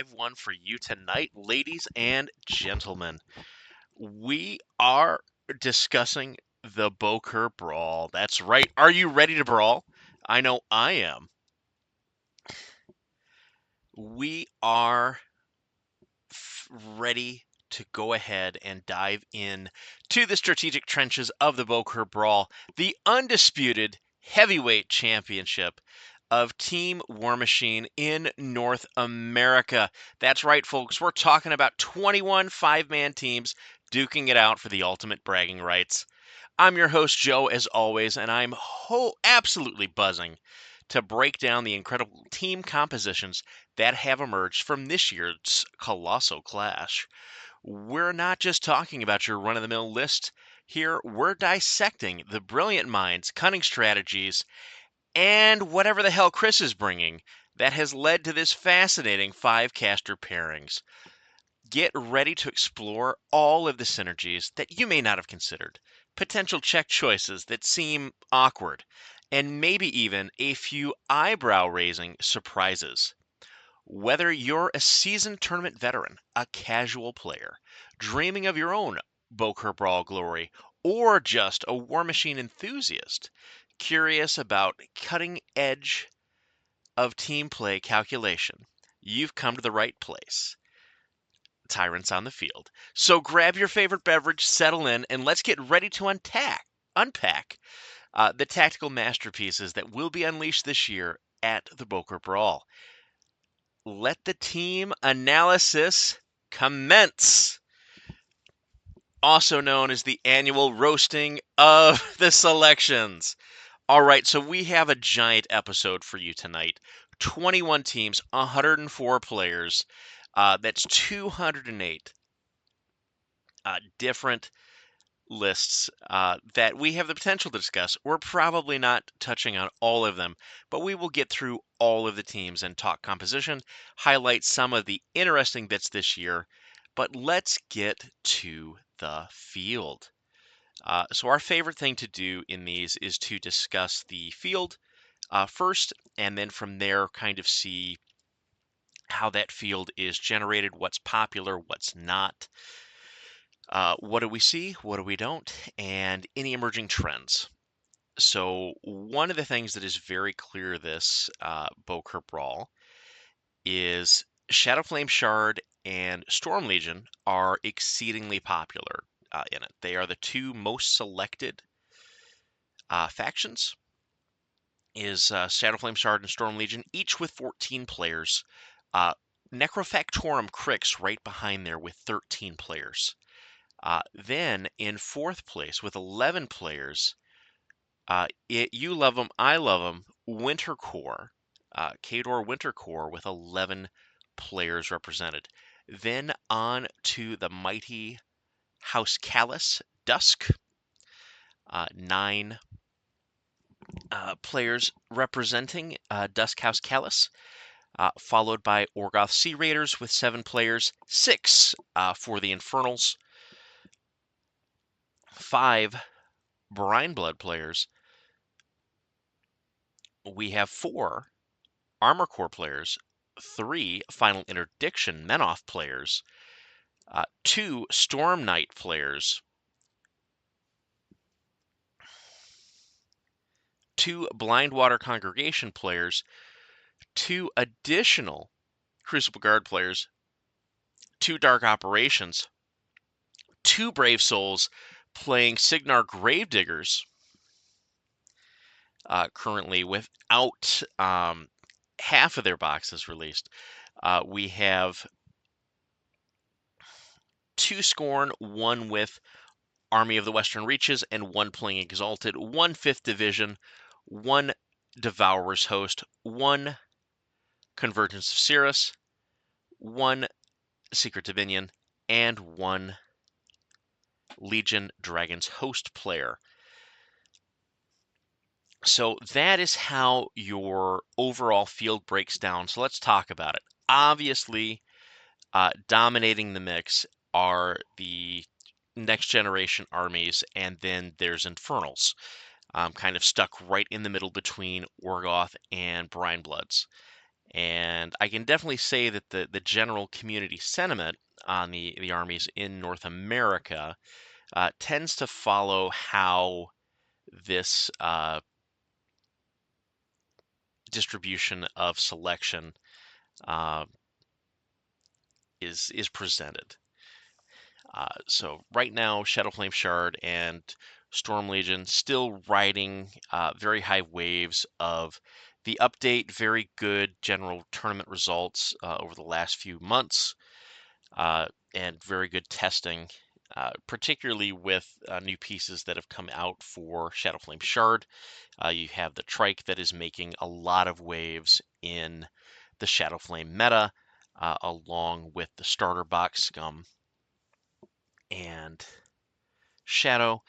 live one for you tonight, ladies and gentlemen. We are discussing the Bokur Brawl. That's right. Are you ready to brawl? I know I am. We are ready to go ahead and dive in to the strategic trenches of the Bokur Brawl, the undisputed heavyweight championship of Team War Machine in North America. That's right, folks. We're talking about 21 five-man teams duking it out for the ultimate bragging rights. I'm your host, Joe, as always, and I'm absolutely buzzing to break down the incredible team compositions that have emerged from this year's Colossal Clash. We're not just talking about your run-of-the-mill list. Here, we're dissecting the brilliant minds, cunning strategies, and whatever the hell Chris is bringing that has led to this fascinating five-caster pairings. Get ready to explore all of the synergies that you may not have considered, potential check choices that seem awkward, and maybe even a few eyebrow-raising surprises. Whether you're a seasoned tournament veteran, a casual player, dreaming of your own Bokur Brawl glory, or just a War Machine enthusiast, curious about cutting edge of team play calculation, you've come to the right place. Tyrants on the field. So grab your favorite beverage, settle in, and let's get ready to unpack the tactical masterpieces that will be unleashed this year at the Bokur Brawl. Let the team analysis commence. Also known as the annual roasting of the selections. All right, so we have a giant episode for you tonight. 21 teams, 104 players. That's 208 different lists that we have the potential to discuss. We're probably not touching on all of them, but we will get through all of the teams and talk composition, highlight some of the interesting bits this year. But let's get to the field. So our favorite thing to do in these is to discuss the field first, and then from there kind of see how that field is generated, what's popular, what's not, what do we see, what do we don't, and any emerging trends. So one of the things that is very clear this Bokur Brawl is Shadow Flame Shard and Storm Legion are exceedingly popular in it. They are the two most selected factions. Is Shadow Flame Shard and Storm Legion, each with 14 players. Necrofactorum Crix right behind there with 13 players. Then in fourth place with 11 players, you love them, I love them, Winter Core, Khador Winter Core with 11 players represented. Then on to the mighty House Callus Dusk, 9 players representing Dusk House Callus, followed by Orgoth Sea Raiders with 7 players, 6 for the Infernals, 5 Brine Blood players. We have 4 Armor Core players, 3 Final Interdiction Menoth players, 2 Storm Knight players, 2 Blindwater Congregation players, 2 additional Crucible Guard players, 2 Dark Operations, 2 Brave Souls playing Signar Gravediggers, currently without half of their boxes released. We have 2 Scorn, 1 with Army of the Western Reaches, and 1 playing Exalted, 1 5th Division, 1 Devourer's Host, 1 Convergence of Cirrus, 1 Secret Dominion, and 1 Legion Dragon's Host player. So that is how your overall field breaks down. So let's talk about it. Obviously, dominating the mix are the next generation armies, and then there's Infernals, kind of stuck right in the middle between Orgoth and Brine Bloods. And I can definitely say that the general community sentiment on the armies in North America tends to follow how this distribution of selection uh, is presented. So right now, Shadowflame Shard and Storm Legion still riding very high waves of the update. Very good general tournament results over the last few months, and very good testing, particularly with new pieces that have come out for Shadowflame Shard. You have the Trike that is making a lot of waves in the Shadowflame meta, along with the starter box Scum and Shadow,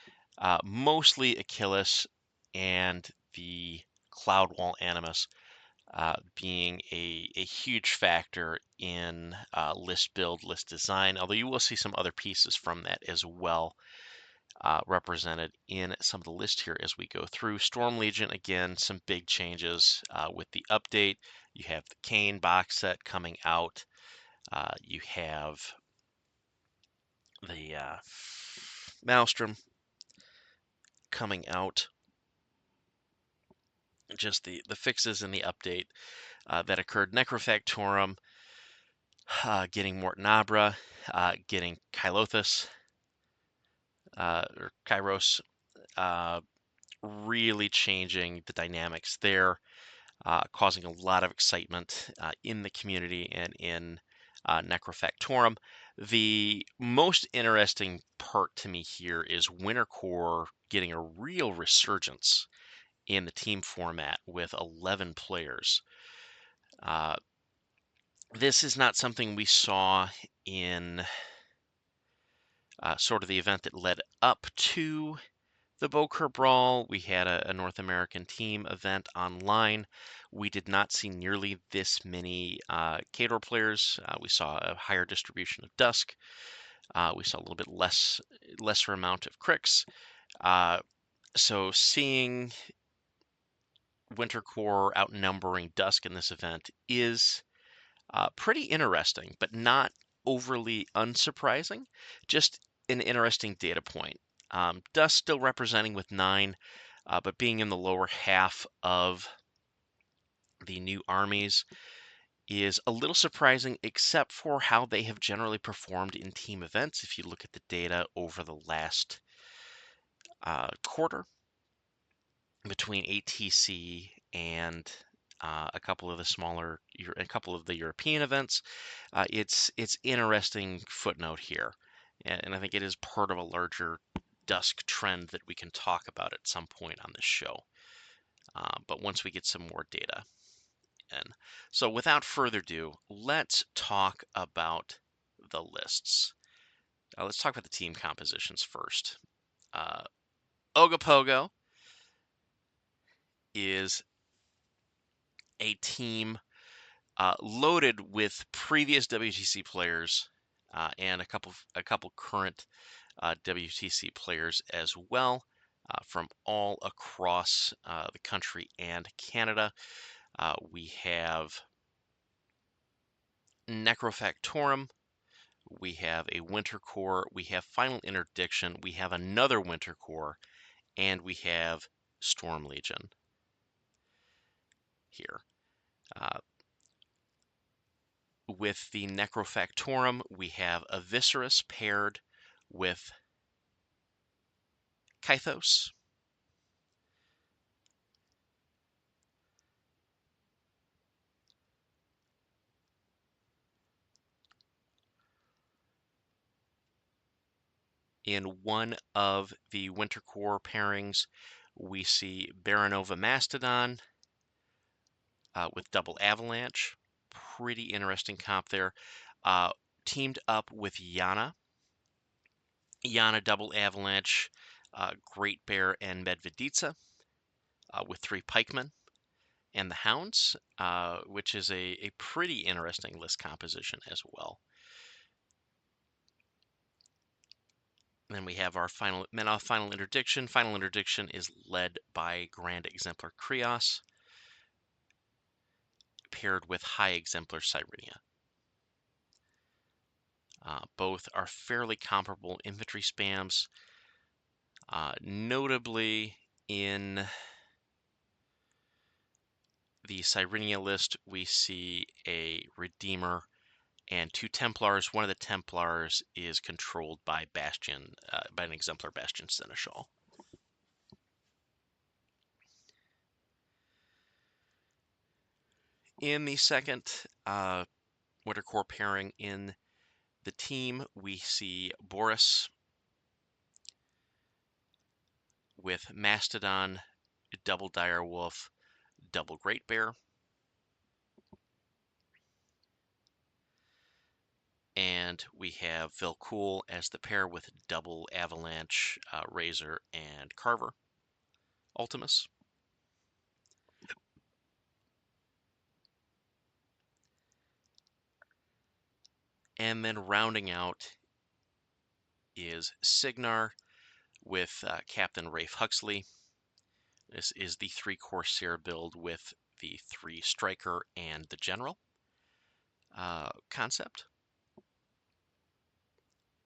mostly Achilles, and the Cloud Wall Animus being a huge factor in list build, list design, although you will see some other pieces from that as well represented in some of the list here as we go through. Storm Legion, again, some big changes with the update. You have the Kane box set coming out. You have the Maelstrom coming out. Just the fixes in the update that occurred. Necrofactorum, getting Morton Abra, getting Kylothus, or Kairos, uh, really changing the dynamics there, causing a lot of excitement in the community and in Necrofactorum. The most interesting part to me here is Winter Core getting a real resurgence in the team format with 11 players. This is not something we saw in sort of the event that led up to the Bokur Brawl. We had a North American team event online. We did not see nearly this many Kador players. We saw a higher distribution of Dusk. We saw a little bit lesser amount of Cricks. So seeing Winter Core outnumbering Dusk in this event is pretty interesting, but not overly unsurprising. Just an interesting data point. Dust still representing with 9, but being in the lower half of the new armies is a little surprising, except for how they have generally performed in team events. If you look at the data over the last quarter between ATC and a couple of the European events, it's interesting footnote here, and I think it is part of a larger Dusk trend that we can talk about at some point on this show. But once we get some more data in. So without further ado, let's talk about the lists. Let's talk about the team compositions first. Ogopogo is a team loaded with previous WTC players and a couple current WTC players as well from all across the country and Canada. We have Necrofactorum, we have a Winter Core, we have Final Interdiction, we have another Winter Core, and we have Storm Legion here. With the Necrofactorum, we have Eviscerus paired with Kythos. In one of the Winter Core pairings, we see Baronova Mastodon with double Avalanche. Pretty interesting comp there. Teamed up with Yana. Yana double Avalanche, Great Bear, and Medveditsa with 3 Pikemen. And the Hounds, which is a pretty interesting list composition as well. And then we have our final interdiction. Final interdiction is led by Grand Exemplar Krios, paired with High Exemplar Cyrenia. Both are fairly comparable infantry spams. Notably, in the Cyrenia list, we see a Redeemer and 2 Templars. One of the Templars is controlled by Bastion, by an Exemplar Bastion Seneschal. In the second Winter Corps pairing in the team, we see Boris with Mastodon, double Direwolf, double Great Bear. And we have Vilcool as the pair with double Avalanche, Razor, and Carver Ultimus. And then rounding out is Signar with Captain Rafe Huxley. This is the 3 Corsair build with the 3 Striker and the General concept.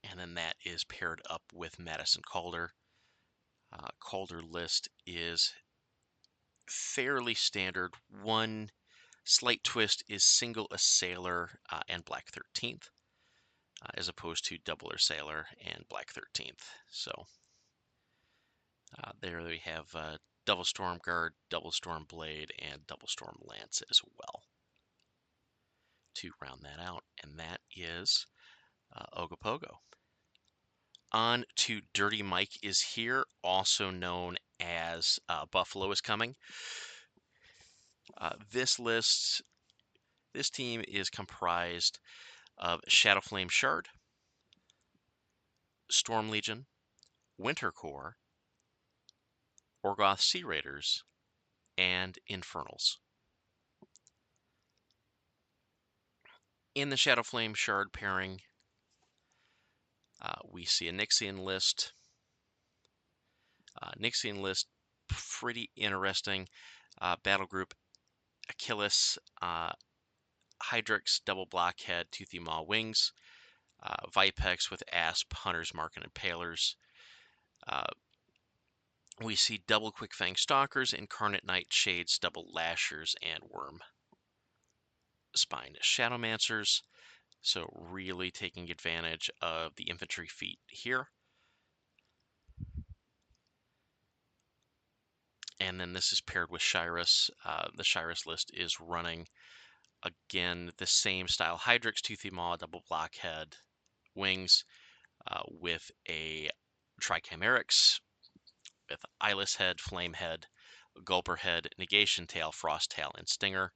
And then that is paired up with Madison Calder. Calder list is fairly standard. One slight twist is single Assailer and Black 13th, as opposed to double Assailer and Black 13th. So there we have double Storm Guard, double Storm Blade, and double Storm Lance as well to round that out. And that is Ogopogo. On to Dirty Mike is here, also known as Buffalo is Coming. This team is comprised of Shadowflame Shard, Storm Legion, Winter Corps, Orgoth Sea Raiders, and Infernals. In the Shadowflame Shard pairing, we see a Nixian list. Nixian list, pretty interesting. Battle group Achilles, Hydrix, double Blockhead, Toothy Maw Wings, Vipex with Asp, Hunter's Mark, and Impalers. We see double Quick Fang Stalkers, Incarnate Knight Shades, double Lashers, and Worm Spine Shadowmancers. So really taking advantage of the infantry feat here. And then this is paired with Shyrus. The Shyrus list is running, again, the same style. Hydrix, Toothy Maw, double Blockhead, Wings, with a Trichimerix, with Eyeless Head, Flame Head, Gulper Head, Negation Tail, Frost Tail, and Stinger.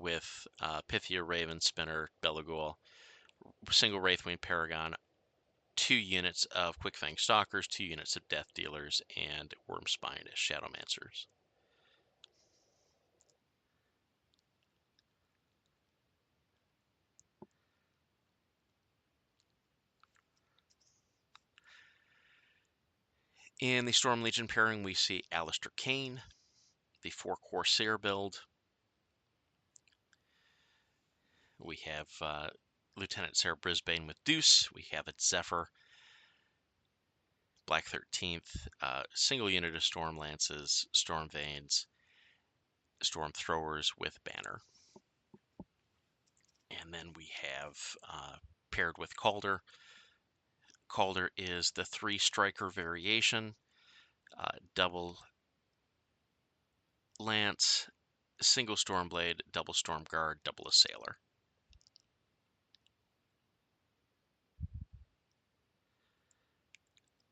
With Pythia, Raven, Spinner, Belagul, single Wraithwing Paragon, 2 units of Quick Fang Stalkers, 2 units of Death Dealers, and Wormspine as Shadowmancers. In the Storm Legion pairing, we see Alistair Kane, the 4 Corsair build. We have Lieutenant Sarah Brisbane with Deuce. We have it Zephyr, Black 13th, single unit of Storm Lances, Storm Veins, Storm Throwers with Banner. And then we have paired with Calder. Calder is the 3 Striker variation, double Lance, single Stormblade, double Storm Guard, double Assailer.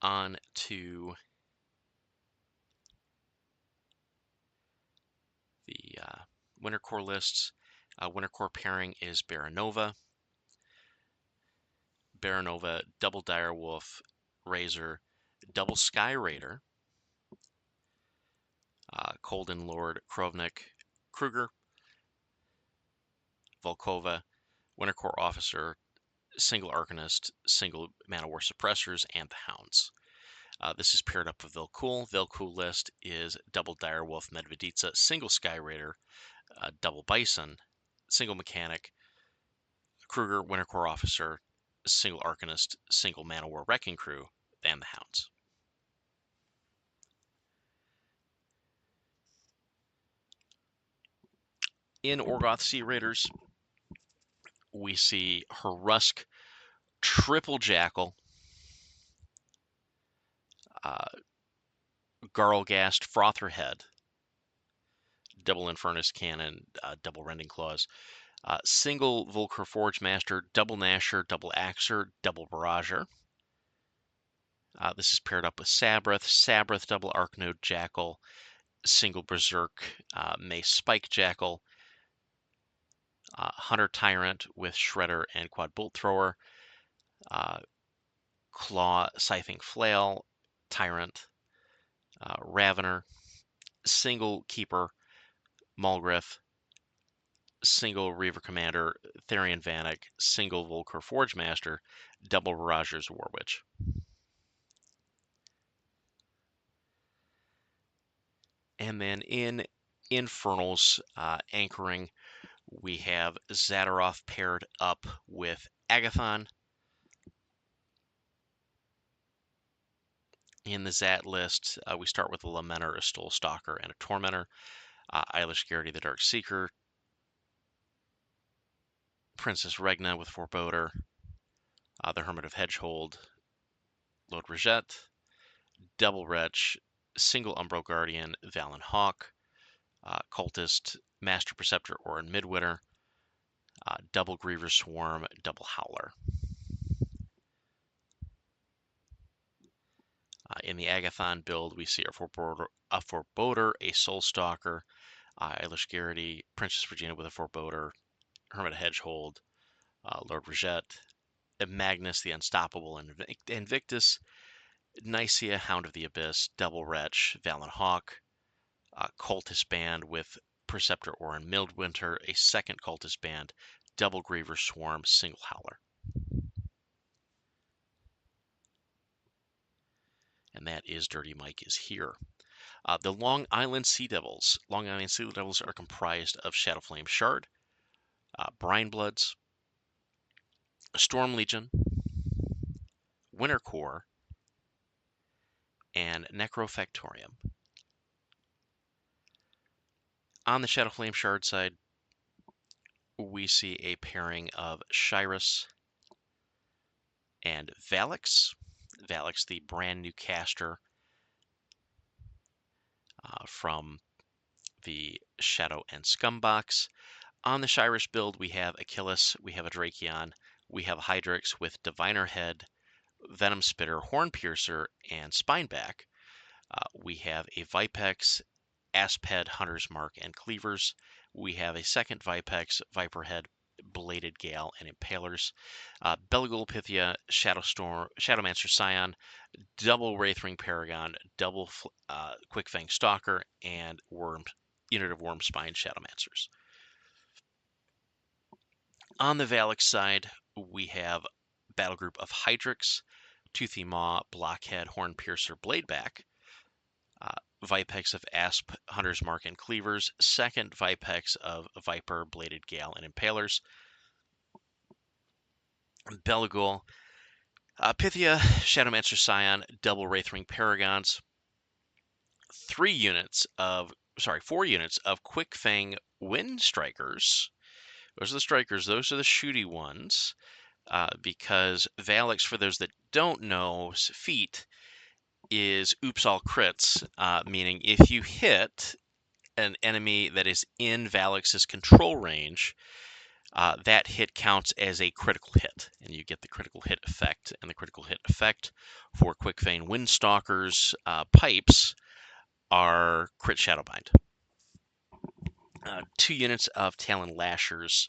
On to the Winter Corps lists. Winter Corps pairing is Baronova. Baronova, double Direwolf, Razor, double Sky Raider, Colden Lord, Krovnik, Kruger, Volkova, Winter Corps Officer, single Arcanist, single Man of War Suppressors, and the Hounds. This is paired up with Velcool. Velcool list is double Direwolf Medveditsa, single Sky Raider, double Bison, single Mechanic, Kruger Winter Corps Officer, single Arcanist, single Man-O-War Wrecking Crew, and the Hounds. In Orgoth Sea Raiders, we see Harusk Triple Jackal, Garlgast Frotherhead, double Infernus Cannon, double Rending Claws, single Volker Forge Master, double Nasher, double Axer, double Barrager. This is paired up with Sabrath double Arknode Jackal, single Berserk, Mace Spike Jackal, Hunter Tyrant with Shredder and Quad Bolt Thrower, Claw Scything Flail, Tyrant, Ravener, single Keeper, Mulgriff, single Reaver Commander, Therian Vanek, single Volker Forge Master, double Barrager's War Witch. And then in Infernals anchoring, we have Zadaroth paired up with Agathon. In the Zat list, we start with a Lamenter, a Stole Stalker, and a Tormentor. Eilish Garrity, the Dark Seeker. Princess Regna with Forebodar. The Hermit of Hedgehold. Lord Rajette. Double Wretch. Single Umbro Guardian, Valen Hawk. Cultist, Master Preceptor, Orin Midwinter. Double Griever Swarm, double Howler. In the Agathon build, we see a Forebodar, a Soul Stalker, Eilish Garrity, Princess Regina with a Forebodar, Hermit Hedgehold, Lord Rajette, Magnus the Unstoppable, and Invictus, Nicaea, Hound of the Abyss, Double Wretch, Valen Hawk, Cultist Band with Preceptor Orin Midwinter, a second Cultist Band, Double Griever Swarm, single Howler. And that is Dirty Mike is here. The Long Island Sea Devils. Long Island Sea Devils are comprised of Shadowflame Shard, Brine Bloods, Storm Legion, Winter Corps, and Necrofactorium. On the Shadowflame Shard side, we see a pairing of Shyrus and Valix. Valix, the brand new caster from the Shadow and Scum box. On the Shyrus build, we have Achilles, we have a Drakion, we have Hydrix with Diviner Head, Venom Spitter, Horn Piercer, and Spineback. We have a Vipex, Asped, Hunter's Mark, and Cleavers. We have a second Vipex, Viperhead, Bladed Gale, and Impalers. Belagul Pythia, Shadowmancer Scion, double Wraithring Paragon, double Quickfang Stalker, and unit of Wormspine Shadowmancers. On the Valix side, we have battle group of Hydrix, Toothy Maw, Blockhead, Horn Piercer, Bladeback. Vipex of Asp, Hunter's Mark, and Cleavers. Second Vipex of Viper, Bladed Gale, and Impalers. Belagul, Pythia, Shadowmancer Scion, double Wraithring Paragons. 4 units of Quickfang Wind Strikers. Those are the strikers. Those are the shooty ones. Because Valix, for those that don't know, feat is oops all crits, meaning if you hit an enemy that is in Valix's control range, that hit counts as a critical hit, and you get the critical hit effect. And the critical hit effect for Quickfang Windstalkers pipes are crit Shadowbind. 2 units of Talon Lashers,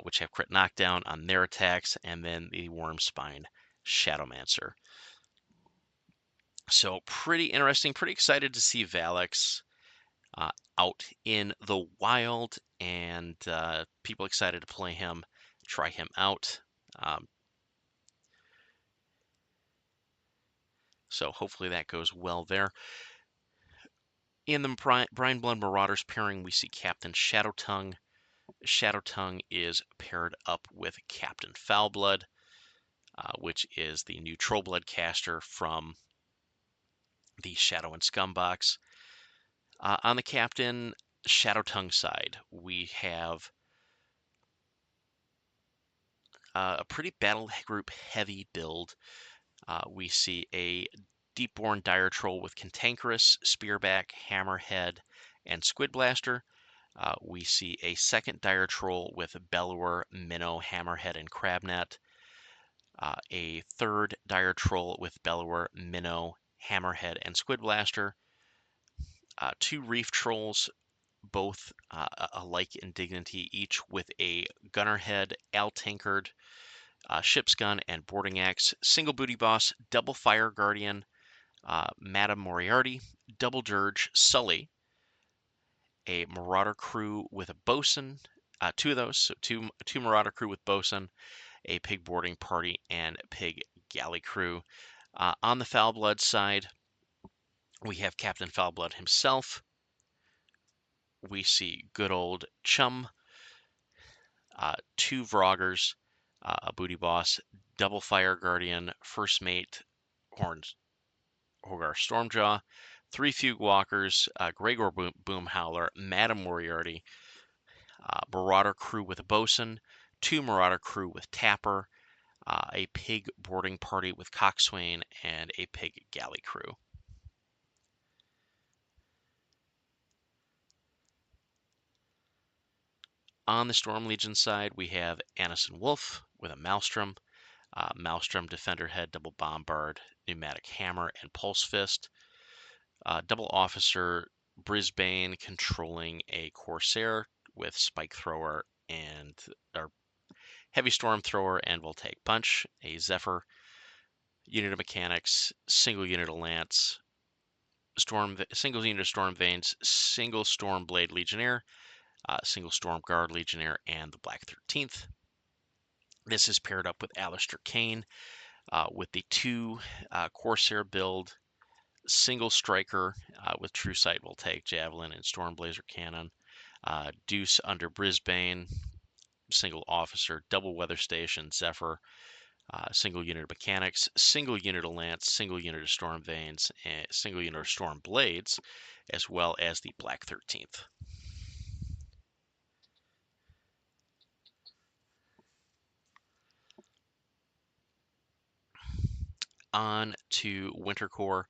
which have crit knockdown on their attacks, and then the Wormspine Shadowmancer. So pretty interesting, pretty excited to see Valix out in the wild, and people excited to play him, try him out. So hopefully that goes well there. In the Brine Blood Marauders pairing, we see Captain Shadowtongue. Shadowtongue is paired up with Captain Foulblood, which is the new Trollblood caster from the Shadow and Scum box. On the Captain Shadowtongue side, we have a pretty battle group heavy build. We see a Deepborn Dire Troll with Cantankerous, Spearback, Hammerhead, and Squid Blaster. We see a second Dire Troll with Bellower, Minnow, Hammerhead, and Crabnet. A third Dire Troll with Bellower, Minnow, Hammerhead, and Squid Blaster. Two Reef Trolls, both alike in dignity, each with a Gunnerhead, Tankard, Ship's Gun, and Boarding Axe. Single Booty Boss, Double Fire Guardian, Madame Moriarty, Double Dirge, Sully, a Marauder crew with a bosun, two of those, so two Marauder crew with bosun, a pig boarding party, and pig galley crew. On the Foulblood side, we have Captain Foulblood himself. We see good old Chum, two Vroggers, a Booty Boss, Double Fire Guardian, First Mate, Hogar Stormjaw, three Fugue Walkers, Gregor Boom Howler, Madame Moriarty, Marauder crew with a bosun, two Marauder crew with Tapper, a pig boarding party with Coxswain, and a pig galley crew. On the Storm Legion side, we have Annison Wolf with a Maelstrom, Maelstrom Defender Head, Double Bombard, Pneumatic Hammer, and Pulse Fist. Double Officer Brisbane controlling a Corsair with Spike Thrower and Heavy Storm Thrower and Voltaic Punch, a Zephyr, unit of Mechanics, single unit of Lance, single unit of Storm Veins, single Storm Blade Legionnaire, single Storm Guard Legionnaire, and the Black 13th. This is paired up with Alistair Kane with the two Corsair build, single Striker with True Sight, Voltaic Javelin, and Storm Blazer Cannon, Deuce under Brisbane, single Officer, double Weather Station, Zephyr, single unit of Mechanics, single unit of Lance, single unit of Storm Veins, and single unit of Storm Blades, as well as the Black 13th. On to Wintercore.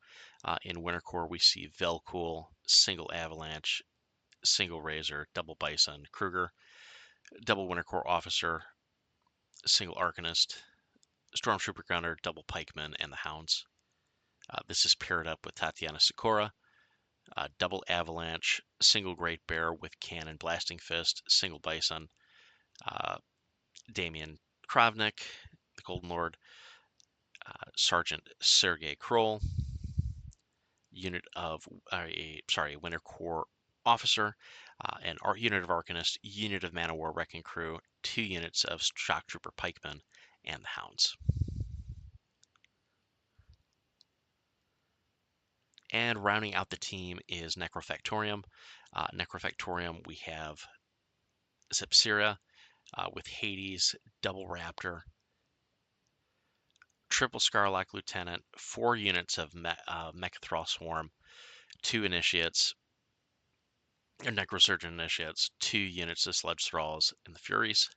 In Wintercore, we see Velcool, single Avalanche, single Razor, double Bison, Kruger, double Wintercore Officer, single Arcanist, Stormtrooper Gunner, double Pikeman, and the Hounds. This is paired up with Tatiana Sikora, double Avalanche, single Great Bear with Cannon, Blasting Fist, single Bison, Damian Kravnik, the Golden Lord, Sergeant Sergei Kroll, unit of Winter Corps officer, an unit of Arcanist, unit of Man of War Wrecking Crew, two units of Shock Trooper Pikemen, and the Hounds. And rounding out the team is Necrofactorium. Necrofactorium, we have Zepsira with Hades, double Raptor, triple Scarlock Lieutenant, 4 units of Mechathrall Swarm, 2 Initiates, or Necrosurgeon Initiates, 2 units of Sledge Thralls and the Furies,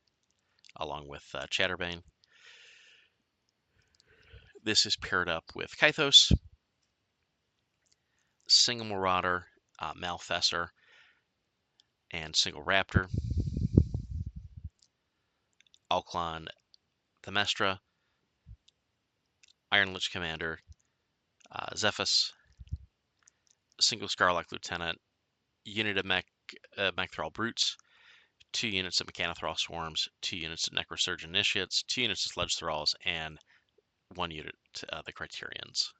along with Chatterbane. This is paired up with Kythos, single Marauder, Malfessor, and single Raptor, Alclon Themestra, Iron Lich Commander, Zephyrus, single Scarlock Lieutenant, unit of Mechathrall Brutes, 2 units of Mechanothrall Swarms, 2 units of Necrosurgeon Initiates, 2 units of Sledge Thralls, and 1 unit of the Criterions.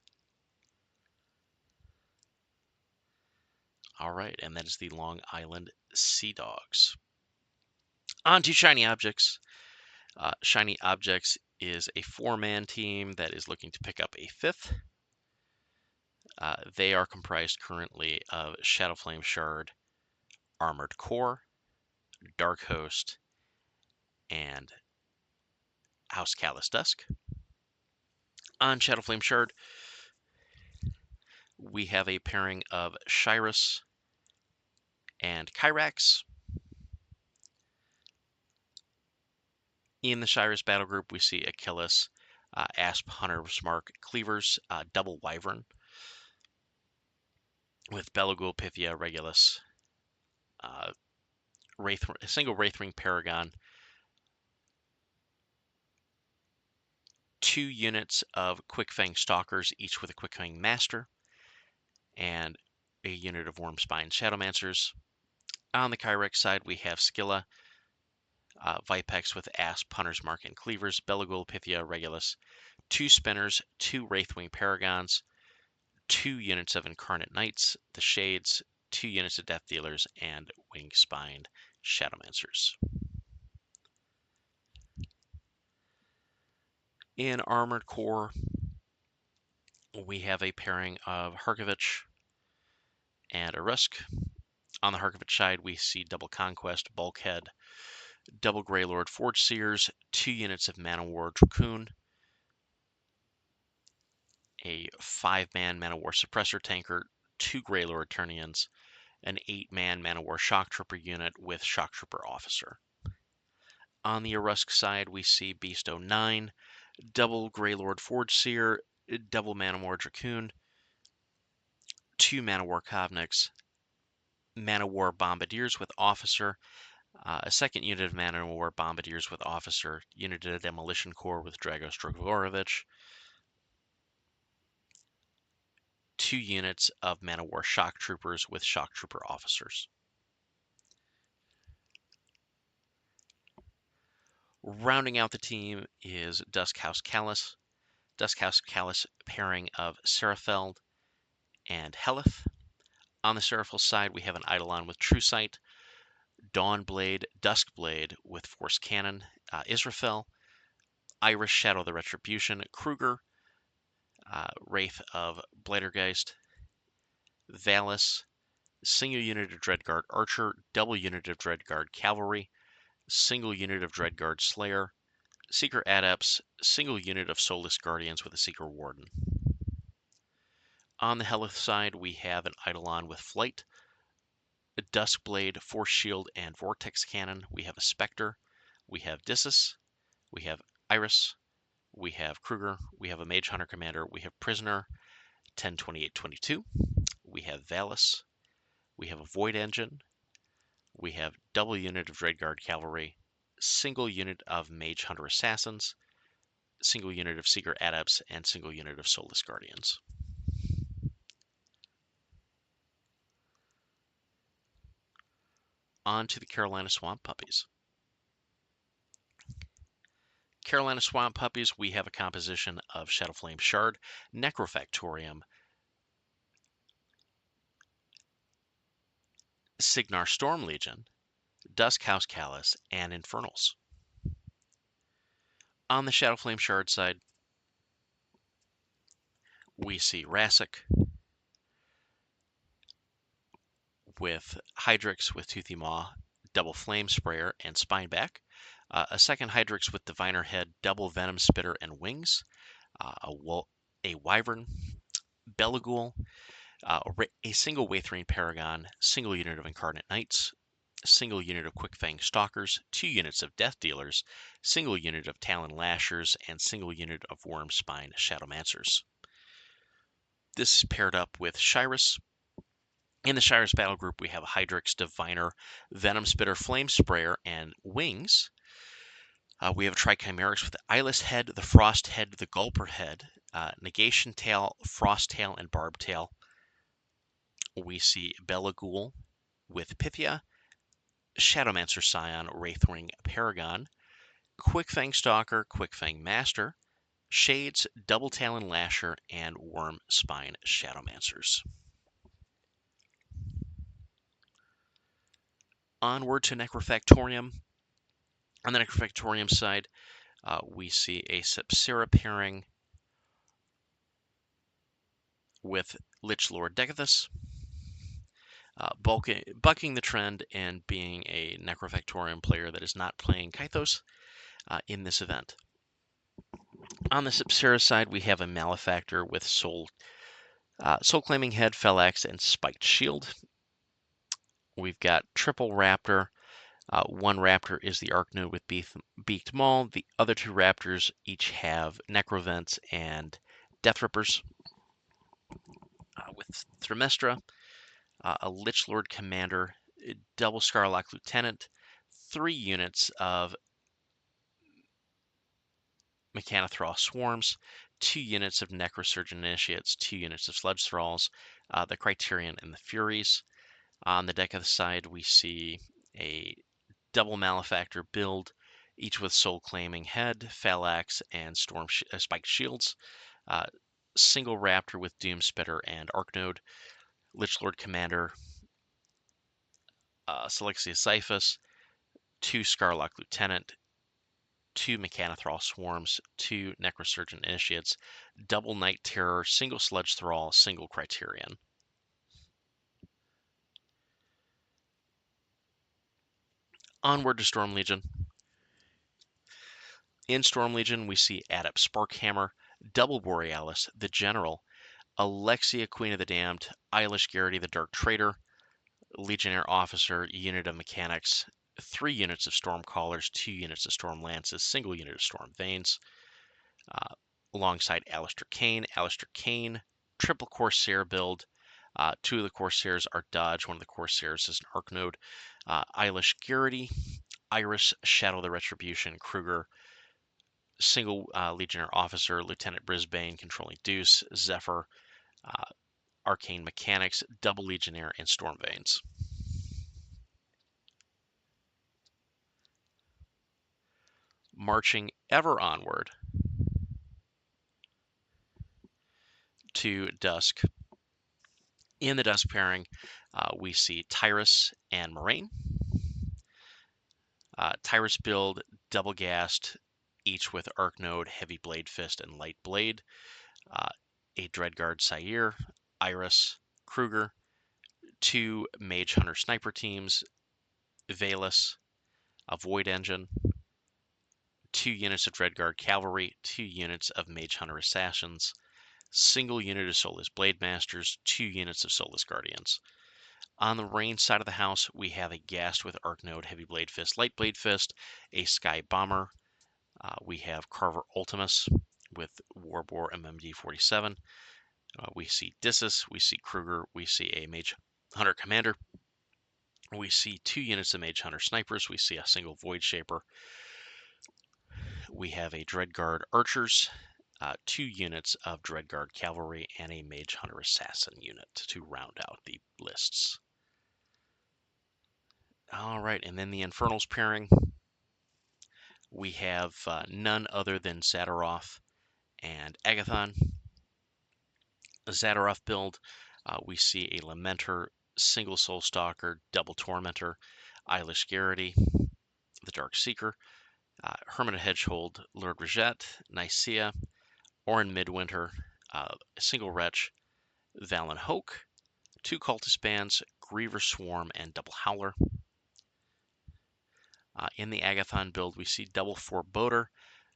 Alright, and that is the Long Island Sea Dogs. On to Shiny Objects. Shiny Objects is a 4-man team that is looking to pick up a 5th. They are comprised currently of Shadow Flame Shard, Armored Core, Dark Host, and House Callous Dusk. On Shadow Flame Shard, we have a pairing of Shyrus and Kyrax. In the Shyrus battle group, we see Achilles, Asp, Hunter's Mark, Cleavers, Double Wyvern, with Belagul, Pythia, Regulus, a single Wraithwing Paragon, 2 units of Quickfang Stalkers, each with a Quickfang Master, and a unit of Wormspine Shadowmancers. On the Kyrex side, we have Skilla, Vipex with Asp, Hunter's Mark, and Cleavers, Belagul, Pythia, Regulus, 2 Spinners, 2 Wraithwing Paragons, 2 units of Incarnate Knights, the Shades, 2 units of Death Dealers, and Wing-Spined Shadowmancers. In Armored Core, we have a pairing of Harkovich and Arusk. On the Harkovich side, we see Double Conquest, Bulkhead, Double Greylord Forge Seers, 2 units of Manowar Dracoon, a 5-man Manowar Suppressor Tanker, 2 Greylord Turnians, an 8-man Manowar Shock Trooper unit with Shock Trooper Officer. On the Arusk side, we see Beast 09, Double Greylord Forge Seer, Double Manowar Dracoon, 2 Manowar Kovniks, Manowar Bombardiers with Officer, a second unit of Manowar Bombardiers with Officer, unit of Demolition Corps with Dragos Dragorovich, 2 units of Manowar Shock Troopers with Shock Trooper Officers. Rounding out the team is Duskhouse Callus. Duskhouse Callus pairing of Serapheld and Helith. On the Seraphel side, we have an Eidolon with True Sight, Dawnblade, Duskblade with Force Cannon, Israfel, Iris Shadow the Retribution, Kruger, Wraith of Bladergeist, Valis, single unit of Dreadguard Archer, double unit of Dreadguard Cavalry, single unit of Dreadguard Slayer, Seeker Adepts, single unit of Soulless Guardians with a Seeker Warden. On the Helith side, we have an Eidolon with Flight, a Duskblade, Force Shield, and Vortex Cannon. We have a Spectre, we have Dissus, we have Iris, we have Kruger, we have a Mage Hunter Commander, we have Prisoner, 102822, we have Valis, we have a Void Engine, we have double unit of Dreadguard Cavalry, single unit of Mage Hunter Assassins, single unit of Seeker Adepts, and single unit of Soulless Guardians. On to the Carolina Swamp Puppies. Carolina Swamp Puppies, we have a composition of Shadowflame Shard, Necrofactorium, Signar Storm Legion, Duskhouse Callus, and Infernals. On the Shadowflame Shard side, we see Rassic with Hydrix with Toothy Maw, Double Flame Sprayer, and Spineback. A second Hydrix with Diviner Head, Double Venom Spitter, and Wings. A Wyvern, Belagul, a single Wraithwing Paragon, single unit of Incarnate Knights, single unit of Quickfang Stalkers, 2 units of Death Dealers, single unit of Talon Lashers, and single unit of Wormspine Shadowmancers. This is paired up with Shyrus. In the Shyrus battle group, we have Hydrix, Diviner, Venom Spitter, Flame Sprayer, and Wings. We have a Trichimerix with the Eyeless Head, the Frost Head, the Gulper Head, Negation Tail, Frost Tail, and Barb Tail. We see Belagul with Pythia, Shadowmancer Scion, Wraithwing Paragon, Quickfang Stalker, Quickfang Master, Shades, Double Talon Lasher, and Wormspine Shadowmancers. Onward to Necrofactorium. On the Necrofactorium side, we see a Sepsira pairing with Lich Lord Decathus, bucking the trend and being a Necrofactorium player that is not playing Kythos in this event. On the Sepsera side, we have a Malefactor with Soul Claiming Head, Fell Axe, and Spiked Shield. We've got Triple Raptor. One Raptor is the Archnode with Beaked Maul. The other two Raptors each have Necrovents and Death Rippers. With Trimestra, a Lich Lord Commander, double Scarlock Lieutenant, 3 units of Mechanothral Swarms, 2 units of Necrosurgeon Initiates, 2 units of Sludge Thralls, the Criterion and the Furies. On the deck of the side, we see a double Malefactor build, each with Soul Claiming Head, Phalanx, and Spiked Shields. Single Raptor with Doomspitter and Archnode. Lich Lord Commander, Selexia Cyphus, 2 Scarlock Lieutenant, 2 Mechanothral Swarms, 2 Necrosurgeon Initiates, double Night Terror, single Sludge Thrall, single Criterion. Onward to Storm Legion. In Storm Legion, we see Adept Sparkhammer, double Borealis, the General, Alexia, Queen of the Damned, Eilish Garrity, the Dark Traitor, Legionnaire Officer, unit of Mechanics, 3 units of Storm Callers, 2 units of Storm Lances, single unit of Storm Veins, alongside Alistair Kane, triple Corsair build. 2 of the Corsairs are Dodge, one of the Corsairs is an Archnode, Eilish Garrity, Iris, Shadow the Retribution, Kruger, single Legionnaire Officer, Lieutenant Brisbane, controlling Deuce, Zephyr, Arcane Mechanics, double Legionnaire, and Storm Veins. Marching ever onward to Dusk. In the Dusk pairing, we see Tyrus and Moraine. Tyrus build, double gassed, each with Archnode, Heavy Blade Fist, and Light Blade. A Dreadguard Sire, Iris, Kruger, 2 Mage Hunter Sniper teams, Valus, a Void Engine, 2 units of Dreadguard Cavalry, 2 units of Mage Hunter Assassins, single unit of Soulless Blade Masters, 2 units of Soulless Guardians. On the range side of the house, we have a Ghast with Archnode, Heavy Blade Fist, Light Blade Fist, a Sky Bomber. We have Carver Ultimus with Warboar MMD 47. We see Dissus, we see Kruger, we see a Mage Hunter Commander. We see 2 units of Mage Hunter Snipers. We see a single Void Shaper. We have a Dreadguard Archers, 2 units of Dreadguard Cavalry, and a Mage Hunter Assassin unit to round out the lists. All right, and then the Infernals pairing. We have none other than Zadaroth and Agathon. Zadaroth build, we see a Lamenter, single Soul Stalker, double Tormentor, Eilish Garrity, the Dark Seeker, Hermit of Hedgehold, Lord Reject, Nicaea, Orin Midwinter, single Wretch, Valen Hoke, 2 Cultist Bands, Griever Swarm, and double Howler. In the Agathon build, we see double Forebodar,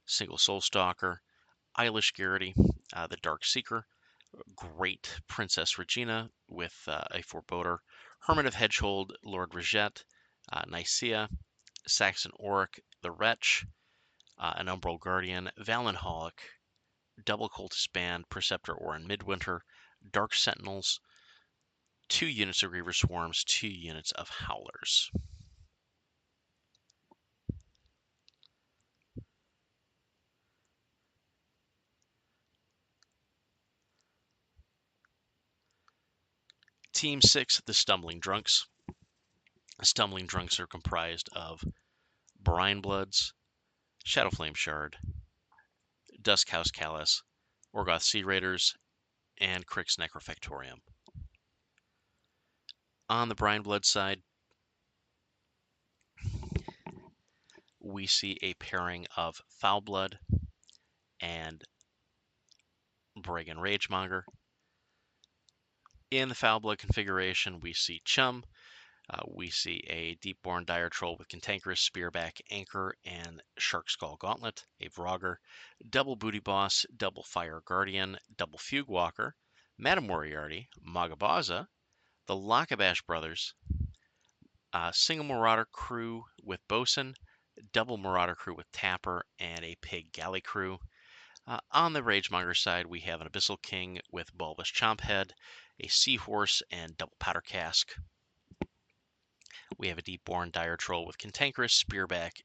single Soul Stalker, Eilish Garrity, the Dark Seeker, great Princess Regina with a Forebodar, Hermit of Hedgehold, Lord Reject, Nicaea, Saxon Auric, the Wretch, an Umbral Guardian, Valen Hawk, double Cultist Band, Preceptor Orin Midwinter, Dark Sentinels, 2 units of Griever Swarms, 2 units of Howlers. Team 6, the Stumbling Drunks. The Stumbling Drunks are comprised of Brine Bloods, Shadowflame Shard, Duskhouse Callus, Orgoth Sea Raiders, and Krix Necrofactorium. On the Brine Blood side, we see a pairing of Foulblood and Bragan Ragemonger. In the Foul Blood configuration, we see Chum. We see a Deepborn Dire Troll with Cantankerous, Spearback, Anchor, and Shark Skull Gauntlet, a Vrogger, double Booty Boss, double Fire Guardian, double Fugue Walker, Madame Moriarty, Magabaza, the Lakabash Brothers, single Marauder Crew with Bosun, double Marauder Crew with Tapper, and a Pig Galley Crew. On the Ragemonger side, we have an Abyssal King with Bulbous Chomphead, a Seahorse, and double Powder Cask. We have a Deepborn Dire Troll with Cantankerous, Spearback,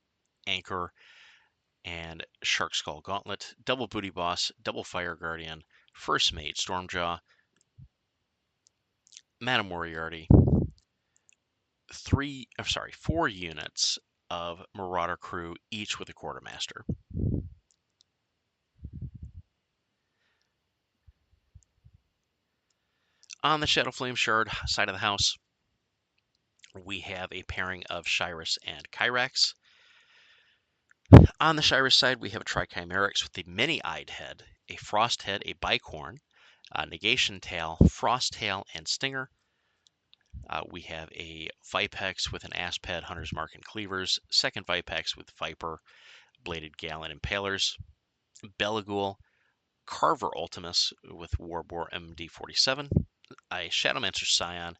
Anchor, and Shark Skull Gauntlet, double Booty Boss, double Fire Guardian, First Mate Stormjaw, Madame Moriarty, 4 units of Marauder Crew, each with a Quartermaster. On the Shadow Flame Shard side of the house, we have a pairing of Shyrus and Kyrax. On the Shyrus side, we have a Trichimerax with the Many-Eyed Head, a Frost Head, a Bicorn, Negation Tail, Frost Tail, and Stinger. We have a Vipex with an Asped, Hunter's Mark, and Cleavers, second Vipex with Viper, Bladed Gale, and Impalers, Belagul, Carver Ultimus with Warboar MD47, a Shadowmancer Scion,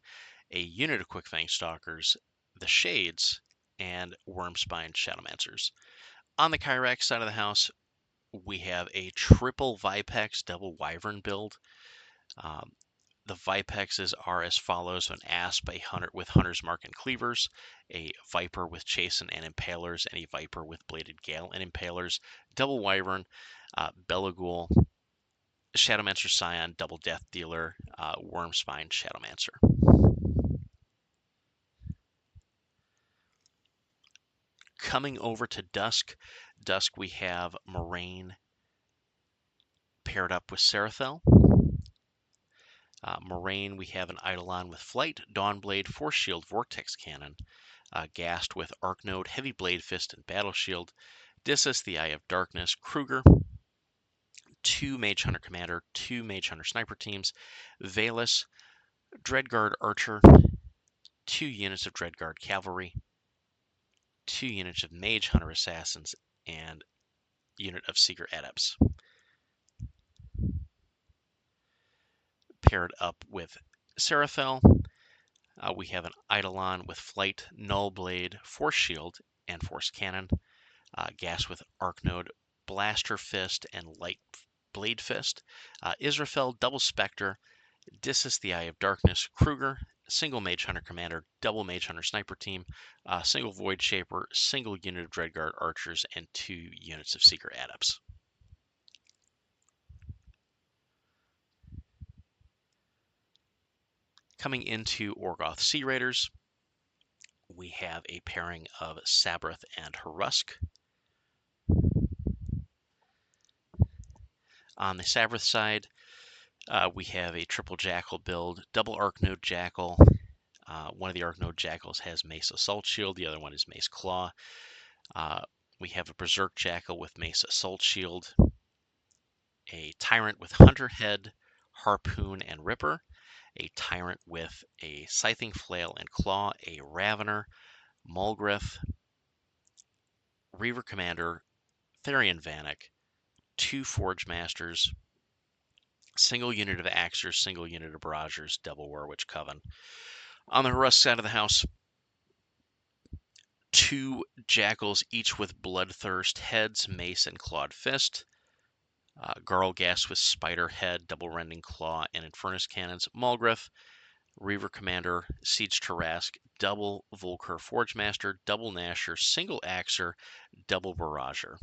a unit of Quickfang Stalkers, the Shades, and Wormspine Shadowmancers. On the Kyrax side of the house, we have a triple Vipex double Wyvern build. The Vipexes are as follows: an Asp with Hunter's Mark and Cleavers, a Viper with Chasen and Impalers, and a Viper with Bladed Gale and Impalers, double Wyvern, Belagul, Shadowmancer Scion, double Death Dealer, Wormspine Shadowmancer. Coming over to Dusk, we have Moraine paired up with Seraphel. Moraine, we have an Eidolon with Flight, Dawnblade, Force Shield, Vortex Cannon, Ghast with Arknode, Heavy Blade Fist, and Battle Shield, Dissus, the Eye of Darkness, Kruger, 2 Mage Hunter Commander, 2 Mage Hunter Sniper teams, Valus, Dreadguard Archer, 2 units of Dreadguard Cavalry, 2 units of Mage Hunter Assassins, and unit of Seeker Adepts. Paired up with Seraphel, we have an Eidolon with Flight, Null Blade, Force Shield, and Force Cannon, Ghast with Arknode, Blaster Fist, and Light Blade Fist, Israfel, Double Spectre, Dissus, the Eye of Darkness, Kruger, single Mage Hunter Commander, double Mage Hunter Sniper team, single Void Shaper, single unit of Dreadguard Archers, and 2 units of Seeker Adepts. Coming into Orgoth Sea Raiders, we have a pairing of Sabrith and Harusk. On the Sabrith side, we have a triple Jackal build, double Arknode Jackal. One of the Arknode Jackals has Mace Assault Shield, the other one is Mace Claw. We have a Berserk Jackal with Mace Assault Shield, a Tyrant with Hunter Head, Harpoon, and Ripper, a Tyrant with a Scything Flail and Claw, a Ravener, Mulgrith, Reaver Commander, Therian Vanek, 2 Forge Masters, single unit of Axers, single unit of Barragers, double Warwitch Coven. On the Harusk side of the house, 2 Jackals, each with Bloodthirst Heads, Mace, and Clawed Fist. Garlghast with Spider Head, Double Rending Claw, and Infernus Cannons. Mulgrith, Reaver Commander, Siege Tarrasque, double Volker Forge Master, double Nasher, single Axer, double Barrager.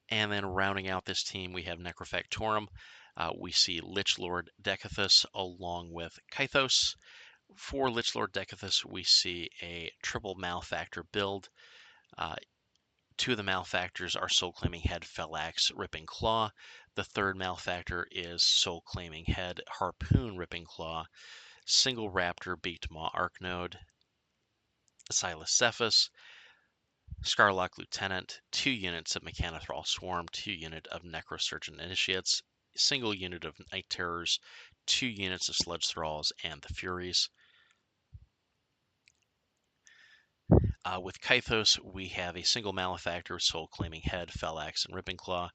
And then rounding out this team, we have Necrofactorum. We see Lichlord Decathus along with Kythos. For Lichlord Decathus, we see a triple Malefactor build. 2 of the Malefactors are Soul Claiming Head, Fellax, Ripping Claw. The third Malefactor is Soul Claiming Head, Harpoon, Ripping Claw, single Raptor, Beaked Maw, Arknode, Silas Cephas, Scarlock Lieutenant, 2 units of Mechanothrall Swarm, 2 unit of Necrosurgeon Initiates, single unit of Night Terrors, 2 units of Sludge Thralls, and the Furies. With Kythos, we have a single Malefactor, Soul Claiming Head, Fellax, and Ripping Claw,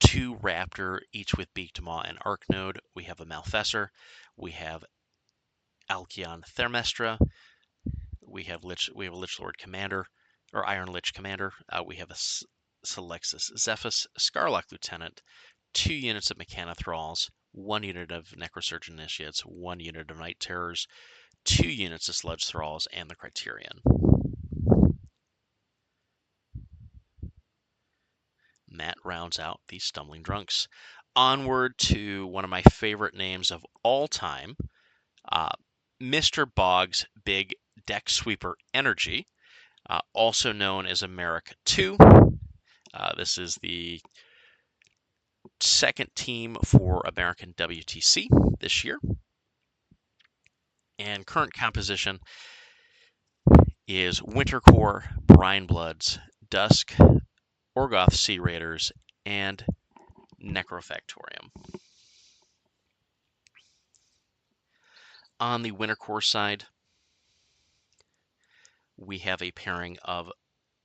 2 Raptor, each with Beaked Maw and Arc Node. We have a Malfessor. We have Alkion Thermestra. We have a Lich Lord Commander, or Iron Lich Commander. We have a Selexis Zephus, Scarlock Lieutenant, 2 units of Mechanothralls, 1 unit of Necrosurgeon Initiates, 1 unit of Night Terrors, 2 units of Sludge Thralls, and the Criterion. Matt rounds out the Stumbling Drunks. Onward to one of my favorite names of all time, Mr. Boggs' Big Deck Sweeper Energy, also known as America 2. This is the second team for American WTC this year. And current composition is Wintercore, Brine Bloods, Dusk, Orgoth Sea Raiders, and Necrofactorium. On the Wintercore side, we have a pairing of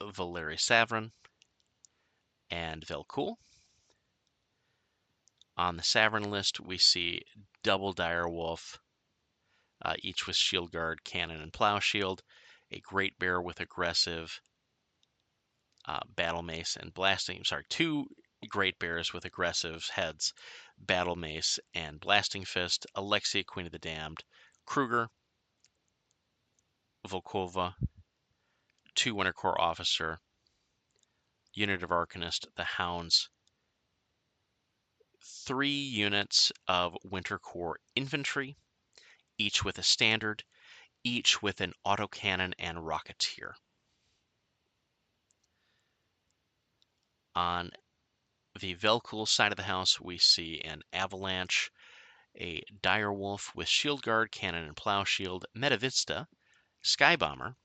Valeri Savrin and Velcool. On the Savrin list, we see double Direwolf, each with Shield Guard, Cannon, and Plow Shield, a Great Bear with aggressive Battle Mace and Blasting. Sorry, 2 Great Bears with aggressive heads, Battle Mace and Blasting Fist, Alexia, Queen of the Damned, Kruger, Volkova, 2 Wintercore Officer, unit of Arcanist, the Hounds, 3 units of Wintercore Infantry, each with a standard, each with an autocannon and Rocketeer. On the Velcool side of the house, we see an Avalanche, a Direwolf with Shield Guard, Cannon, and Plow Shield, Metavista, Sky Bomber,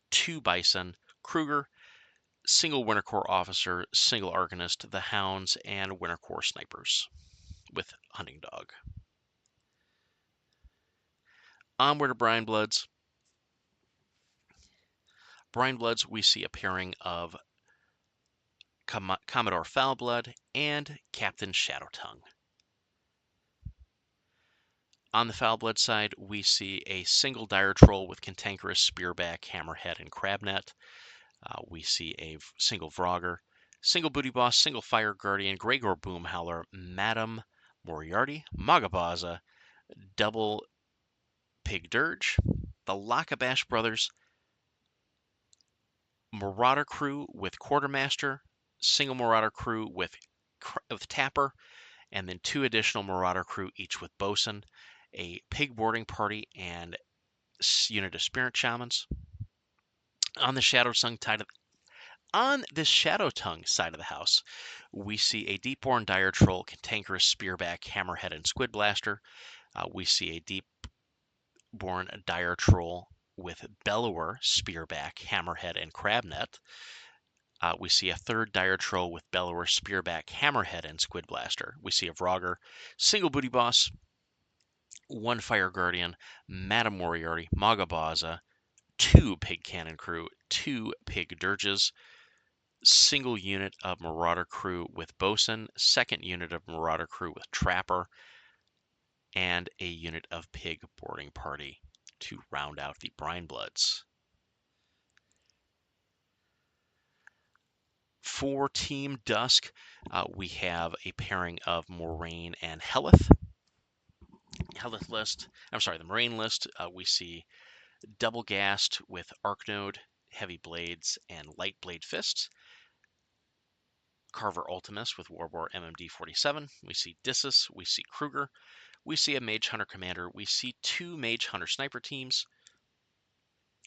2 Bison, Kruger, single Wintercore Officer, single Arcanist, the Hounds, and Wintercore Snipers with Hunting Dog. Onward to Brine Bloods. Brine Bloods, we see a pairing of Commodore Foulblood and Captain Shadowtongue. On the Foulblood side, we see a single Dire Troll with Cantankerous, Spearback, Hammerhead, and Crabnet. We see a single Vrogger, single Booty Boss, single Fire Guardian, Gregor Boomhowler, Madame Moriarty, Magabaza, double Pig Dirge, the Lakabash Brothers, Marauder Crew with Quartermaster, single Marauder Crew with Tapper, and then 2 additional Marauder Crew, each with Bosun, a Pig Boarding Party, and unit of Spirit Shamans. On the Shadowtongue side of the house, we see a Deepborn Dire Troll, Cantankerous, Spearback, Hammerhead, and Squid Blaster. We see a Deepborn Dire Troll with Bellower, Spearback, Hammerhead, and Crabnet. We see a third Dire Troll with Bellower, Spearback, Hammerhead, and Squid Blaster. We see a Vrogger, single Booty Boss, 1 Fire Guardian, Madame Moriarty, Magabaza, 2 Pig Cannon Crew, 2 Pig Dirges, single unit of Marauder Crew with Bosun, second unit of Marauder Crew with Trapper, and a unit of Pig Boarding Party to round out the Brine Bloods. For Team Dusk, we have a pairing of Moraine and Helith. The Moraine list, we see Double Gassed with Arc Node, Heavy Blades, and Light Blade Fists. Carver Ultimus with Warbor MMD 47. We see Dissus, we see Kruger, we see a Mage Hunter Commander, we see 2 Mage Hunter Sniper teams,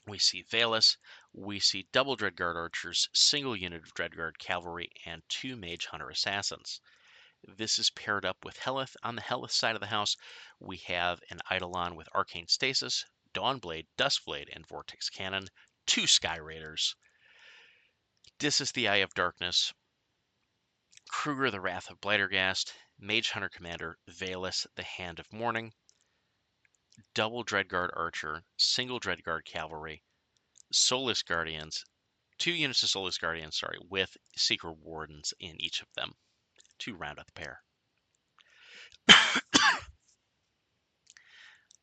we see Valus, we see double Dreadguard Archers, single unit of Dreadguard Cavalry, and 2 Mage Hunter Assassins. This is paired up with Helith. On the Helith side of the house, we have an Eidolon with Arcane Stasis, Dawnblade, Duskblade, and Vortex Cannon, 2 Sky Raiders, Dissus the Eye of Darkness, Kruger the Wrath of Blightergast, Mage Hunter Commander, Valus the Hand of Mourning, double Dreadguard Archer, single Dreadguard Cavalry, Soulless Guardians, 2 units of Soulless Guardians, with Secret Wardens in each of them to round out the pair.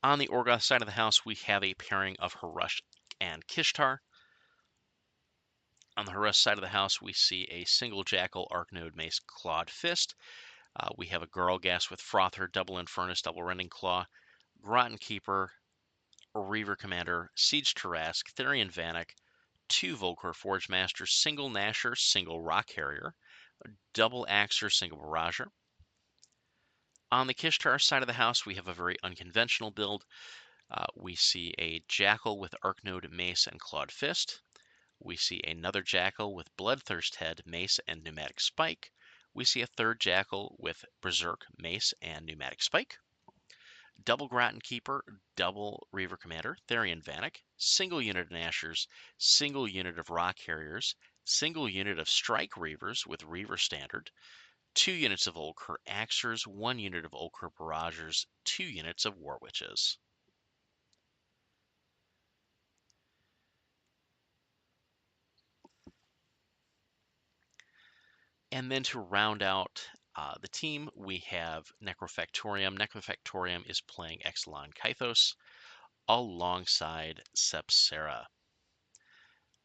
On the Orgoth side of the house, we have a pairing of Harush and Kishtar. On the Harush side of the house, we see a single Jackal, Arknode, Mace, Clawed Fist. We have a Garlgas with Frother, double Infernus, double Rending Claw, Grotton Keeper, Reaver Commander, Siege Tarask, Therian Vanek, 2 Volkor Forge Masters, single Nasher, single Rock Harrier, double Axer, single Barrager. On the Kishtar side of the house, we have a very unconventional build. We see a Jackal with Arknode, Mace, and Clawed Fist. We see another Jackal with Bloodthirst Head, Mace, and Pneumatic Spike. We see a third Jackal with Berserk, Mace, and Pneumatic Spike. Double Grotton Keeper, double Reaver Commander, Therian Vanek, single unit of Nashers, single unit of Rock Harriers, single unit of Strike Reavers with Reaver Standard, 2 units of Ulker Axers, 1 unit of Ulker Barragers, 2 units of War Witches. And then to round out the team, we have Necrofactorium. Necrofactorium is playing Exelon Kythos alongside Sepsera.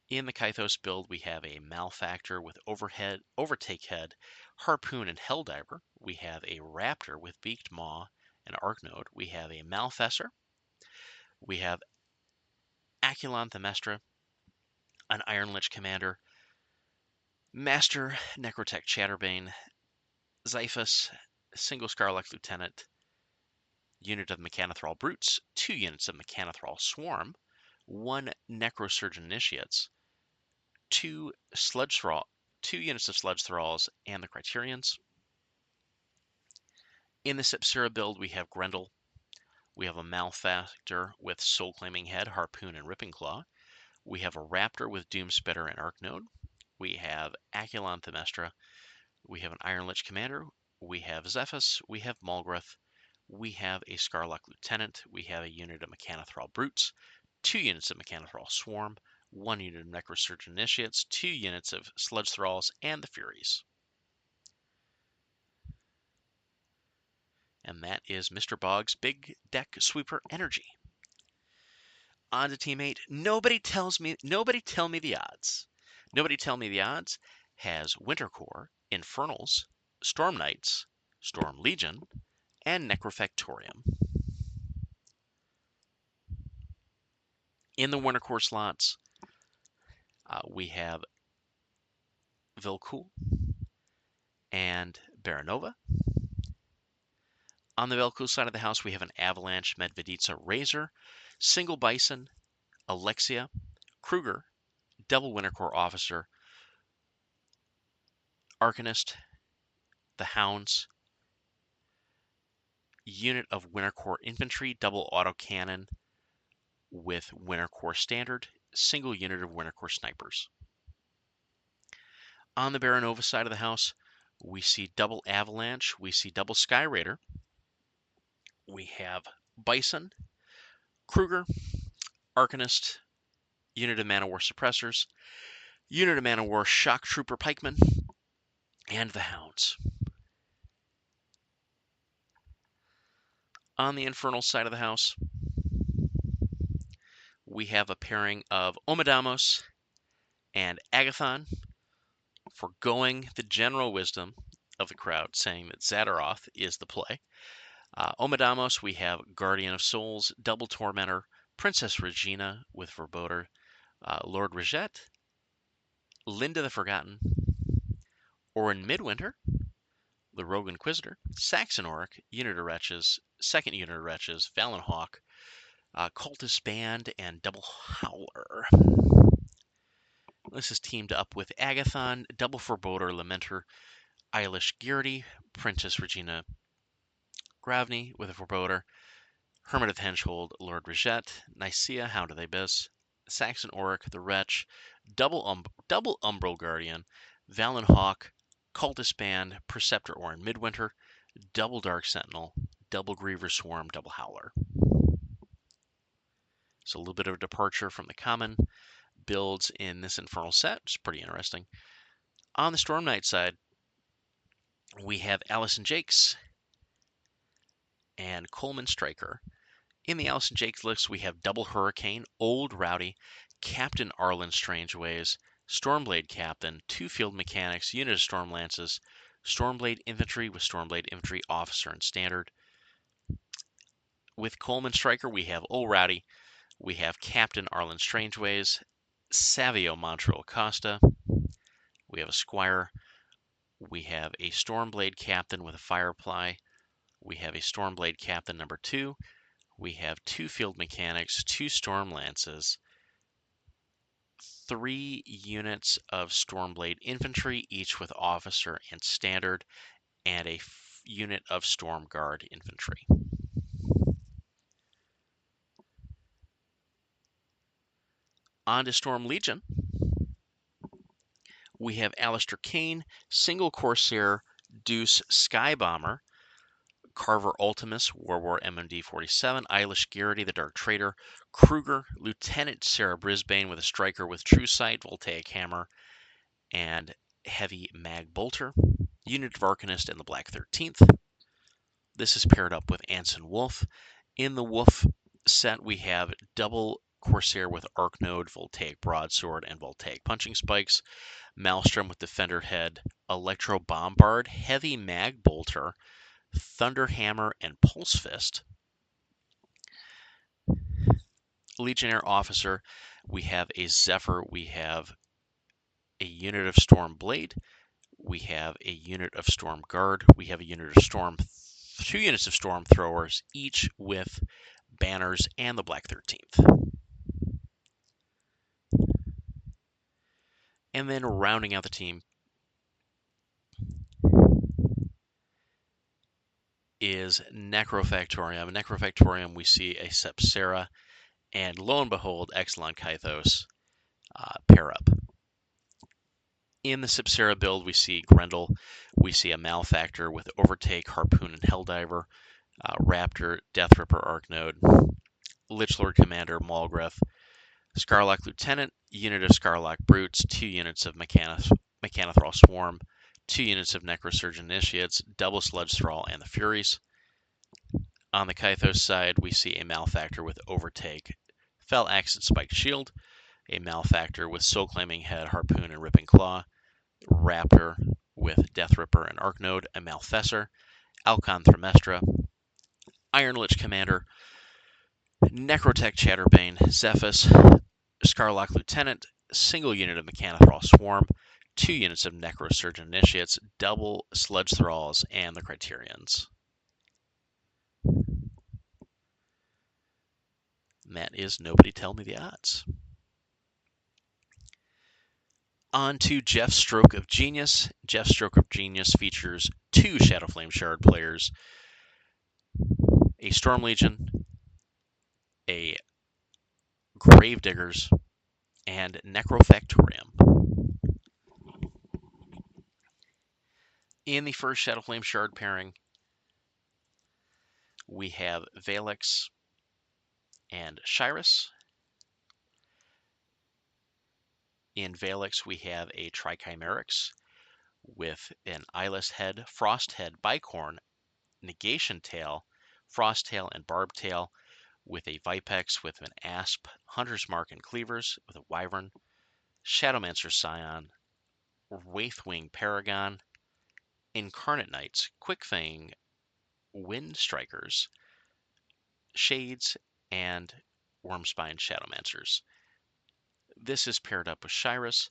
In the Kythos build, we have a Malefactor with Overtake Head, Harpoon, and Helldiver. We have a Raptor with Beaked Maw and Arknode. We have a Malfessor. We have Aculon Themestra, an Iron Lich Commander, Master Necrotech Chatterbane, Xiphus, single Scarlet Lieutenant, unit of Mechanothrall Brutes, 2 units of Mechanothrall Swarm, 1 Necrosurgeon Initiates, 2 units of Sludge Thralls, and the Criterions. In the Sepsera build, we have Grendel. We have a Malefactor with Soul Claiming Head, Harpoon, and Ripping Claw. We have a Raptor with Doomspitter and Arknode. We have Aculon Themestra. We have an Iron Lich Commander. We have Xiphus. We have Malgrath. We have a Scarlock Lieutenant. We have a unit of Mechanothrall Brutes, 2 units of Mechanothrall Swarm, 1 unit of Necrosurgeon Initiates, 2 units of Sludge Thralls, and the Furies. And that is Mr. Boggs' Big Deck Sweeper Energy. On to Team 8. Nobody tell me the odds. Nobody tell me the odds has Winter Core, Infernals, Storm Knights, Storm Legion, and Necrofactorium. In the Winter Core slots, we have Vilkul and Baranova. On the Velcro side of the house, we have an Avalanche, Medveditsa, Razor, Single Bison, Alexia, Kruger, Double Wintercore Officer, Arcanist, the Hounds, unit of Wintercore Infantry, Double Autocannon with Wintercore Standard, single unit of Wintercore Snipers. On the Baranova side of the house, we see Double Avalanche, we see Double Sky Raider, we have Bison, Kruger, Arcanist, unit of Man-O-War Suppressors, unit of Man-O-War Shock Trooper Pikemen, and the Hounds. On the Infernal side of the house, we have a pairing of Omidamos and Agathon, forgoing the general wisdom of the crowd, saying that Zadaroth is the play. Omidamos, we have Guardian of Souls, Double Tormentor, Princess Regina with Verboter, Lord Regette, Linda the Forgotten, Orin Midwinter, the Rogue Inquisitor, Saxon Oric, Unit of Wretches, Second Unit of Wretches, Valen Hawk, Cultist Band, and Double Howler. This is teamed up with Agathon, Double Forebodar, Lamenter, Eilish Geardy, Princess Regina Gravny with a Forebodar, Hermit of the Henchhold, Lord Regette, Nicaea, Hound of the Abyss, Saxon Auric, the Wretch, double Umbral Guardian, Valen Hawk, Cultist Band, Preceptor Orin Midwinter, double Dark Sentinel, double Griever Swarm, double Howler. So a little bit of a departure from the common builds in this Infernal set, which is pretty interesting. On the Storm Knight side, we have Allison Jakes and Coleman Striker. In the Allison Jakes list, we have Double Hurricane, Old Rowdy, Captain Arlen Strangeways, Stormblade Captain, 2 Field Mechanics, Unit of Storm Lances, Stormblade Infantry with Stormblade Infantry Officer and Standard. With Coleman Striker, we have Old Rowdy, we have Captain Arlen Strangeways, Savio Montreal Costa, we have a Squire, we have a Stormblade Captain with a Firefly, we have a Stormblade Captain number 2, we have 2 Field Mechanics, 2 Storm Lances, 3 units of Stormblade Infantry, each with Officer and Standard, and a unit of Storm Guard Infantry. On to Storm Legion. We have Alistair Kane, Single Corsair, Deuce Sky Bomber, Carver Ultimus, War MMD 47, Eilish Garrity, the Dark Traitor, Kruger, Lieutenant Sarah Brisbane with a Striker with True Sight, Voltaic Hammer, and Heavy Mag Bolter, Unit of Arcanist, and the Black 13th. This is paired up with Anson Wolf. In the Wolf set, we have double Corsair with Arc Node, Voltaic Broadsword, and Voltaic Punching Spikes, Maelstrom with Defender Head, Electro Bombard, Heavy Mag Bolter, Thunder Hammer, and Pulse Fist. Legionnaire Officer, we have a Zephyr, we have a unit of Storm Blade, we have a unit of Storm Guard, we have a unit of Storm, 2 units of Storm Throwers, each with banners and the Black 13th. And then rounding out the team is Necrofactorium. Necrofactorium, we see a Sepsera, and lo and behold, Exelon Kythos pair up. In the Sepsera build, we see Grendel, we see a Malefactor with Overtake, Harpoon, and Helldiver, Raptor, Deathripper, Arknode, Lichlord Commander, Malgreth, Scarlock Lieutenant, unit of Scarlock Brutes, 2 units of Mechanothrall Swarm, 2 units of Necrosurgeon Initiates, double Sludge Thrall, and the Furies. On the Kythos side, we see a Malefactor with Overtake, Fell Axe and Spiked Shield, a Malefactor with Soul Claiming Head, Harpoon, and Ripping Claw, Raptor with Death Ripper and Arknode, a Malfessor, Alcon Thremestra, Iron Lich Commander, Necrotech Chatterbane, Zephys, Scarlock Lieutenant, single unit of Mechanothrall Swarm, 2 units of Necrosurgeon Initiates, double Sludge Thralls, and the Criterions. And that is Nobody Tell Me the Odds. On to Jeff's Stroke of Genius. Jeff's Stroke of Genius features 2 Shadowflame Shard players, a Storm Legion, a Gravediggers, and Necrofactorium. In the first Shadowflame Shard pairing, we have Valix and Shyrus. In Valix, we have a Trichimerix with an Eyeless Head, Frost Head, Bicorn, Negation Tail, Frost Tail, and Barb Tail, with a Vipex with an Asp, Hunter's Mark, and Cleavers, with a Wyvern, Shadowmancer Scion, Wraithwing Paragon, Incarnate Knights, Quickfang, Wind Strikers, Shades, and Wormspine Shadowmancers. This is paired up with Shyrus.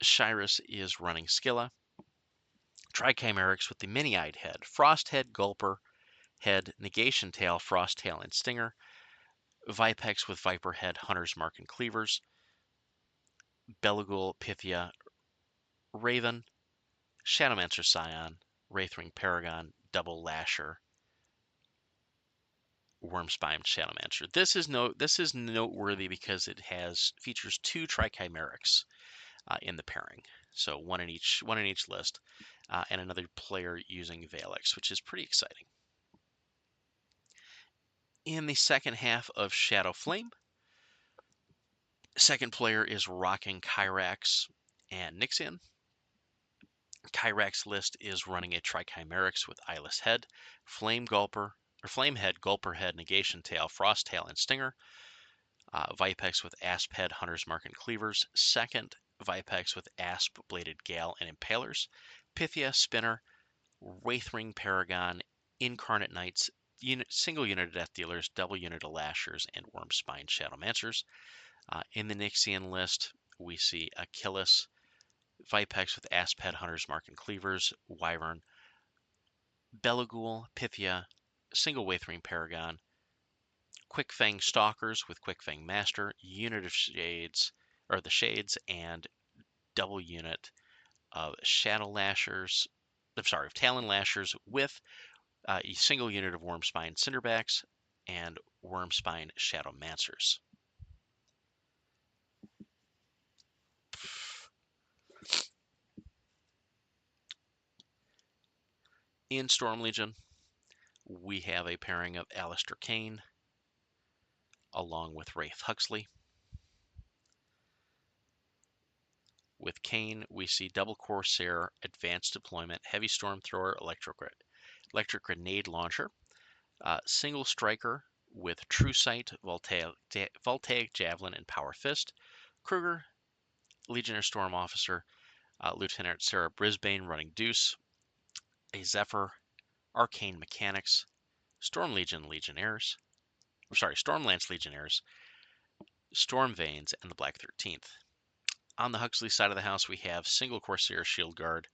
Shyrus is running Skilla, Trichimerix with the Mini-Eyed Head, Frost Head, Gulper Head, Negation Tail, Frost Tail, and Stinger, Vipex with Viper Head, Hunter's Mark, and Cleavers, Belugal, Pythia, Raven, Shadowmancer Scion, Wraithwing Paragon, Double Lasher, Wormspine Shadowmancer. This is noteworthy because it features 2 Trichimerics in the pairing. So one in each list, and another player using Valix, which is pretty exciting. In the second half of Shadow Flame, second player is rocking Kyrax and Nixian. Kyrax list is running a Trichimerics with Eyeless Head, Flame Head, Gulper Head, Negation Tail, Frost Tail, and Stinger. Vipex with Asp Head, Hunter's Mark, and Cleavers. Second, Vipex with Asp, Bladed Gale, and Impalers. Pythia, Spinner, Wraithring Paragon, Incarnate Knights, single unit of Death Dealers, double unit of Lashers, and Wormspine Shadowmancers. In the Nixian list, we see Achilles, Vipex with Asp Head, Hunter's Mark, and Cleavers, Wyvern, Belagul, Pythia, single Wraithring Paragon, Quickfang Stalkers with Quickfang Master, unit of Shades, or the Shades, and double unit of Talon Lashers with a single unit of Wormspine Cinderbacks and Wormspine Shadowmancers. In Storm Legion, we have a pairing of Alistair Kane along with Wraith Huxley. With Kane, we see Double Corsair, Advanced Deployment, Heavy Storm Thrower, Electric Grenade Launcher, single Striker with True Sight, Voltaic Javelin, and Power Fist. Kruger, Legionnaire Storm Officer, Lieutenant Sarah Brisbane running Deuce, a Zephyr, Arcane Mechanics, Stormlance Legionnaires, Storm Veins, and the Black 13th. On the Huxley side of the house, we have single Corsair Shield Guard,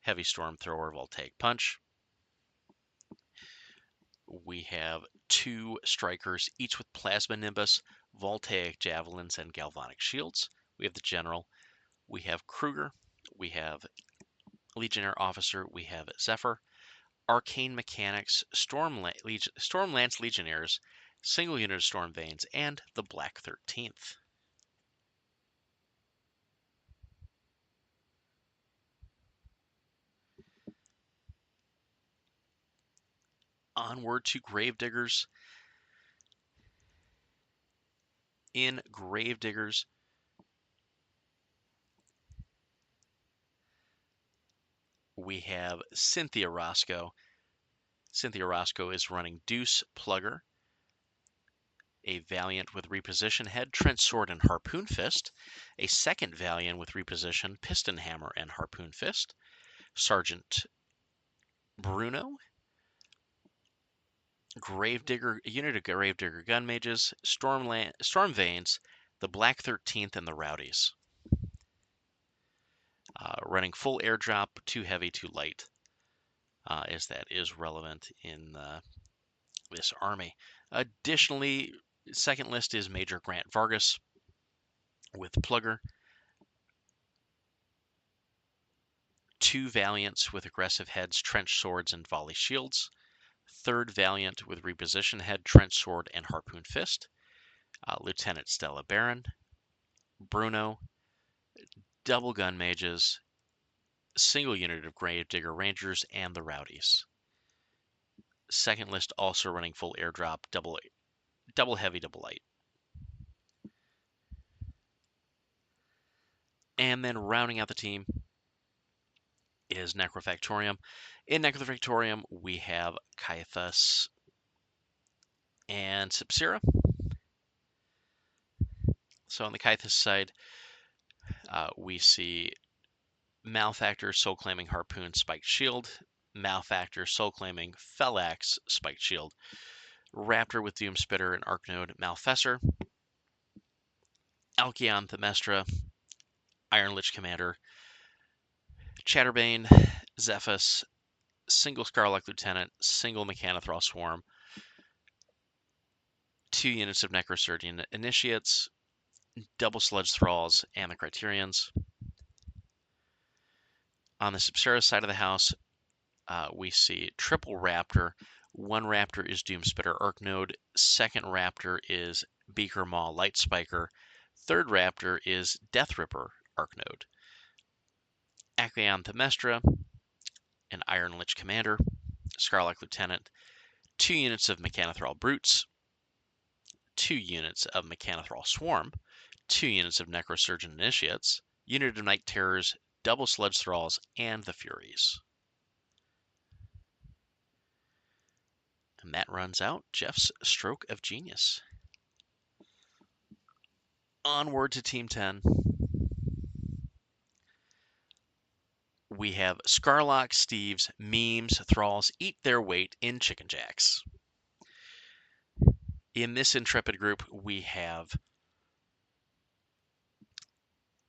Heavy Storm Thrower, Voltaic Punch. We have 2 Strikers, each with Plasma Nimbus, Voltaic Javelins, and Galvanic Shields. We have the General. We have Kruger. We have Legionnaire Officer. We have Zephyr. Arcane Mechanics, Stormlance Legionnaires, single unit of Storm Veins, and the Black 13th. Onward to Gravediggers. In Gravediggers, we have Cynthia Roscoe. Cynthia Roscoe is running Deuce Plugger, a Valiant with Reposition Head, Trench Sword, and Harpoon Fist, a second Valiant with Reposition, Piston Hammer, and Harpoon Fist, Sergeant Bruno, unit of Gravedigger Gun Mages, Storm Veins, the Black 13th, and the Rowdies. Running full airdrop, 2 heavy, 2 light, as that is relevant in this army. Additionally, second list is Major Grant Vargas with Plugger, 2 Valiants with Aggressive Heads, Trench Swords, and Volley Shields, third Valiant with Reposition Head, Trench Sword, and Harpoon Fist, Lieutenant Stella Barron, Bruno, double Gun Mages, single unit of Gravedigger Rangers, and the Rowdies. Second list also running full airdrop, double heavy, double light. And then rounding out the team is Necrofactorium. In Necrofactorium, we have Caiaphas and Sepsira. So on the Caiaphas side, we see Malefactor, Soul Claiming Harpoon, Spiked Shield, Malefactor, Soul Claiming Fellax, Spiked Shield, Raptor with Doom Spitter and Arknode, Malfessor, Alkion Themestra, Iron Lich Commander, Chatterbane, Zephus, single Scarlock Lieutenant, single Mechanothrall Swarm, 2 units of Necrosurgeon Initiates, double Sludge Thralls, and the Criterions. On the Sepsira side of the house, we see triple Raptor One Raptor is Doomspitter Arcnode. Second Raptor is Beaker Maw Light Spiker. Third Raptor is Death Ripper Arcnode. Acleon Themestra, an Iron Lich Commander. Scarlock Lieutenant. 2 units of Mechanothrall Brutes. 2 units of Mechanothrall Swarm. 2 units of Necrosurgeon Initiates. Unit of Night Terrors, double Sludge Thralls, and the Furies. And that runs out Jeff's Stroke of Genius. Onward to Team 10. We have Scarlock, Steves, Memes, Thralls eat their weight in Chicken Jacks. In this intrepid group, we have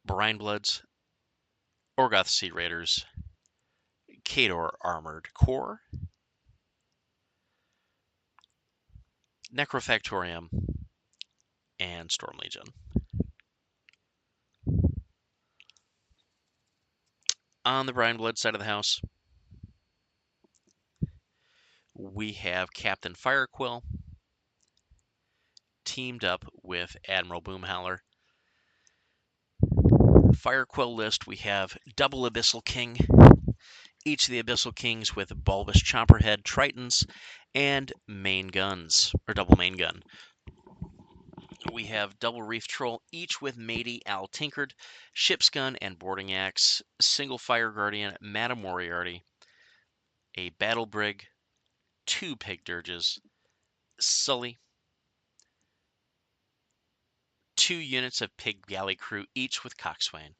Brine Bloods, Orgoth Sea Raiders, Khador Armored Core, Necrofactorium, and Storm Legion. On the Brine Blood side of the house, we have Captain Firequill teamed up with Admiral Boomhowler. Firequill list, we have double Abyssal King, each of the Abyssal Kings with bulbous Chomperhead Tritons and main guns, or double main gun. We have double Reef Troll, each with Matey Al Tinkered, Ship's Gun and Boarding Axe, single Fire Guardian, Madam Moriarty, a Battle Brig, 2 Pig Dirges, Sully, 2 units of Pig Galley Crew, each with Coxswain.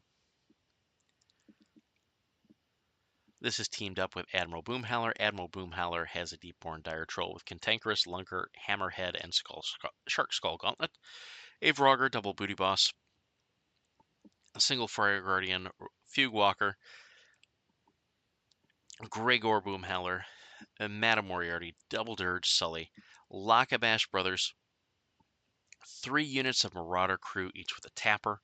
This is teamed up with Admiral Boomhowler. Admiral Boomhowler has a Deepborn Dire Troll with Cantankerous, Lunker, Hammerhead, and Shark Skull Gauntlet. A Vrogger, double Booty Boss, a single Fire Guardian, Fugue Walker, Gregor Boomhowler, Madam Moriarty, double Dirge, Sully, Lockabash Brothers, 3 units of Marauder Crew, each with a Tapper,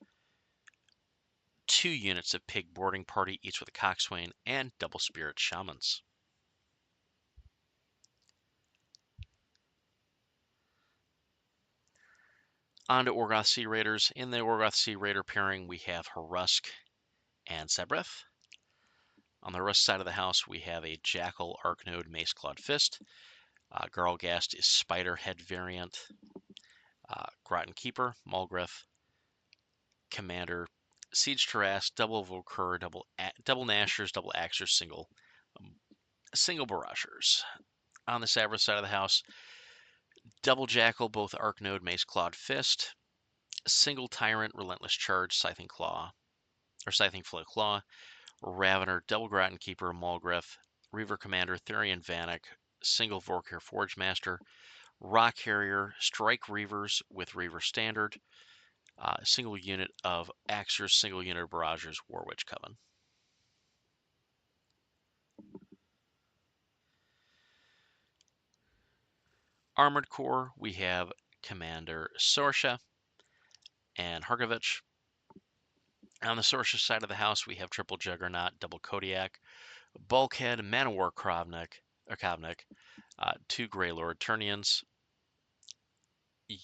2 units of Pig Boarding Party, each with a Coxswain, and double Spirit Shamans. On to Orgoth Sea Raiders. In the Orgoth Sea Raider pairing, we have Harusk and Sebreth. On the Harusk side of the house, we have a Jackal Arcnode Mace Clawed Fist. Garlgast is Spider Head variant. Groton Keeper, Mulgrith, Commander, Siege Terras, double Vokur, double Nashers, double Axers, single Barragers. On the Sebreth side of the house, double Jackal, both Arcnode Mace Clawed Fist, single Tyrant, Relentless Charge, Scything Flow Claw, Ravener, double Groton Keeper, Mulgrith, Reaver Commander, Therian Vanek, single Vorkir Forge Master, Rock Harrier, Strike Reavers with Reaver Standard, single unit of Axers, single unit of Barragers, Warwitch Coven. Armored Core, we have Commander Sorsha and Harkovich. On the Sorsha side of the house, we have triple Juggernaut, double Kodiak, Bulkhead, Manowar Krovnik, 2 Greylord Turnians,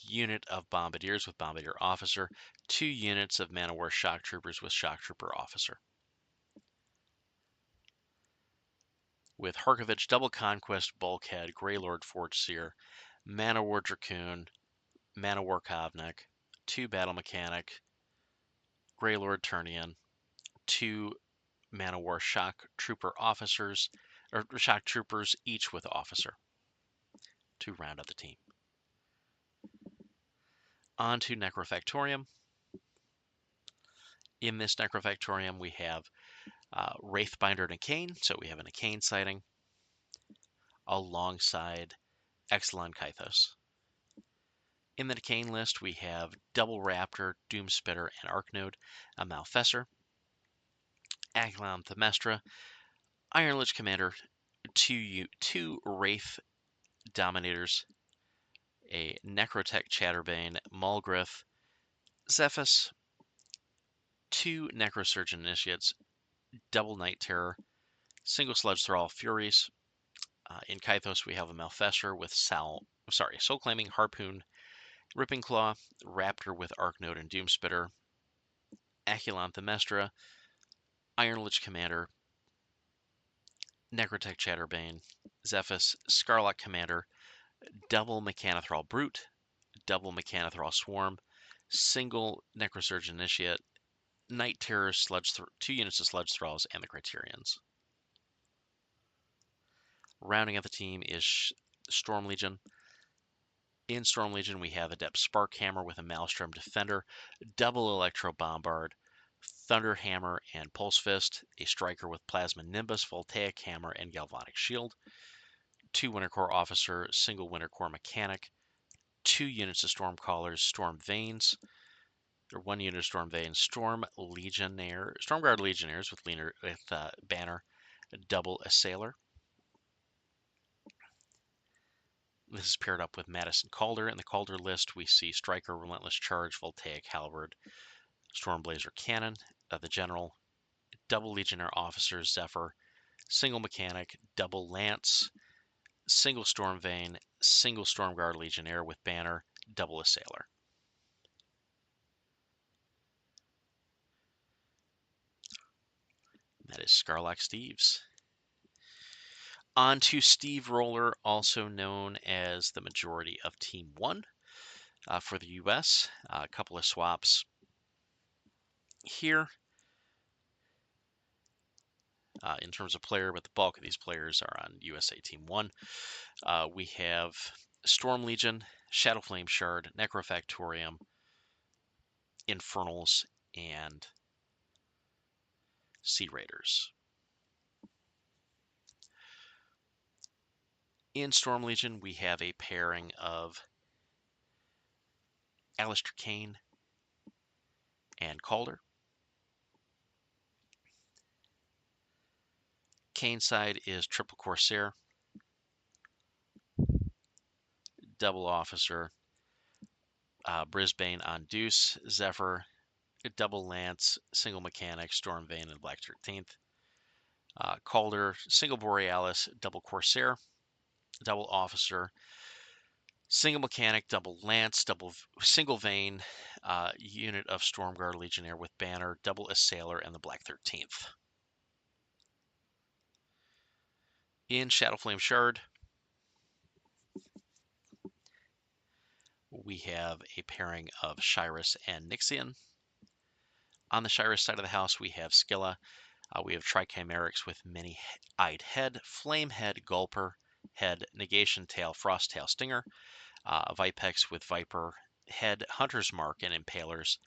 unit of Bombardiers with Bombardier Officer, 2 units of Manowar Shock Troopers with Shock Trooper Officer. With Harkovich, double Conquest, Bulkhead, Greylord Forge Seer, Manowar Dracoon, Manowar Kovnik, 2 Battle Mechanic, Greylord Turnian, 2 Manowar Shock Trooper Officers, or Shock Troopers, each with Officer, to round out the team. On to Necrofactorium. In this Necrofactorium, we have Wraithbinder Nicane, so we have a Nicane sighting, alongside Exelon Kythos. In the Nicane list, we have Double Raptor, Doomspitter, and Arcnode, a Malfessor, Acleon Themestra, Iron Lich Commander, 2 Wraith Dominators, a Necrotech Chatterbane, Mulgrith, Zephys, 2 Necrosurgeon Initiates, double Night Terror, single Sludge Thrall Furies, In Kythos, we have a Malfestor with Soul Claiming, Harpoon, Ripping Claw, Raptor with Arknote and Doomspitter, Aculon Themestra, Iron Lich Commander, Necrotech Chatterbane, Zephyrus, Scarlet Commander, double Mechanothrall Brute, double Mechanothrall Swarm, single Necrosurge Initiate, Night Terror, 2 units of Sludge Thralls, and the Criterions. Rounding out the team is Storm Legion. In Storm Legion, we have Adept Sparkhammer with a Maelstrom Defender, double Electro Bombard, Thunder Hammer, and Pulse Fist, a Striker with Plasma Nimbus, Voltaic Hammer, and Galvanic Shield, 2 Winter Corps Officer, single Winter Corps Mechanic, 2 units of Stormcallers, Storm Veins, or 1 unit of Storm Veins, Stormguard Legionnaires with Banner, double Assailer. This is paired up with Madison Calder. In the Calder list, we see Striker, Relentless Charge, Voltaic Halberd, Stormblazer Cannon, the General, double Legionnaire Officer, Zephyr, single Mechanic, double Lance, single Storm Vein, single Stormguard Legionnaire with Banner, double Assailer. That is Scarlock Steves. On to Steve Roller, also known as the majority of Team 1 for the US. A couple of swaps here in terms of player, but the bulk of these players are on USA Team 1. We have Storm Legion, Shadowflame Shard, Necrofactorium, Infernals, and Sea Raiders. In Storm Legion, we have a pairing of Alistair Kane and Calder. Kane side is triple Corsair, double Officer, Brisbane on Deuce, Zephyr, double Lance, single Mechanic, Storm Vein, and Black 13th. Calder, single Borealis, double Corsair, double Officer, single Mechanic, double Lance, single Vein, unit of Stormguard Legionnaire with Banner, double Assailer, and the Black 13th. In Shadowflame Shard, we have a pairing of Shyrus and Nixian. On the Shyrus side of the house, we have Skilla. We have Trichimerics with Many-Eyed Head, Flame Head, Gulper, Head, Negation Tail, Frost Tail, Stinger, Vipex with Viper, Head, Hunter's Mark, and Impalers,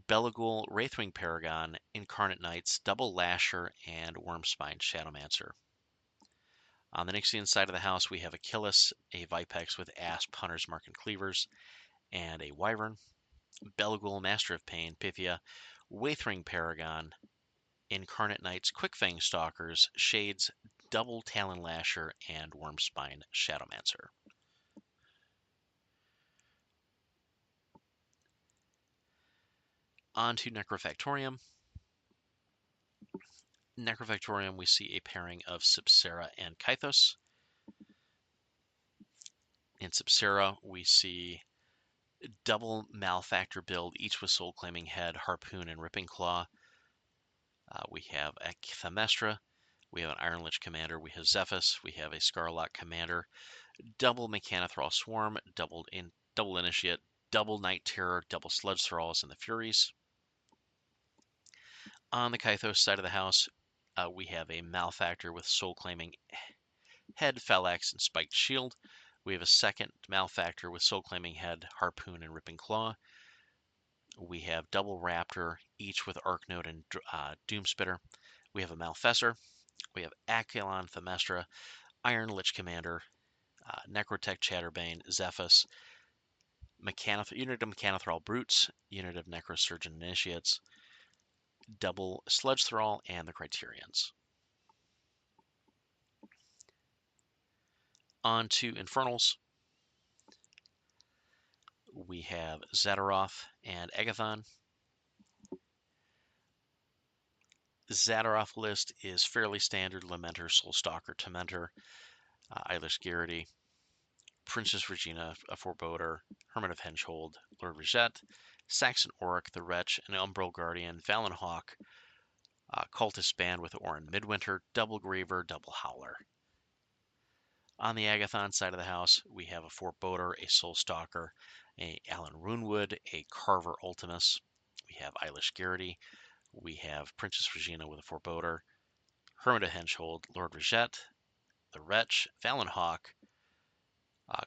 Belagul, Wraithwing Paragon, Incarnate Knights, Double Lasher, and Wormspine Shadowmancer. On the Nixian side of the house, we have Achilles, a Vipex with Asp, Hunter's Mark, and Cleavers, and a Wyvern, Belagul, Master of Pain, Pythia, Wraithwing Paragon, Incarnate Knights, Quickfang Stalkers, Shades, Double Talon Lasher, and Wormspine Shadowmancer. On to Necrofactorium. Necrofactorium, we see a pairing of Sepsera and Kythos. In Sepsera, we see double Malefactor build, each with Soul Claiming Head, Harpoon, and Ripping Claw. We have a Themestra, we have an Iron Lich Commander, we have Zephyrus, we have a Scarlock Commander, double Mechanothrall Swarm, double Initiate, double Night Terror, double Sludge Thralls, and the Furies. On the Kythos side of the house, we have a Malefactor with Soul Claiming Head, Phalanx, and Spiked Shield. We have a second Malefactor with Soul Claiming Head, Harpoon, and Ripping Claw. We have double Raptor, each with Arknote and Doomspitter. We have a Malfestor. We have Aculon Themestra, Iron Lich Commander, Necrotech Chatterbane, Zephyrus, unit of Mechanothrall Brutes, unit of Necrosurgeon Initiates, double Sludge Thrall, and the Criterions. On to Infernals. We have Zetaroth and Agathon. Zadaroth list is fairly standard: Lamenter, Soulstalker, Tormentor, Eilish Garrity, Princess Regina, a Forebodar, Hermit of Henchhold, Lord Rejet, Saxon Auric, the Wretch, an Umbral Guardian, Valenhawk, Cultist Band with Orin Midwinter, Double Graver, Double Howler. On the Agathon side of the house, we have a Forebodar, a Soulstalker, a Alan Runewood, a Carver Ultimus. We have Eilish Garrity. We have Princess Regina with a Forebodar, Hermit of Henchhold, Lord Rejet, the Wretch, Valenhawk,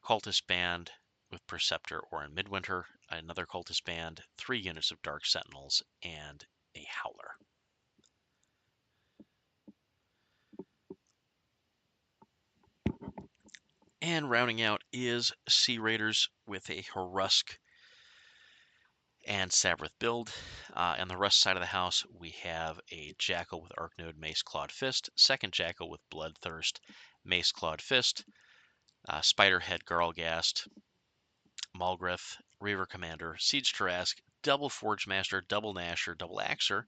Cultist Band with Preceptor Orin Midwinter, another Cultist Band, 3 units of Dark Sentinels, and a Howler. And rounding out is Sea Raiders with a Harusk and Sabrith build. On the Rust side of the house, we have a Jackal with Arknode, Mace, Clawed Fist, second Jackal with Bloodthirst, Mace, Clawed Fist, Spiderhead, Garlgast, Malgrith, Reaver Commander, Siege Tarrasque, double Forge Master, double Nasher, double Axer,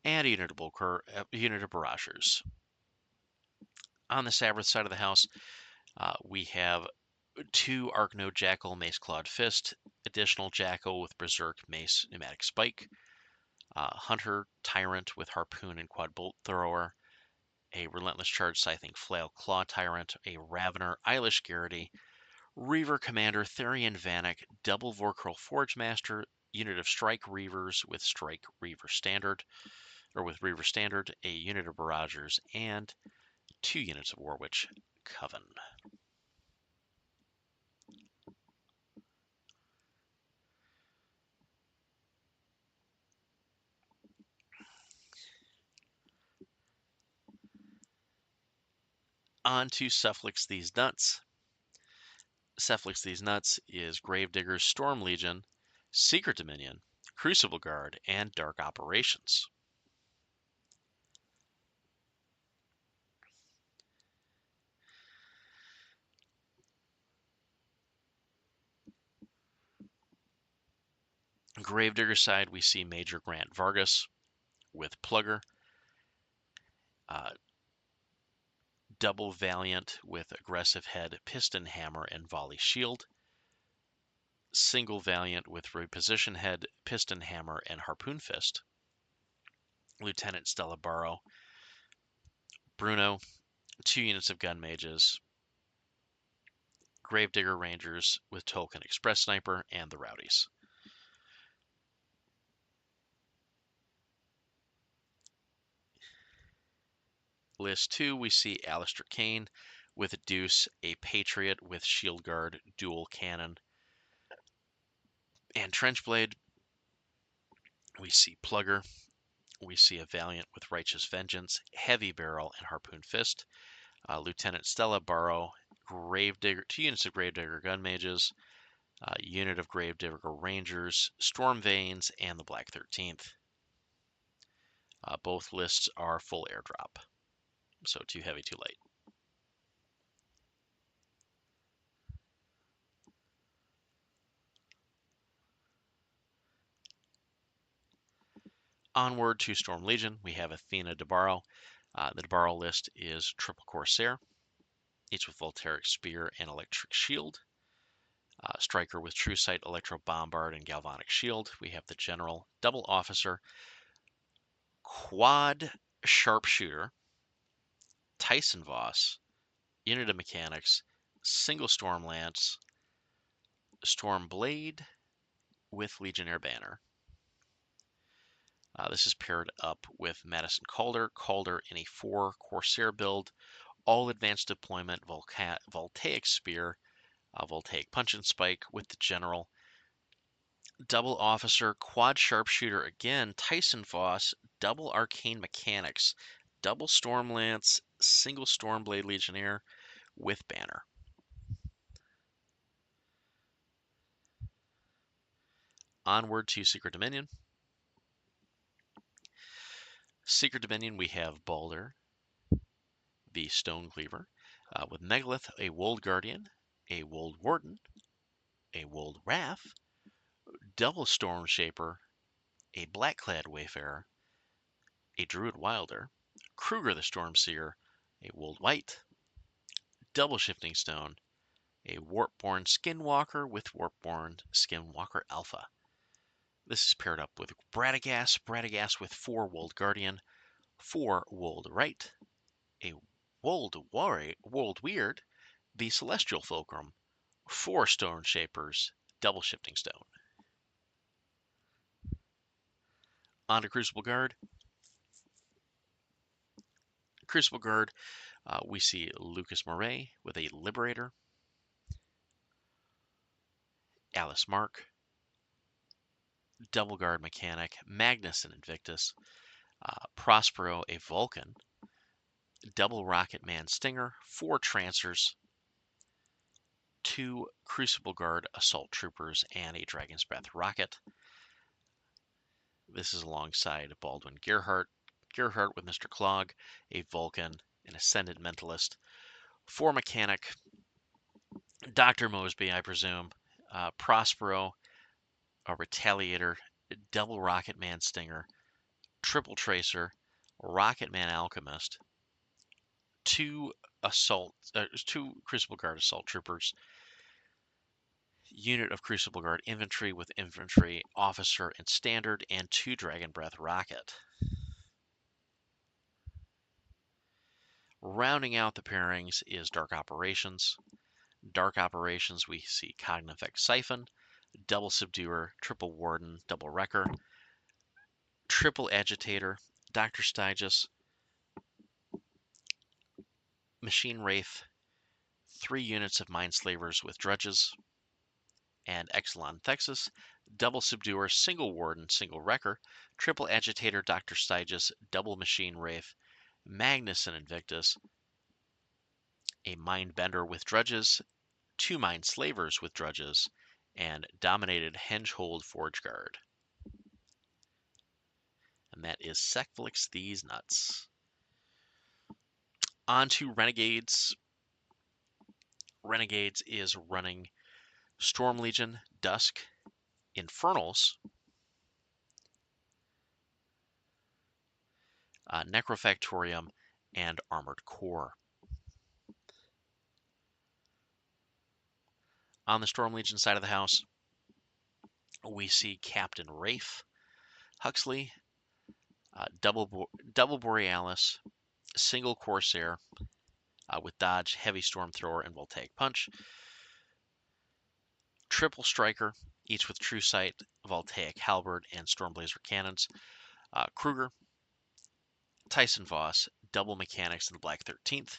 and a unit of Barragers. On the Sabrith side of the house, we have 2 Arknode Jackal, Mace, Clawed Fist, additional Jackal with Berserk, Mace, Pneumatic Spike, Hunter, Tyrant with Harpoon and Quad Bolt Thrower, a Relentless Charge Scything Flail Claw Tyrant, a Ravener, Eilish Garrity, Reaver Commander, Therian Vanek, double Vorkurl Forge Master, unit of Strike Reavers with Strike Reaver Standard, or with Reaver Standard, a unit of Barragers, and 2 units of Warwitch Coven. On to Sufflix These Nuts. Sufflix These Nuts is Gravediggers, Storm Legion, Secret Dominion, Crucible Guard, and Dark Operations. Gravedigger side, we see Major Grant Vargas with Plugger, double Valiant with Aggressive Head, Piston Hammer, and Volley Shield, single Valiant with Reposition Head, Piston Hammer, and Harpoon Fist, Lieutenant Stella Barrow, Bruno, 2 units of Gun Mages, Gravedigger Rangers with Tolkien Express Sniper, and the Rowdies. List 2, we see Alistair Kane with a Deuce, a Patriot with Shield Guard, Dual Cannon, and Trenchblade. We see Plugger. We see a Valiant with Righteous Vengeance, Heavy Barrel, and Harpoon Fist. Lieutenant Stella Barrow, Gravedigger, 2 units of Gravedigger Gun Mages, unit of Gravedigger Rangers, Storm Veins, and the Black 13th. Both lists are full airdrop, so too heavy, too light. Onward to Storm Legion, we have Athena Debarro. The Debarro list is Triple Corsair, each with Voltaic Spear and Electric Shield. Striker with True Sight, Electro Bombard, and Galvanic Shield. We have the General, Double Officer, Quad Sharpshooter, Tyson Voss, Unit of Mechanics, Single Storm Lance, Storm Blade with Legionnaire Banner. This is paired up with Madison Calder in a 4 Corsair build, all advanced deployment, Voltaic Spear, Voltaic Punch and Spike with the General, Double Officer, Quad Sharpshooter again, Tyson Voss, double Arcane Mechanics, double Storm Lance, single Stormblade Legionnaire with Banner. Onward to Secret Dominion. Secret Dominion, we have Balder, the Stone Cleaver, with Megalith, a Wold Guardian, a Wold Warden, a Wold Wrath, double Storm Shaper, a Blackclad Wayfarer, a Druid Wilder, Kruger the Stormseer, a Wold White, Double Shifting Stone, a Warpborn Skinwalker with Warpborn Skinwalker Alpha. This is paired up with Bradagast with 4 Wold Guardian, 4 Wold Right, a Wold Weird, the Celestial Fulcrum, 4 Stone Shapers, Double Shifting Stone. On to Crucible Guard. Crucible Guard, we see Lucas Moray with a Liberator, Alice Mark, Double Guard Mechanic, Magnus and Invictus, Prospero a Vulcan, Double Rocket Man Stinger, 4 Trancers, 2 Crucible Guard Assault Troopers, and a Dragon's Breath Rocket. This is alongside Baldwin Gerhardt with Mr. Clog, a Vulcan, an Ascended Mentalist, 4 Mechanic, Dr. Mosby, I presume, Prospero, a Retaliator, Double Rocket Man Stinger, Triple Tracer, Rocket Man Alchemist, 2 Crucible Guard Assault Troopers, unit of Crucible Guard Infantry with Infantry Officer and Standard, and 2 Dragon Breath Rocket. Rounding out the pairings is Dark Operations. Dark Operations, we see Cognifex Siphon, Double Subduer, Triple Warden, Double Wrecker, Triple Agitator, Dr. Stygus, Machine Wraith, 3 units of Mindslavers with Drudges, and Exelon Thexus, Double Subduer, Single Warden, Single Wrecker, Triple Agitator, Dr. Stygus, Double Machine Wraith, Magnus and Invictus, a Mindbender with Drudges, 2 Mindslavers with Drudges, and Dominated Hengehold Forge Guard. And that is Sekflix These Nuts. On to Renegades. Renegades is running Storm Legion, Dusk, Infernals, Necrofactorium, and Armored Core. On the Storm Legion side of the house, we see Captain Rafe, Huxley, Double Borealis, Single Corsair with Dodge, Heavy Storm Thrower, and Voltaic Punch, Triple Striker, each with True Sight, Voltaic Halberd, and Stormblazer Cannons, Kruger, Tyson Voss, Double Mechanics, and the Black 13th.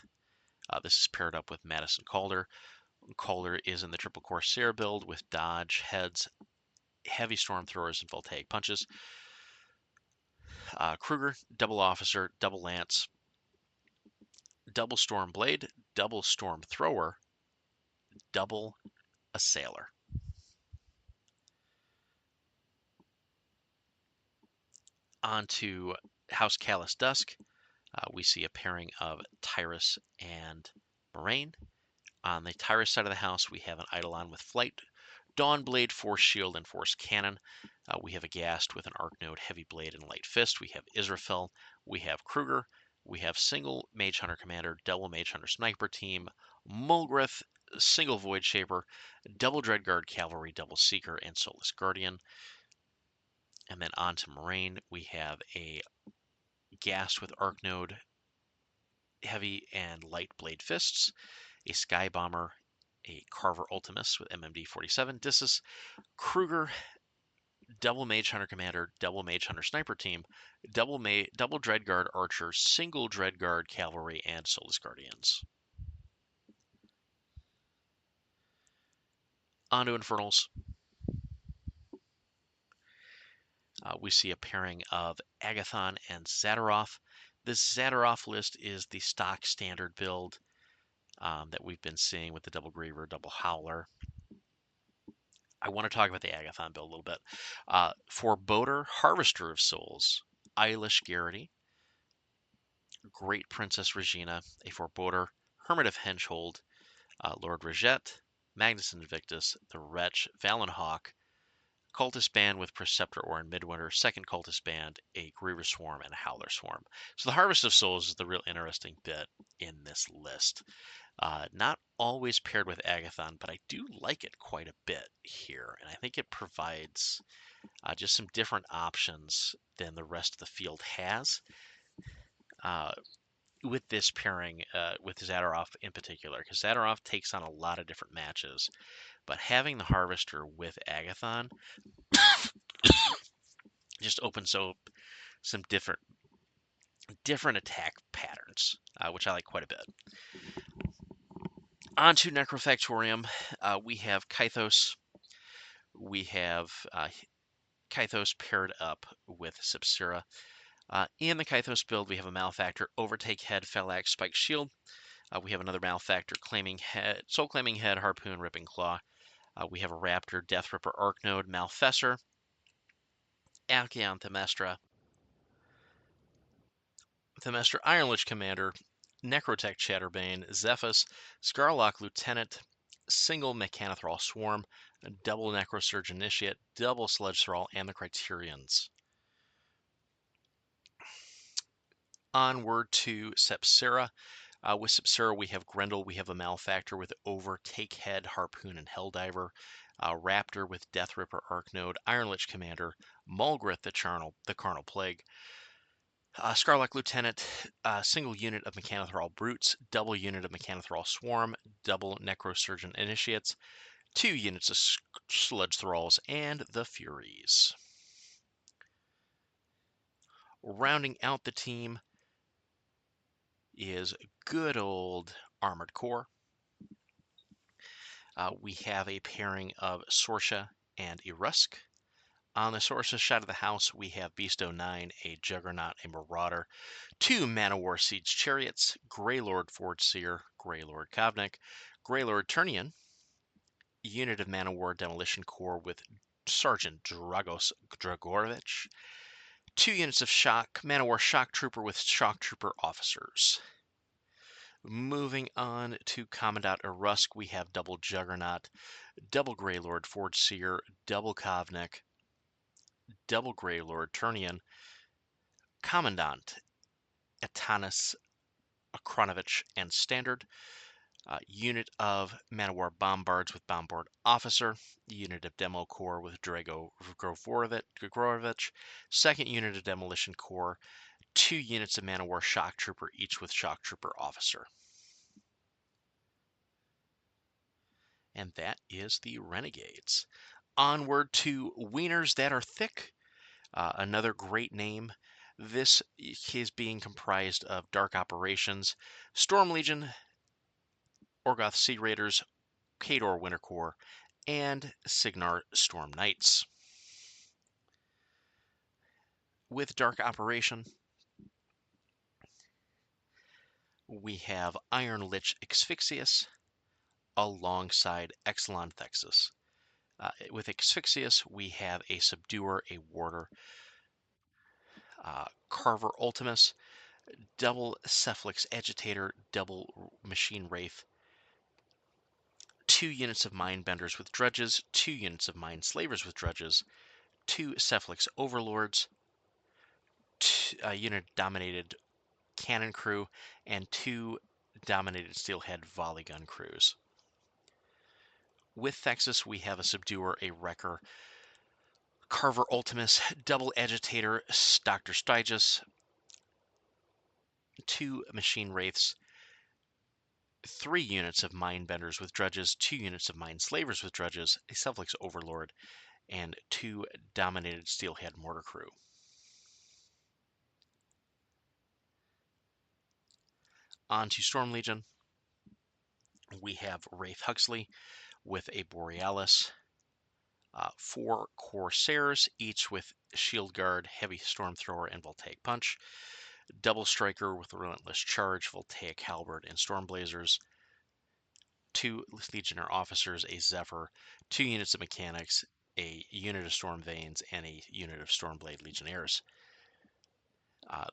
This is paired up with Madison Calder. Calder is in the Triple Corsair build with Dodge, Heads, Heavy Storm Throwers, and Voltaic Punches. Kruger, Double Officer, Double Lance, Double Storm Blade, Double Storm Thrower, Double Assailer. On to House Callous Dusk. We see a pairing of Tyrus and Moraine. On the Tyrus side of the house, we have an Eidolon with Flight, Dawnblade, Force Shield, and Force Cannon. We have a Ghast with an Arc Node, Heavy Blade, and Light Fist. We have Israfel. We have Kruger. We have single Mage Hunter Commander, double Mage Hunter Sniper Team, Mulgrith, single Void Shaper, double Dreadguard Cavalry, double Seeker, and Soulless Guardian. And then on to Moraine, we have a Ghast with Arc Node, Heavy and Light Blade Fists, a Sky Bomber, a Carver Ultimus with MMD 47 Disses, Kruger, double Mage Hunter Commander, double Mage Hunter Sniper Team, double Dreadguard Archer, single Dreadguard Cavalry, and Soulless Guardians. On to Infernals. We see a pairing of Agathon and Zadaroth. This Zadaroth list is the stock standard build that we've been seeing with the Double Griever, Double Howler. I want to talk about the Agathon build a little bit. Forebodar, Harvester of Souls, Eilish Garrity, Great Princess Regina, a Forebodar, Hermit of Hengehold, Lord Rajette, Magnus Invictus, the Wretch, Valenhawk, Cultist Band with Preceptor or in Midwinter. Second Cultist Band, a Griever Swarm and a Howler Swarm. So the Harvest of Souls is the real interesting bit in this list. Not always paired with Agathon, but I do like it quite a bit here. And I think it provides just some different options than the rest of the field has. With this pairing with Zadaroff in particular, because Zadaroff takes on a lot of different matches, but having the Harvester with Agathon just opens up some different attack patterns, which I like quite a bit. On to Necrofactorium, we have Kythos. We have Kythos paired up with Sepsira. In the Kythos build, we have a Malefactor, Overtake Head, Fellax, Spike Shield. We have another Malefactor, Claiming Head, Soul Claiming Head, Harpoon, Ripping Claw. We have a Raptor, Death Ripper, Arknode, Malfessor, Alcyon, Themystra, Iron Lich Commander, Necrotech Chatterbane, Zephus, Scarlock Lieutenant, single Mechanothrall Swarm, double Necrosurge Initiate, double Sledge Thrall, and the Criterions. Onward to Sepsira. With Sepsira, we have Grendel, we have a Malefactor with Overtake Head, Harpoon, and Helldiver, Raptor with Death Ripper, Arknode, Iron Lich Commander, Mulgrith, the Carnal Plague, Scarlock Lieutenant, single unit of Mechanothrall Brutes, double unit of Mechanothrall Swarm, double Necrosurgeon Initiates, 2 units of Sludge Thralls, and the Furies. Rounding out the team is good old Armored Core. We have a pairing of Sorsha and Erusk. On the Sorsha side of the house, we have Beast 09, a Juggernaut, a Marauder, 2 Manowar Siege Chariots, Greylord Forge Seer, Greylord Kovnik, Greylord Turnian, unit of Manowar Demolition Corps with Sergeant Dragos Dragorovich, 2 units of Manowar Shock Trooper with Shock Trooper officers. Moving on to Commandant Erusk, we have double Juggernaut, double Greylord Forge Seer, double Kovnik, double Greylord Turnian, Commandant Atanas Akronovich, and Standard. Unit of Manowar Bombards with Bombard Officer, unit of Demo Corps with Drago Grigorovich, second unit of Demolition Corps, 2 units of Manowar Shock Trooper, each with Shock Trooper Officer. And that is the Renegades. Onward to Wieners That Are Thick, another great name. This is being comprised of Dark Operations, Storm Legion, Orgoth Sea Raiders, Khador Winter Corps, and Signar Storm Knights. With Dark Operation, we have Iron Lich Asphyxius alongside Exelon Thexus. With Asphyxius, we have a Subduer, a Warder, Carver Ultimus, double Cephalix Agitator, double Machine Wraith, 2 units of Mindbenders with Drudges, 2 units of Mind Slavers with Drudges, 2 Cephalix Overlords, a unit dominated Cannon Crew, and 2 dominated Steelhead Volley Gun Crews. With Thexus, we have a Subduer, a Wrecker, Carver Ultimus, double Agitator, Dr. Stygus, 2 Machine Wraiths, 3 units of Mindbenders with Drudges, 2 units of Mind Slavers with Drudges, a Cephalix Overlord, and 2 dominated Steelhead Mortar Crew. On to Storm Legion, we have Wraith Huxley with a Borealis, 4 Corsairs, each with Shield Guard, Heavy Storm Thrower, and Voltaic Punch, double Striker with Relentless Charge, Voltaic Halberd, and Storm Blazers, 2 Legionnaire Officers, a Zephyr, 2 units of Mechanics, a unit of Storm Veins, and a unit of Stormblade Legionnaires.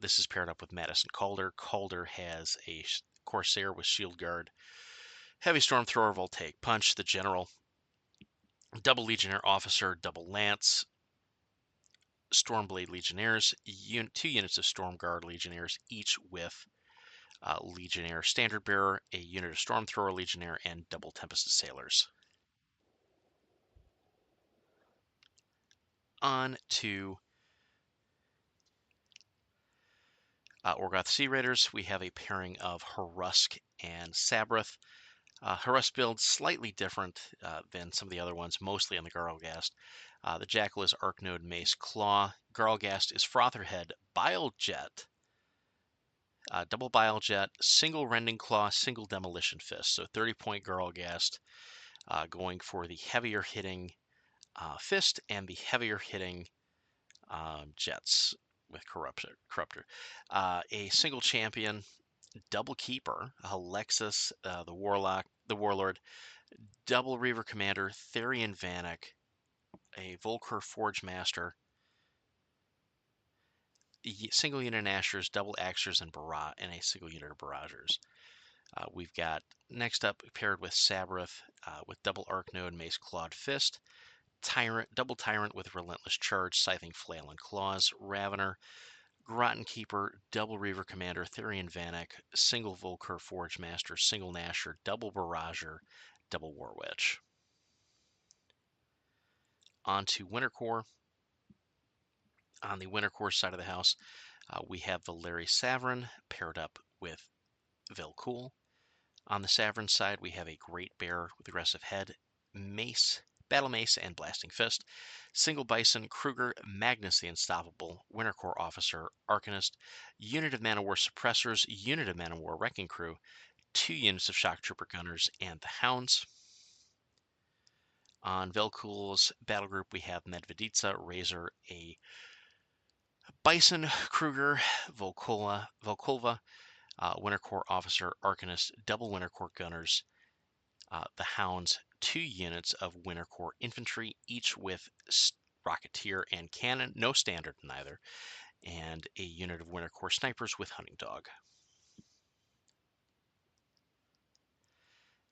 This is paired up with Madison Calder. Calder has a Corsair with Shield Guard, Heavy Storm Thrower, Voltaic Punch, the General, double Legionnaire Officer, double Lance, Stormblade Legionnaires, 2 units of Storm Guard Legionnaires, each with Legionnaire Standard Bearer, a unit of Storm Thrower Legionnaire, and double Tempest Sailors. On to Orgoth Sea Raiders. We have a pairing of Harusk and Sabrith. Harusk build slightly different than some of the other ones, mostly on the Garlgast. The Jackal is Arknode Mace Claw. Garlgast is Frotherhead Bile Jet. Double Bile Jet, single Rending Claw, single Demolition Fist. So 30-point Garlgast going for the heavier hitting Fist and the heavier hitting Jets with Corruptor. A single champion, double Keeper, Alexis, the Warlord, double Reaver Commander, Therian Vanek, a Volker Forge Master, single unit Ashers, double Axers, and a single unit of Barragers. We've got next up paired with Sabrith with double Arknode, Mace Clawed Fist, double Tyrant with Relentless Charge, Scything Flail and Claws, Ravener, Grotton Keeper, double Reaver Commander, Therian Vanek, single Volker Forge Master, single Nasher, double Barrager, double War Witch. On to Winter Corps. On the Winter Corps side of the house, we have Valeri Savrin paired up with Velcool. On the Savrin side, we have a Great Bear with Aggressive Head, Mace, Battle Mace, and Blasting Fist. Single Bison, Kruger, Magnus the Unstoppable, Winter Corps Officer, Arcanist, unit of Man-O-War Suppressors, unit of Man-O-War Wrecking Crew, 2 units of Shock Trooper Gunners, and the Hounds. On Velcool's battle group, we have Medveditsa, Razor, a Bison, Kruger, Volkova, Winter Corps Officer, Arcanist, double Winter Corps Gunners, the Hounds, 2 units of Winter Corps Infantry, each with Rocketeer and Cannon, no standard in either, and a unit of Winter Corps Snipers with Hunting Dog.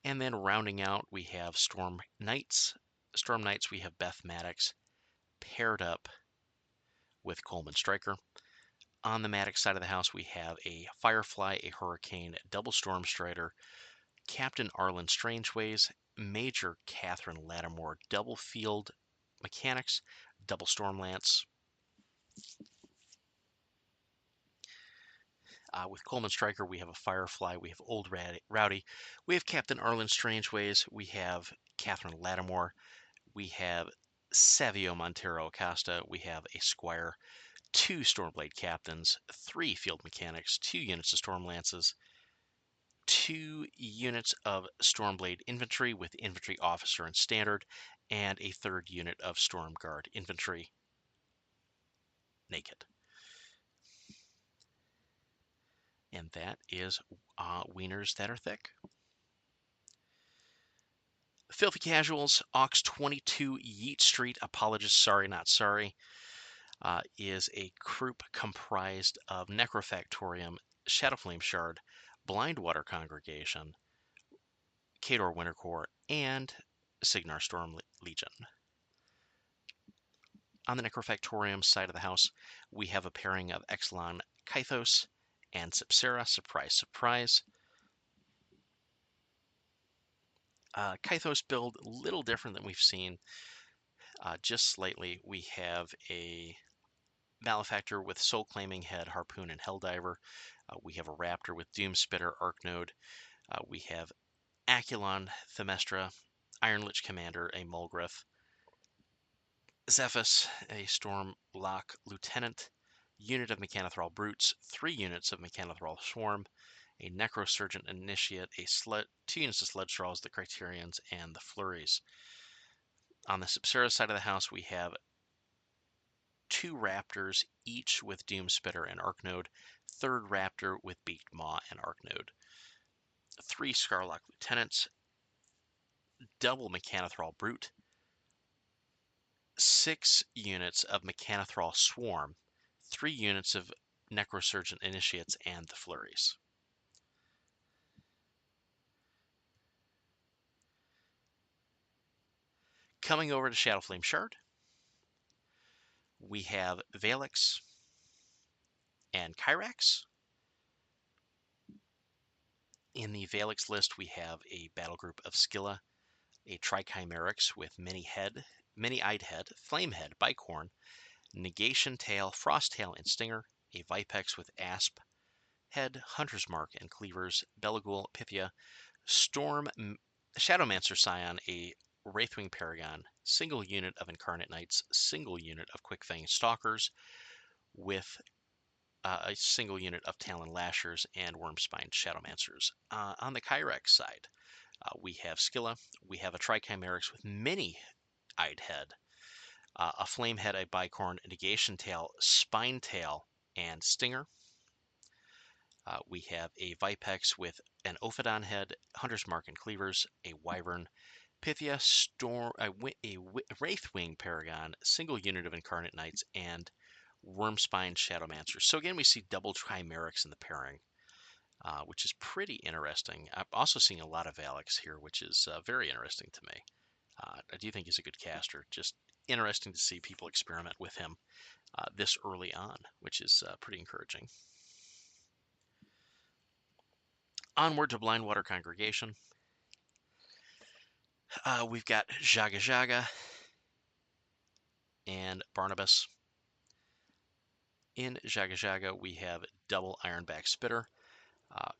And then rounding out, we have Storm Knights. Storm Knights, we have Beth Maddox paired up with Coleman Striker. On the Maddox side of the house, we have a Firefly, a Hurricane, double Storm Strider, Captain Arlen Strangeways, Major Catherine Lattimore, double Field Mechanics, double Stormlance. With Coleman Striker, we have a Firefly, we have Old Rowdy, we have Captain Arlen Strangeways, we have Catherine Lattimore, we have Savio Montero Acosta, we have a Squire, 2 Stormblade Captains, 3 Field Mechanics, 2 units of Stormlances, 2 units of Stormblade Infantry with Infantry Officer and Standard, and a 3rd unit of Storm Guard Infantry, naked. And that is Wieners That Are Thick. Filthy Casuals, Ox 22, Yeet Street, Apologist, Sorry Not Sorry, is a group comprised of Necrofactorium, Shadowflame Shard, Blindwater Congregation, Khador Winter Corps, and Signar Storm Legion. On the Necrofactorium side of the house, we have a pairing of Exelon Kythos and Sepsera. Surprise, surprise. Kythos build a little different than we've seen, just slightly. We have a Malefactor with Soul Claiming Head, Harpoon, and Helldiver. We have a Raptor with Doomspitter, Arknode. We have Aculon, Themestra, Ironlich Commander, a Mulgrith. Zephys, a Stormlock Lieutenant, unit of Mechanothrall Brutes, 3 units of Mechanothrall Swarm, a Necrosurgent Initiate, 2 units of Sledge Trolls, the Criterions, and the Flurries. On the Sepsera side of the house, we have 2 Raptors, each with Doomspitter and Arknode, 3rd Raptor with Beaked Maw and Arknode, 3 Scarlock Lieutenants, double Mechanothrall Brute, 6 units of Mechanothrall Swarm, 3 units of Necrosurgent Initiates, and the Flurries. Coming over to Shadow Flame Shard, we have Valix and Kyrax. In the Valix list, we have a battle group of Skilla, a Trichimerix with many-eyed head, Flamehead, Bicorn, Negation Tail, Frost Tail, and Stinger, a Vipex with Asp Head, Hunter's Mark, and Cleavers, Belagul, Pythia, Shadowmancer Scion, a Wraithwing Paragon, single unit of Incarnate Knights, single unit of Quickfang Stalkers, with a single unit of Talon Lashers and Wormspine Shadowmancers. On the Kyrex side, we have Skilla, we have a Trichimerix with many-eyed head, a Flamehead, a Bicorn, a Negation Tail, Spine Tail, and Stinger. We have a Vipex with an Ophidian head, Hunter's Mark, and Cleavers, a Wyvern, Pythia, a Wraithwing Paragon, single unit of Incarnate Knights, and Wormspine Shadowmancer. So again, we see double Chimerics in the pairing, which is pretty interesting. I'm also seeing a lot of Valix here, which is very interesting to me. I do think he's a good caster. Just interesting to see people experiment with him this early on, which is pretty encouraging. Onward to Blindwater Congregation. We've got Jaga Jaga and Barnabas. In Jaga Jaga, we have double Ironback Spitter,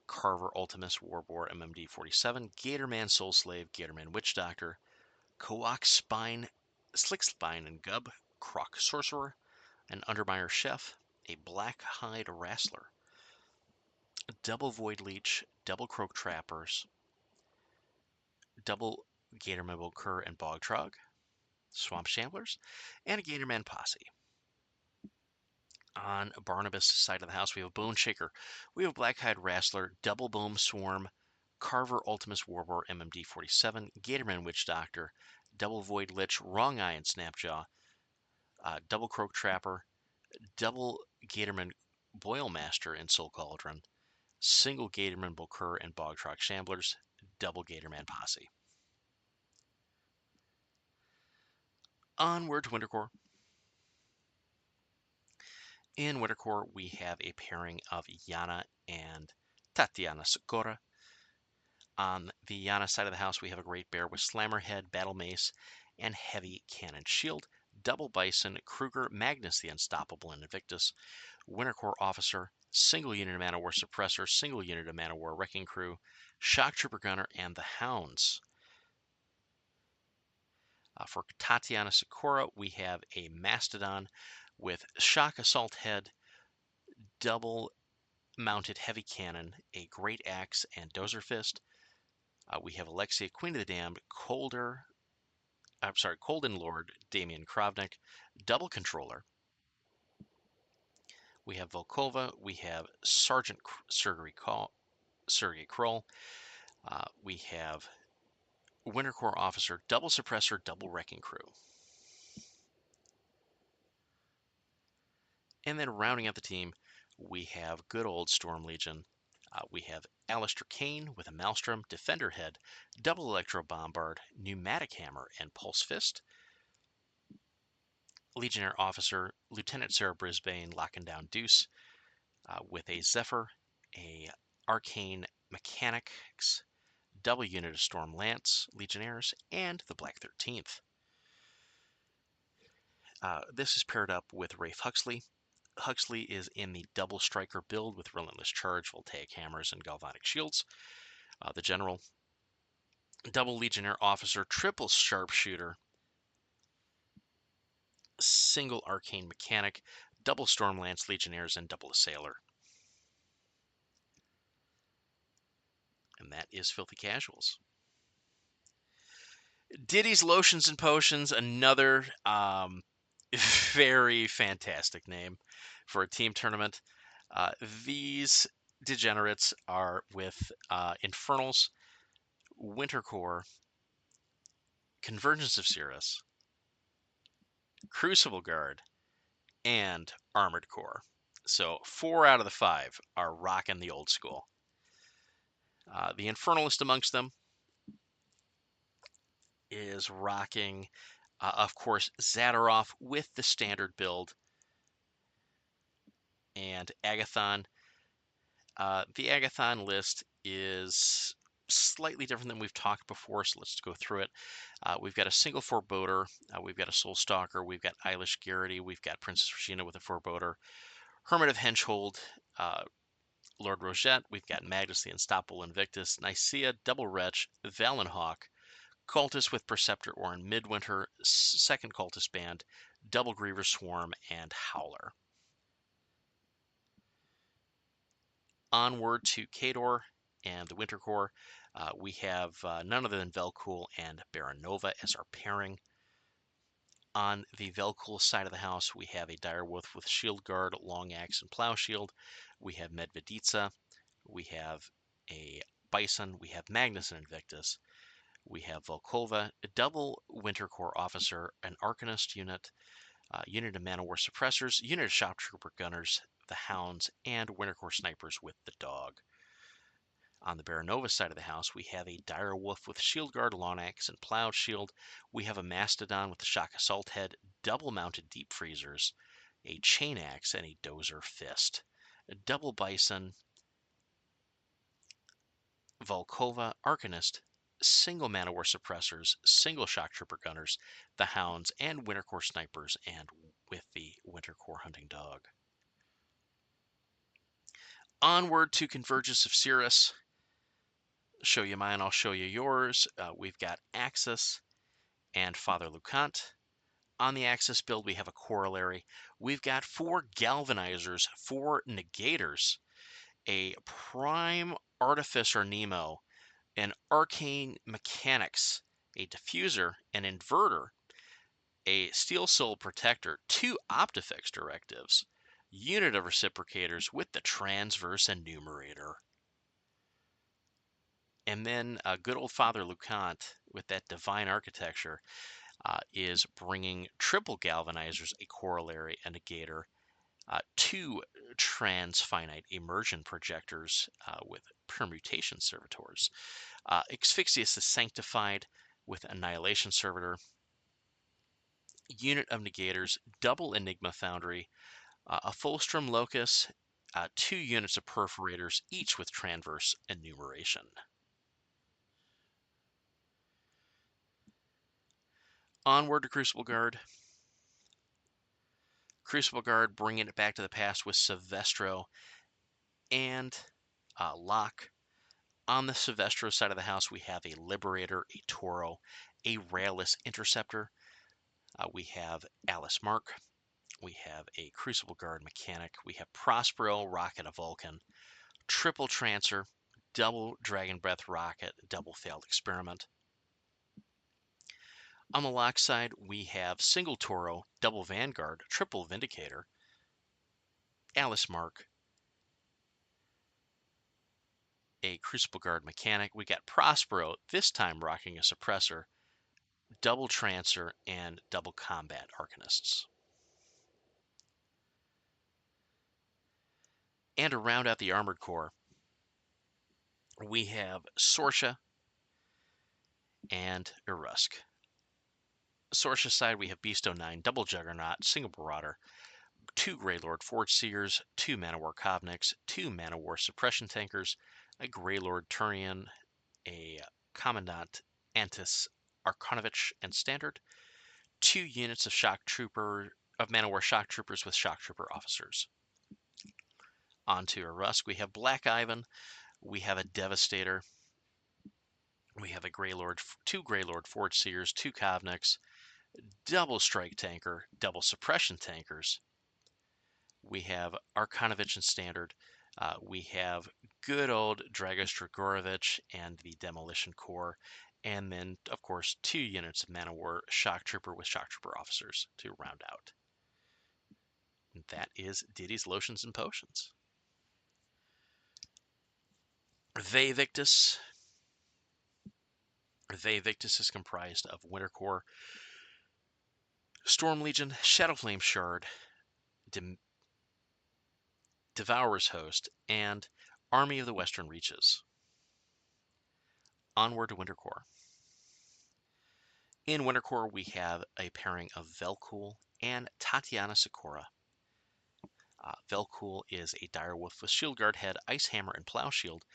Carver Ultimus Warboar MMD 47, Gatorman Soul Slave, Gatorman Witch Doctor, Coax Spine, Slick Spine and Gub, Croc Sorcerer, an Undermire Chef, a Black Hide Wrastler, double Void Leech, double Croak Trappers, double Gatorman Bokur and Bogtrog, Swamp Shamblers, and a Gatorman Posse. On Barnabas' side of the house, we have Bone Shaker. We have Blackhide Wrastler, Double Boom Swarm, Carver Ultimus Warboar MMD 47, Gatorman Witch Doctor, Double Void Lich, Wrong Eye and Snapjaw, Double Croak Trapper, Double Gatorman Boilmaster and Soul Cauldron, Single Gatorman Bokur and Bogtrog Shamblers, Double Gatorman Posse. Onward to Wintercore. In Wintercore, we have a pairing of Yana and Tatiana Sakura. On the Yana side of the house, we have a Great Bear with Slammer Head, Battle Mace, and Heavy Cannon Shield. Double Bison, Kruger, Magnus the Unstoppable, and Invictus. Wintercore Officer, single unit of Man-O-War Suppressor, single unit of Man-O-War Wrecking Crew, Shock Trooper Gunner, and the Hounds. For Tatiana Sakura, we have a Mastodon with Shock Assault Head, double mounted heavy cannon, a great axe, and dozer fist. We have Alexia, Queen of the Damned, Colden Lord, Damian Krovnik, double controller. We have Volkova. We have Sergeant Sergei Kroll. We have Wintercore Officer, double suppressor, double wrecking crew. And then rounding out the team, we have good old Storm Legion. We have Alistair Kane with a Maelstrom, Defender Head, Double Electro Bombard, Pneumatic Hammer, and Pulse Fist. Legionnaire Officer, Lieutenant Sarah Brisbane, Locking Down Deuce, with a Zephyr, a Arcane Mechanics, double unit of Storm Lance, Legionnaires, and the Black 13th. This is paired up with Rafe Huxley. Huxley is in the double striker build with Relentless Charge, Voltaic Hammers, and Galvanic Shields. The General, double Legionnaire Officer, triple Sharpshooter, single Arcane Mechanic, double Stormlance Legionnaires, and double Assailer. And that is Filthy Casuals. Diddy's Lotions and Potions, another very fantastic name for a team tournament. These degenerates are with Infernals, Wintercore, Convergence of Cirrus, Crucible Guard, and Armored Core. So 4 out of the 5 are rocking the old school. The Infernalist amongst them is rocking Of course, Zadaroff with the standard build, and Agathon. The Agathon list is slightly different than we've talked before, so let's go through it. We've got a single forebodar, we've got a Soul Stalker, we've got Eilish Garrity, we've got Princess Regina with a forebodar, Hermit of Henchhold, Lord Rosette, we've got Magnus the Unstoppable Invictus, Nicaea, Double Wretch, Valenhawk, Cultist with Preceptor Orin Midwinter, second Cultist Band, Double Griever Swarm, and Howler. Onward to Khador and the Winter Corps. We have none other than Velcool and Baronova as our pairing. On the Velcool side of the house, we have a Direwolf with Shield Guard, Long Axe, and Plow Shield. We have Medveditsa. We have a Bison. We have Magnus and Invictus. We have Volkova, a double Winter Corps officer, an Arcanist unit, unit of Man-O-War suppressors, unit of Shock Trooper gunners, the Hounds, and Winter Corps snipers with the dog. On the Baronova side of the house, we have a Dire Wolf with Shield Guard, Long Axe, and Plowed Shield. We have a Mastodon with the Shock Assault Head, double mounted Deep Freezers, a Chain Axe, and a Dozer Fist. A double Bison, Volkova, Arcanist, single Man-O-War suppressors, single Shock Trooper gunners, the Hounds, and Winter Corps snipers, and with the Winter Corps hunting dog. Onward to Convergence of Cirrus. Show you mine, I'll show you yours. We've got Axis and Father Lucant. On the Axis build, we have a corollary. We've got 4 Galvanizers, 4 Negators, a Prime Artificer Nemo, an Arcane Mechanics, a Diffuser, an Inverter, a Steel Soul Protector, 2 Optifix Directives, unit of Reciprocators with the Transverse Enumerator. And then good old Father Lucant with that Divine Architecture is bringing triple Galvanizers, a Corollary, a Negator, 2 Transfinite Immersion Projectors with Permutation Servitors, Asphyxious the Sanctified with Annihilation Servitor, unit of Negators, double Enigma Foundry, a Fulstrom Locus, 2 units of Perforators, each with Transverse Enumeration. Onward to Crucible Guard. Crucible Guard bringing it back to the past with Silvestro and Locke. On the Silvestro side of the house, we have a Liberator, a Toro, a Railless Interceptor. We have Alice Mark. We have a Crucible Guard Mechanic. We have Prospero, Rocket of Vulcan, triple Trancer, double Dragon Breath Rocket, double Failed Experiment. On the Locke side, we have single Toro, double Vanguard, triple Vindicator, Alice Mark, a Crucible Guard Mechanic. We got Prospero, this time rocking a Suppressor, double Trancer, and double Combat Arcanists. And to round out the Armored Corps, we have Sorsha and Urusk. Sorsha side, we have Beast 09, double Juggernaut, single Marauder, 2 Greylord Forge Seers, 2 Man-O-War Kovniks, 2 Man-O-War Suppression Tankers, a Greylord Turian, a Commandant Antis Arkonovich and Standard, 2 units of Man-O-War Shock Troopers with Shock Trooper officers. On to Urusk, we have Black Ivan, we have a Devastator, we have a 2 Greylord Forge Seers, 2 Kovniks, double Strike Tanker, double Suppression Tankers. We have Arkonovich and Standard. We have good old Dragos Dragorovich and the Demolition Corps. And then, of course, 2 units of Man-O-War Shock Trooper with Shock Trooper officers to round out. And that is Diddy's Lotions and Potions. Ve Victus. Ve Victus is comprised of Winter Corps, Storm Legion, Shadowflame Shard, Devourer's Host, and Army of the Western Reaches. Onward to Winter Corps. In Winter Core, we have a pairing of Velcool and Tatiana Sakura. Velcool is a direwolf with shield guard head, ice hammer, and plow shield.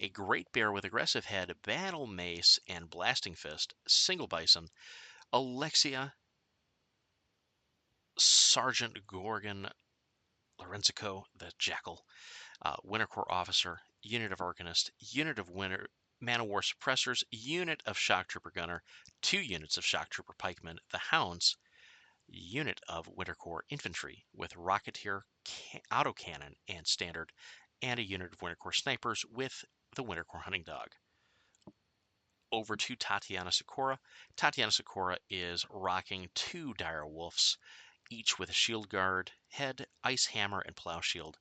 A great bear with aggressive head, battle mace, and blasting fist. Single bison. Alexia Sergeant Gorgon Lorenzico, the Jackal. Winter Corps officer. Unit of Arcanist. Unit of Winter Man of War suppressors. Unit of Shock Trooper Gunner. 2 units of Shock Trooper Pikemen. The Hounds. Unit of Winter Corps Infantry with Rocketeer, Autocannon, and Standard, and a unit of Winter Corps Snipers with the Winter Corps Hunting Dog. Over to Tatiana Sakura. Tatiana Sakura is rocking 2 dire wolves, each with a shield guard, head, ice hammer, and plow shield.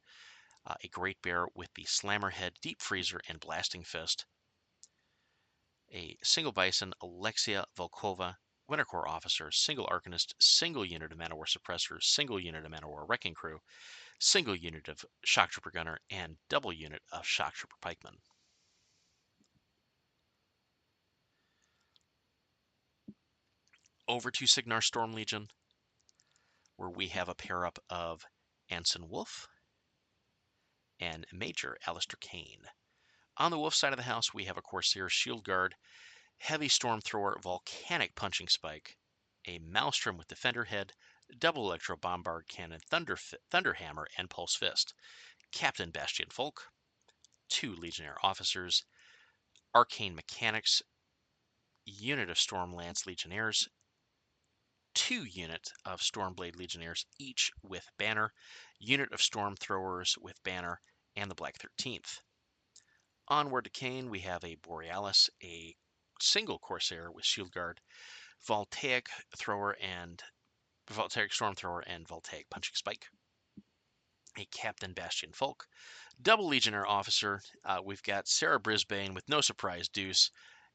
A great bear with the slammer head, deep freezer, and blasting fist. A single bison, Alexia Volkova, Winter Corps officer, single arcanist, single unit of Man-O-War suppressors, single unit of Man-O-War wrecking crew, single unit of shock trooper gunner, and double unit of shock trooper pikemen. Over to Signar Storm Legion, where we have a pair up of Anson Wolf and Major Alistair Kane. On the Wolf side of the house, we have a Corsair Shield Guard, Heavy Storm Thrower, Volcanic Punching Spike, a Maelstrom with Defender Head, Double Electro Bombard Cannon, Thunder Hammer, and Pulse Fist, Captain Bastian Folk, 2 Legionnaire Officers, Arcane Mechanics, unit of Stormlance Legionnaires, 2 unit of Stormblade Legionnaires, each with Banner, unit of Storm Throwers with Banner, and the Black 13th. Onward to Kane, we have a Borealis, a single Corsair with Shield Guard, Voltaic Storm Thrower, and Voltaic Punching Spike. A Captain Bastian Folk, double Legionnaire Officer. We've got Sarah Brisbane with No Surprise Deuce,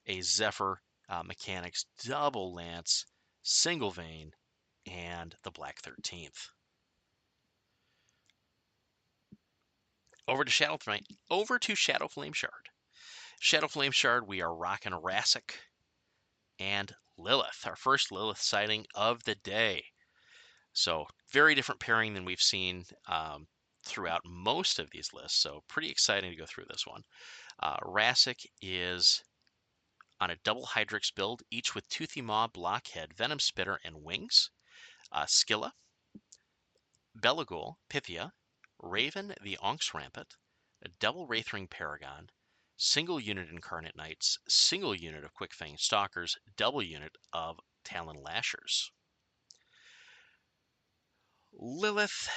a Zephyr Mechanics, double Lance, single Vein, and the Black 13th. Over to Shadow Flame Shard. Shadow Flame Shard, we are rocking Rassic and Lilith, our first Lilith sighting of the day. So very different pairing than we've seen throughout most of these lists. So pretty exciting to go through this one. Rassic is on a double Hydrix build, each with Toothy Maw, Blockhead, Venom Spitter, and Wings. Skilla, Belagul, Pythia, Raven the Onx Rampant, a double Wraithring Paragon, single unit Incarnate Knights, single unit of Quick Fang Stalkers, double unit of Talon Lashers. Lilith.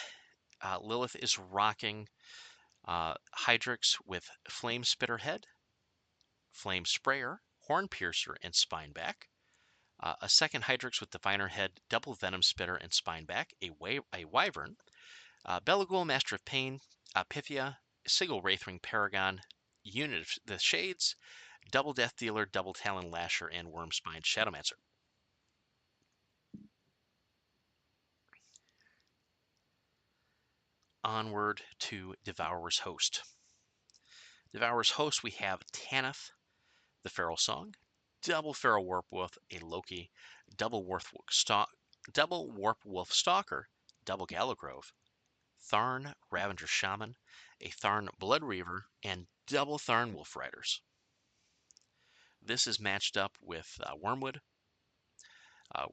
Lilith is rocking Hydrix with Flame Spitter Head, Flame Sprayer, Horn Piercer, and Spineback. A second Hydrix with Diviner Head, double Venom Spitter, and Spineback. A Wyvern. Belagul, Master of Pain, Pythia, single Wraithring Paragon, unit of the Shades, double Death Dealer, double Talon Lasher, and Wormspine Shadowmancer. Onward to Devourer's Host. Devourer's Host, we have Tanith, the Feral Song, double Feral Warpwolf, a Loki, double Warp Wolf Stalker, double Gallowgrove, Tharn Ravager Shaman, a Tharn Blood Reaver, and double Tharn Wolf Riders. This is matched up with Wormwood.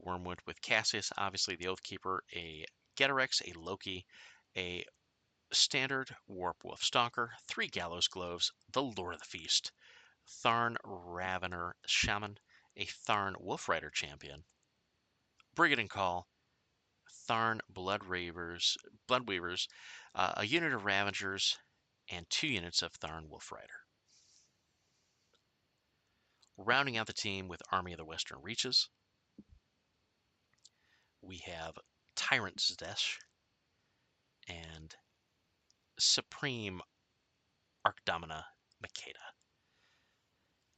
Wormwood with Cassius, obviously the Oathkeeper, a Getarex, a Loki, a standard Warpwolf Stalker, 3 Gallows Gloves, the Lord of the Feast, Tharn Ravener Shaman, a Tharn Wolf Rider Champion, Brigade and Call, Tharn Bloodweavers, a unit of Ravagers, and 2 units of Tharn Wolf Rider. Rounding out the team with Army of the Western Reaches, we have Tyrant Zdesh and Supreme Archdomina Makeda.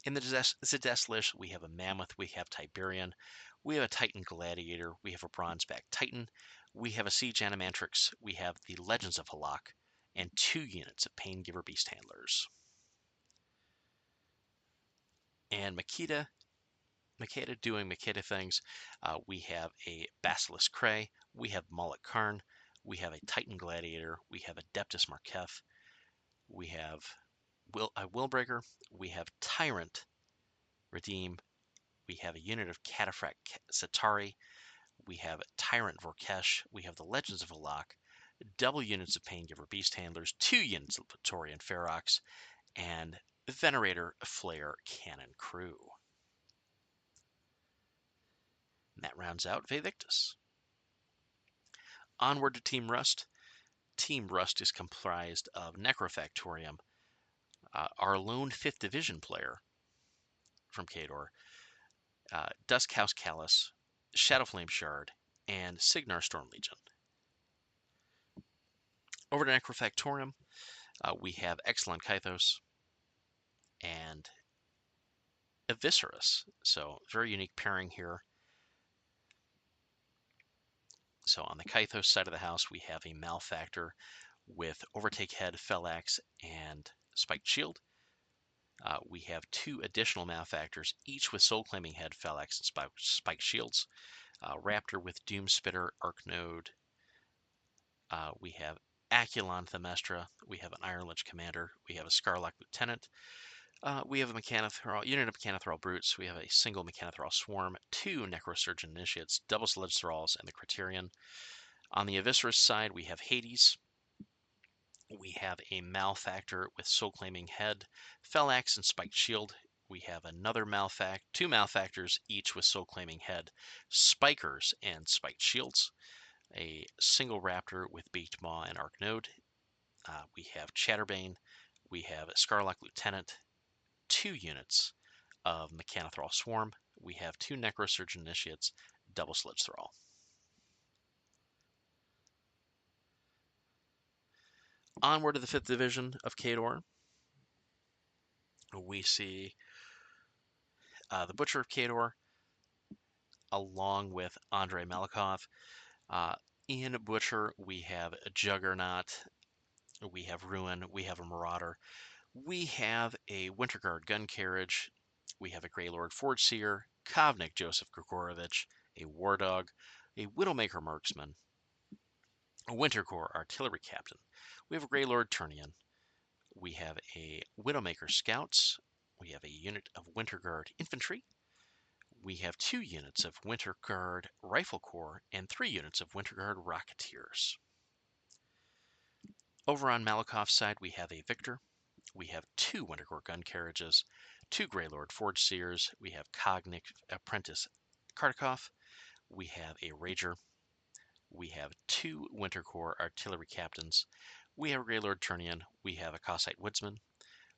In the Zdesh list, we have a Mammoth, we have Tiberian, we have a Titan Gladiator, we have a Bronzeback Titan, we have a Siege Animatrix, we have the Legends of Halak, and 2 units of Paingiver Beast Handlers. And Makeda Makeda doing Makeda things. We have a Basilisk Cray. We have Mullet Karn. We have a Titan Gladiator. We have Adeptus Marketh. We have Willbreaker. We have Tyrant Redeem. We have a unit of Cataphract Satari. We have Tyrant Vorkesh. We have the Legends of Alak. Double units of Paingiver Beast Handlers. 2 units of Praetorian Ferox. And Venerator Flare Cannon Crew. And that rounds out Vevictus. Onward to Team Rust. Team Rust is comprised of Necrofactorium, our lone 5th Division player from Khador, Duskhouse Callus, Shadowflame Shard, and Signar Storm Legion. Over to Necrofactorium, we have Exelon Kythos and Eviscerus. So, very unique pairing here. So, on the Kythos side of the house, we have a Malefactor with Overtake Head, Fellax, and Spiked Shield. We have 2 additional Malefactors, each with Soul Claiming Head, Fellax, and Spiked Shields. Raptor with Doom Spitter, Arknode. We have Aculon Themestra. We have an Iron Lich Commander. We have a Scarlock Lieutenant. We have a unit of Mechanothral Brutes. We have a single Mechanothral Swarm, 2 Necrosurgeon Initiates, double Sledge Thralls, and the Criterion. On the Eviscerus side, we have Hades. We have a Malefactor with Soul Claiming Head, Fellax, and Spiked Shield. We have another two Malefactors, each with Soul Claiming Head, Spikers, and Spiked Shields. A single Raptor with Beaked Maw and Arknode. We have Chatterbane. We have a Scarlock Lieutenant, 2 units of Mechanothral Swarm. We have 2 Necrosurgeon Initiates, double Sledge Thrall. Onward to the 5th Division of Khador, we see the Butcher of Khador, along with Andrei Malikov. In Butcher, we have a Juggernaut, we have Ruin, we have a Marauder, we have a Winterguard Gun Carriage, we have a Greylord Forge Seer, Kovnik Joseph Grigorovich, a War Dog, a Widowmaker Marksman, a Wintercore Artillery Captain. We have a Greylord Turnian. We have a Widowmaker Scouts. We have a unit of Winterguard Infantry. We have 2 units of Winterguard Rifle Corps and 3 units of Winterguard Rocketeers. Over on Malikov's side, we have a Victor. We have 2 Wintercore Gun Carriages, 2 Greylord Forge Seers. We have Cognic Apprentice Kartakov. We have a Rager. We have 2 Wintercore Artillery Captains. We have a Greylord Turnian. We have a Cossite Woodsman.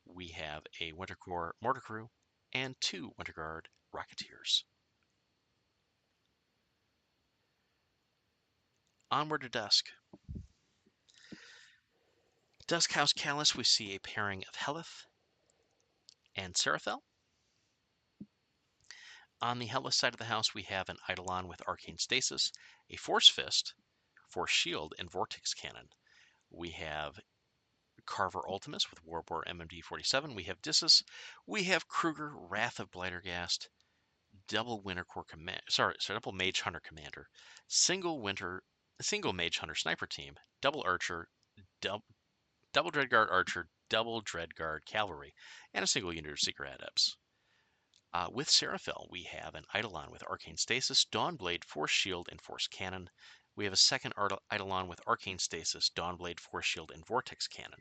We have a Wintercore Mortar Crew and 2 Winterguard Rocketeers. Onward to Dusk. Duskhouse Callus, we see a pairing of Helith and Seraphel. On the Helith side of the house, we have an Eidolon with Arcane Stasis, a Force Fist, Force Shield, and Vortex Cannon. We have Carver Ultimus with Warbore MMD-47. We have Dissus. We have Kruger, Wrath of Blighterghast, double double Mage Hunter Commander, single Mage Hunter Sniper Team, double Archer, double Dreadguard Archer, double Dreadguard Cavalry, and a single unit of Seeker Adepts. With Seraphel, we have an Eidolon with Arcane Stasis, Dawnblade, Force Shield, and Force Cannon. We have a second Eidolon with Arcane Stasis, Dawnblade, Force Shield, and Vortex Cannon.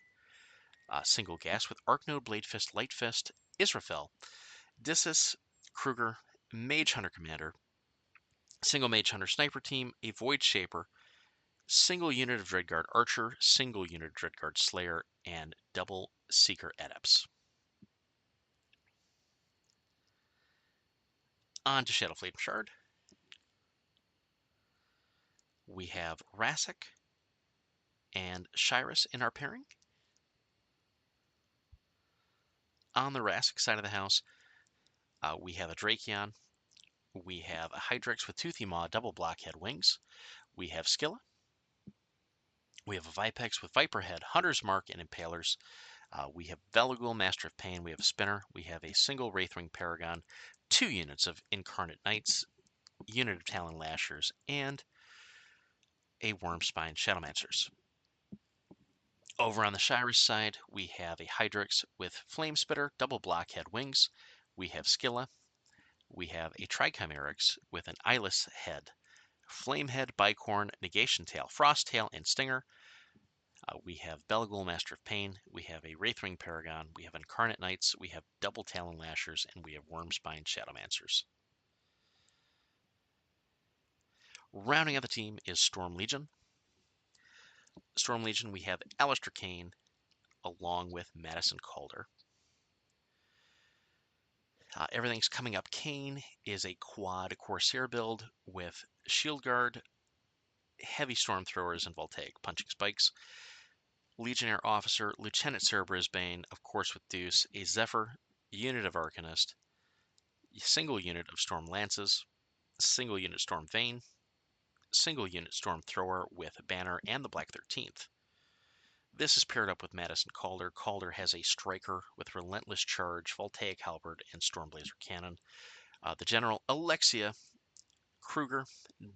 Single Gas with Arknode, Blade Fist, Light Fist, Israfel, Dissus, Kruger, Mage Hunter Commander, single Mage Hunter Sniper Team, a Void Shaper, single unit of Dreadguard Archer, single unit of Dreadguard Slayer, and double Seeker Adepts. On to Shadowflame Shard. We have Rassic and Shyrus in our pairing. On the Rassic side of the house, we have a Drakion. We have a Hydrex with Toothy Maw, double Blockhead Wings. We have Skilla. We have a Vipex with Viper Head, Hunter's Mark, and Impalers. We have Veligul, Master of Pain. We have a Spinner. We have a single Wraithwing Paragon, 2 units of Incarnate Knights, unit of Talon Lashers, and a Wormspine Shadowmancers. Over on the Shira's side, we have a Hydrix with Flame Spitter, double Blockhead Wings. We have Skilla. We have a Trichimerix with an Eyeless Head, Flamehead, Bicorn, Negation Tail, Frost Tail, and Stinger. We have Belagul, Master of Pain. We have a Wraithwing Paragon. We have Incarnate Knights. We have Double Talon Lashers, and we have Wormspine Shadowmancers. Rounding out the team is Storm Legion. Storm Legion, we have Alistair Kane along with Madison Calder. Everything's coming up. Kane is a quad Corsair build with Shield Guard, Heavy Storm Throwers, and Voltaic Punching Spikes. Legionnaire Officer, Lieutenant Sarah Brisbane, of course with Deuce, a Zephyr, unit of Arcanist, single unit of Storm Lances, single unit Storm Vane, single unit Storm Thrower with Banner and the Black 13th. This is paired up with Madison Calder. Calder has a Striker with Relentless Charge, Voltaic Halberd, and Stormblazer Cannon. The General, Alexia Kruger,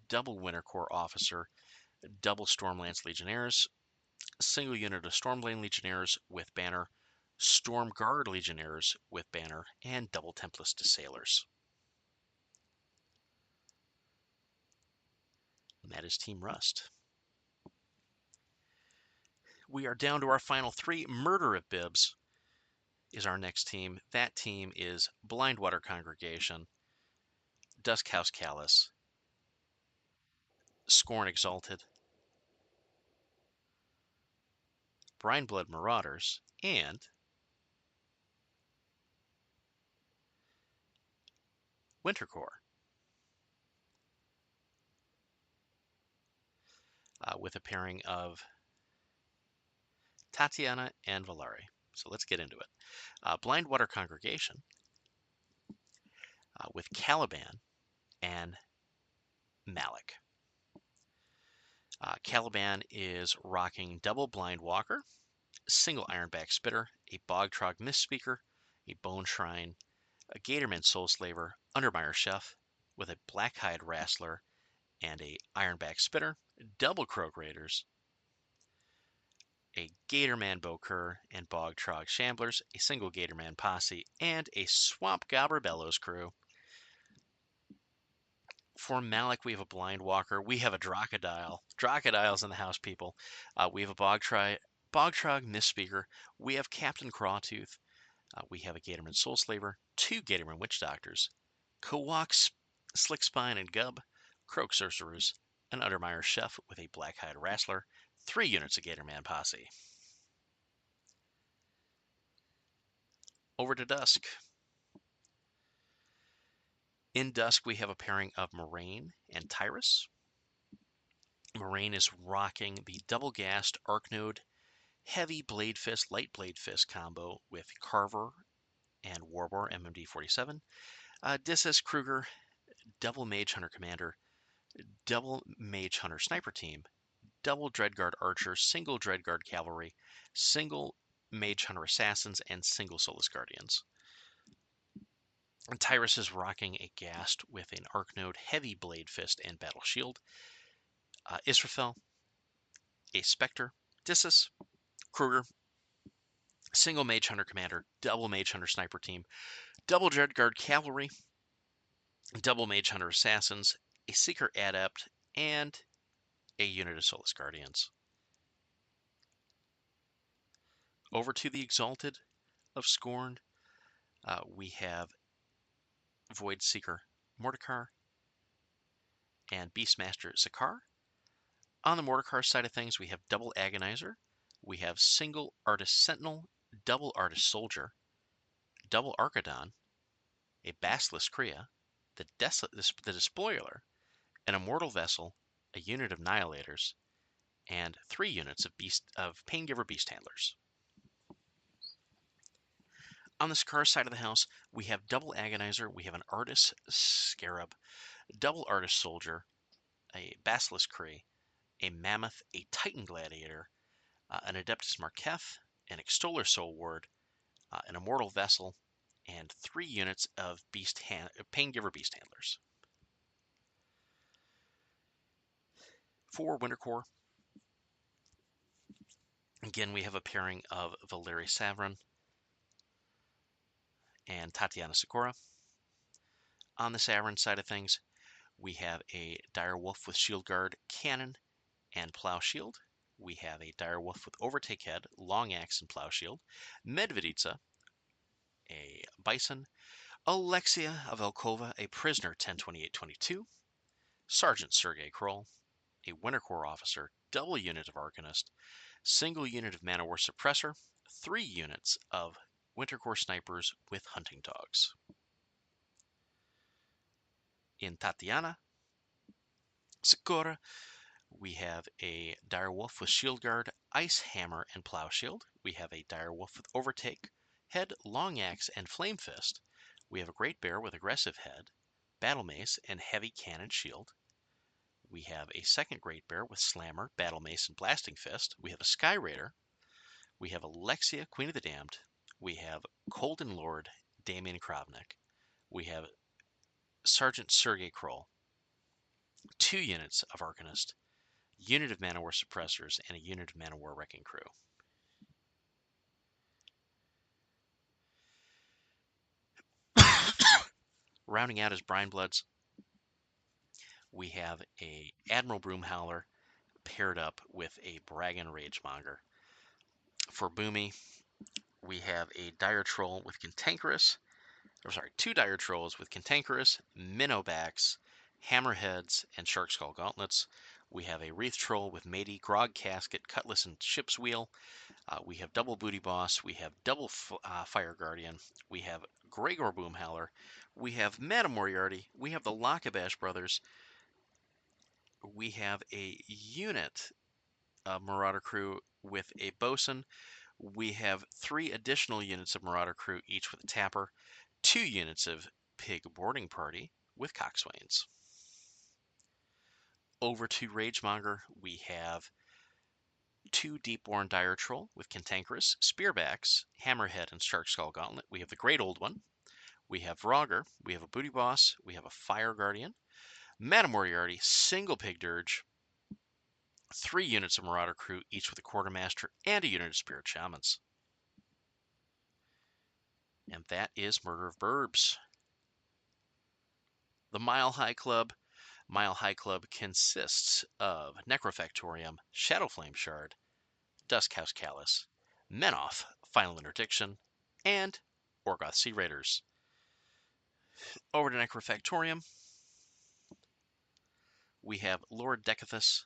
double Winter Corps Officer, double Stormlance Legionnaires, single unit of Stormblade Legionnaires with Banner, Storm Guard Legionnaires with Banner, and double Tempest Sailors. And that is Team Rust. We are down to our final 3. Murder of Bibs is our next team. That team is Blindwater Congregation, Duskhouse Callous, Scorn Exalted, Brineblood Marauders, and Winter Corps, with a pairing of Tatiana and Valari. So let's get into it. Blindwater Congregation with Caliban and Malik. Caliban is rocking double Blind Walker, single Ironback Spitter, a Bogtrog Mistspeaker, a Bone Shrine, a Gatorman Soulslaver, Undermire Chef, with a Blackhide Wrestler and a Ironback Spitter, double Croak Raiders, a Gatorman Bokur and Bogtrog Shamblers, a single Gatorman Posse, and a Swamp Gobber Bellows crew. For Malik, we have a Blind Walker. We have a Drocodile. Drocodile's in the house, people. We have a Bogtrog Mistspeaker. We have Captain Crawtooth. We have a Gatorman Soulslaver, 2 Gatorman Witch Doctors, Kawak Slickspine and Gub, Croak Sorcerers, an Undermire Chef with a Blackhide Wrestler, 3 units of Gatorman Posse. Over to Dusk. In Dusk, we have a pairing of Moraine and Tyrus. Moraine is rocking the double-gassed Arknode Heavy Blade Fist, Light Blade Fist combo with Carver and Warbor MMD-47. Disses Kruger, double Mage Hunter Commander, double Mage Hunter Sniper Team, double Dreadguard Archer, single Dreadguard Cavalry, single Mage Hunter Assassins, and single Soulless Guardians. And Tyrus is rocking a Ghast with an Arknode, Heavy Blade Fist, and Battle Shield. Israfel, a Spectre, Disses, Kruger, single Mage Hunter Commander, double Mage Hunter Sniper Team, double Dreadguard Cavalry, double Mage Hunter Assassins, a Seeker Adept, and a unit of Soulless Guardians. Over to the Exalted of Scorn, we have Void Seeker Mordekar and Beastmaster Zakar. On the Mordekar side of things, we have double Agonizer, we have single Artist Sentinel, double Artist Soldier, double Archidon, a Basilisk Kriya, the Despoiler, an Immortal Vessel, a unit of Annihilators, and 3 units of Paingiver Beast Handlers. On the Scar side of the house, we have double Agonizer, we have an Artist Scarab, double Artist Soldier, a Basilisk Kree, a Mammoth, a Titan Gladiator, an Adeptus Marketh, an Extoller Soul Ward, an Immortal Vessel, and 3 units of Paingiver Beast Handlers. For Winter Core, again, we have a pairing of Valerie Savron and Tatiana Sakura. On the Savron side of things, we have a Dire Wolf with Shield Guard, Cannon, and Plow Shield. We have a Dire Wolf with Overtake Head, Long Axe, and Plow Shield. Medveditsa, a Bison. Alexia of Elkova, a Prisoner 102822. Sergeant Sergei Kroll, a Winter Corps officer, double unit of Arcanist, single unit of Manowar Suppressor, 3 units of Winter Corps snipers with hunting dogs. In Tatiana Sakura, we have a Dire Wolf with Shield Guard, Ice Hammer, and Plow Shield. We have a Dire Wolf with Overtake, Head, Long Axe, and Flame Fist. We have a Great Bear with Aggressive Head, Battle Mace, and Heavy Cannon Shield. We have a second Great Bear with Slammer, Battle Mace, and Blasting Fist. We have a Sky Raider. We have Alexia, Queen of the Damned. We have Colden Lord, Damian Kravnik. We have Sergeant Sergei Kroll, 2 units of Arcanist, unit of Manowar Suppressors, and a unit of Manowar Wrecking Crew. Rounding out as Brine Bloods, we have a Admiral Broomhowler paired up with a Bragan Ragemonger. For Boomy, we have a Dire Troll with Cantankerous, two Dire Trolls with Cantankerous, Minnowbacks, Hammerheads, and Shark Skull Gauntlets. We have a Wreath Troll with Matey, Grog Casket, Cutlass, and Ship's Wheel. We have double Booty Boss. We have double Fire Guardian. We have Gregor Boomhowler. We have Madame Moriarty. We have the Lakabash Brothers. We have a unit of Marauder Crew with a Bosun. We have 3 additional units of Marauder Crew, each with a Tapper. 2 units of Pig Boarding Party with Coxswains. Over to Ragemonger, we have 2 Deepborn Dire Troll with Cantankerous, Spearbacks, Hammerhead, and Shark Skull Gauntlet. We have the Great Old One. We have Rogger. We have a Booty Boss. We have a Fire Guardian. Madame Moriarty, single Pig Dirge. 3 units of Marauder Crew, each with a Quartermaster and a unit of Spirit Shamans. And that is Murder of Burbs. The Mile High Club. Mile High Club consists of Necrofactorium, Shadowflame Shard, Duskhouse Callus, Menoth, Final Interdiction, and Orgoth Sea Raiders. Over to Necrofactorium, we have Lord Decathus,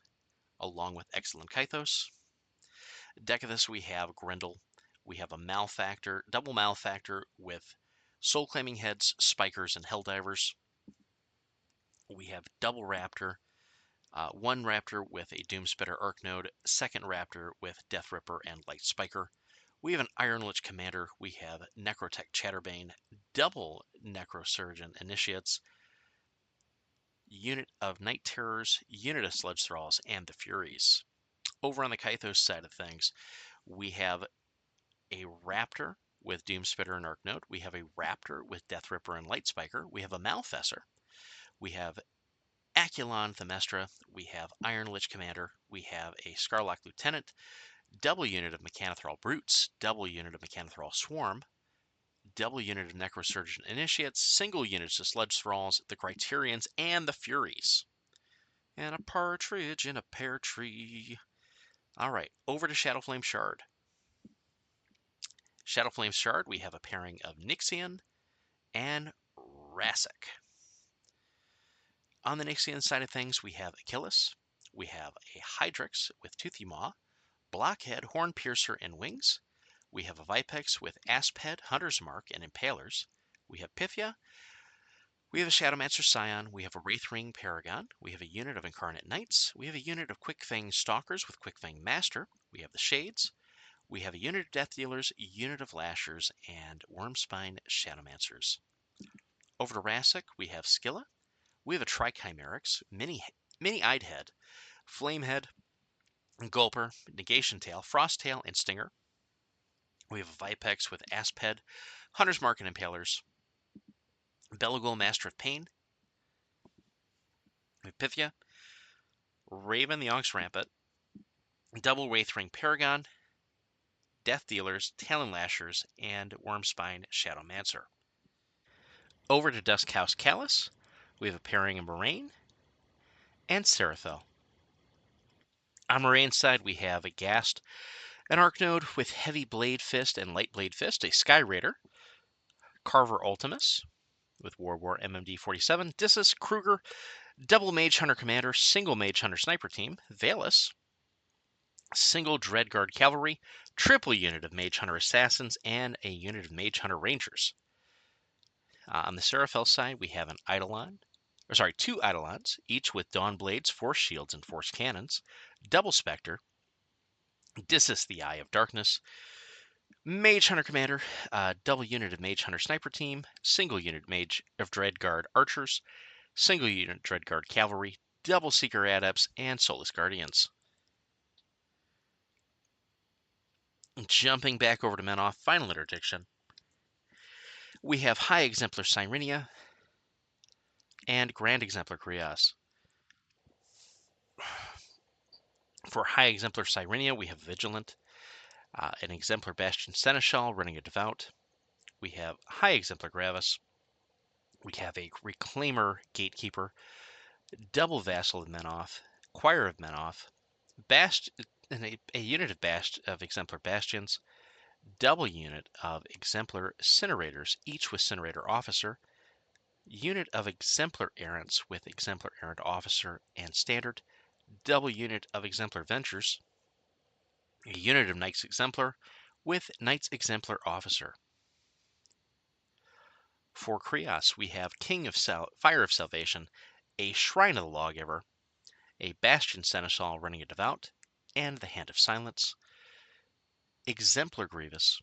along with Excellent Kythos. Decathus, we have Grendel. We have a Malefactor, double Malefactor with Soul Claiming Heads, Spikers, and Helldivers. We have double Raptor, 1 Raptor with a Doomspitter Arc Node, 2nd Raptor with Death Ripper and Light Spiker. We have an Iron Lich Commander. We have Necrotech Chatterbane, double Necrosurgeon Initiates, unit of Night Terrors, unit of Sludge Thralls, and the Furies. Over on the Kythos side of things, we have a Raptor with Doomspitter and Arc Node. We have a Raptor with Death Ripper and Light Spiker. We have a Malfessor. We have Aculon Themestra. We have Iron Lich Commander. We have a Scarlock Lieutenant, double unit of Mechanothrall Brutes, double unit of Mechanothrall Swarm, double unit of Necrosurgeon Initiates, single units of Sludge Thralls, the Criterions, and the Furies. And a partridge in a pear tree. All right, over to Shadowflame Shard. Shadowflame Shard, we have a pairing of Nixian and Rassic. On the Nixian side of things, we have Achilles. We have a Hydrix with Toothy Maw, Blockhead, Horn Piercer, and Wings. We have a Vipex with Asphead, Hunter's Mark, and Impalers. We have Pythia. We have a Shadowmancer Scion. We have a Wraithring Paragon. We have a unit of Incarnate Knights. We have a unit of Quickfang Stalkers with Quickfang Master. We have the Shades. We have a unit of Death Dealers, a unit of Lashers, and Wormspine Shadowmancers. Over to Rassic, we have Skilla. We have a Trichimerics, Mini-Eyed Head, Flamehead, Gulper, Negation Tail, Frost Tail, and Stinger. We have a Vipex with Asphead, Hunter's Mark and Impalers, Belagol, Master of Pain, Pythia, Raven the Onyx Rampant, Double Wraithring Paragon, Death Dealers, Talon Lashers, and Wormspine Shadowmancer. Over to Dusk House Callus, we have a pairing of Moraine and Seraphel. On Moraine's side, we have a Ghast, an Arcnode with Heavy Blade Fist and Light Blade Fist, a Sky Raider, Carver Ultimus with War MMD 47, Dissus, Kruger, Double Mage Hunter Commander, Single Mage Hunter Sniper Team, Valus, Single Dreadguard Cavalry, Triple Unit of Mage Hunter Assassins, and a unit of Mage Hunter Rangers. On the Seraphel side, we have two Eidolons, each with Dawn Blades, Force Shields, and Force Cannons, Double Spectre, Dissus the Eye of Darkness, Mage Hunter Commander, double unit of Mage Hunter Sniper Team, single unit Mage of Dreadguard Archers, single unit Dreadguard Cavalry, double Seeker Adepts, and Soulless Guardians. Jumping back over to Menoth, final interdiction. We have High Exemplar Cyrenia and Grand Exemplar Krios. For High Exemplar Cyrenia, we have Vigilant, an Exemplar Bastion Seneschal running a Devout. We have High Exemplar Gravis. We have a Reclaimer Gatekeeper, double Vassal of Menoth, Choir of Menoth, a unit of Exemplar Bastions, double unit of Exemplar Cinerators, each with Cinerator Officer, unit of Exemplar Errants with Exemplar Errant Officer and Standard, double unit of Exemplar Ventures, a unit of Knights Exemplar with Knights Exemplar Officer. For Krios, we have King of Fire of Salvation, a Shrine of the Lawgiver, a Bastion Seneschal running a Devout, and the Hand of Silence, Exemplar Grievous,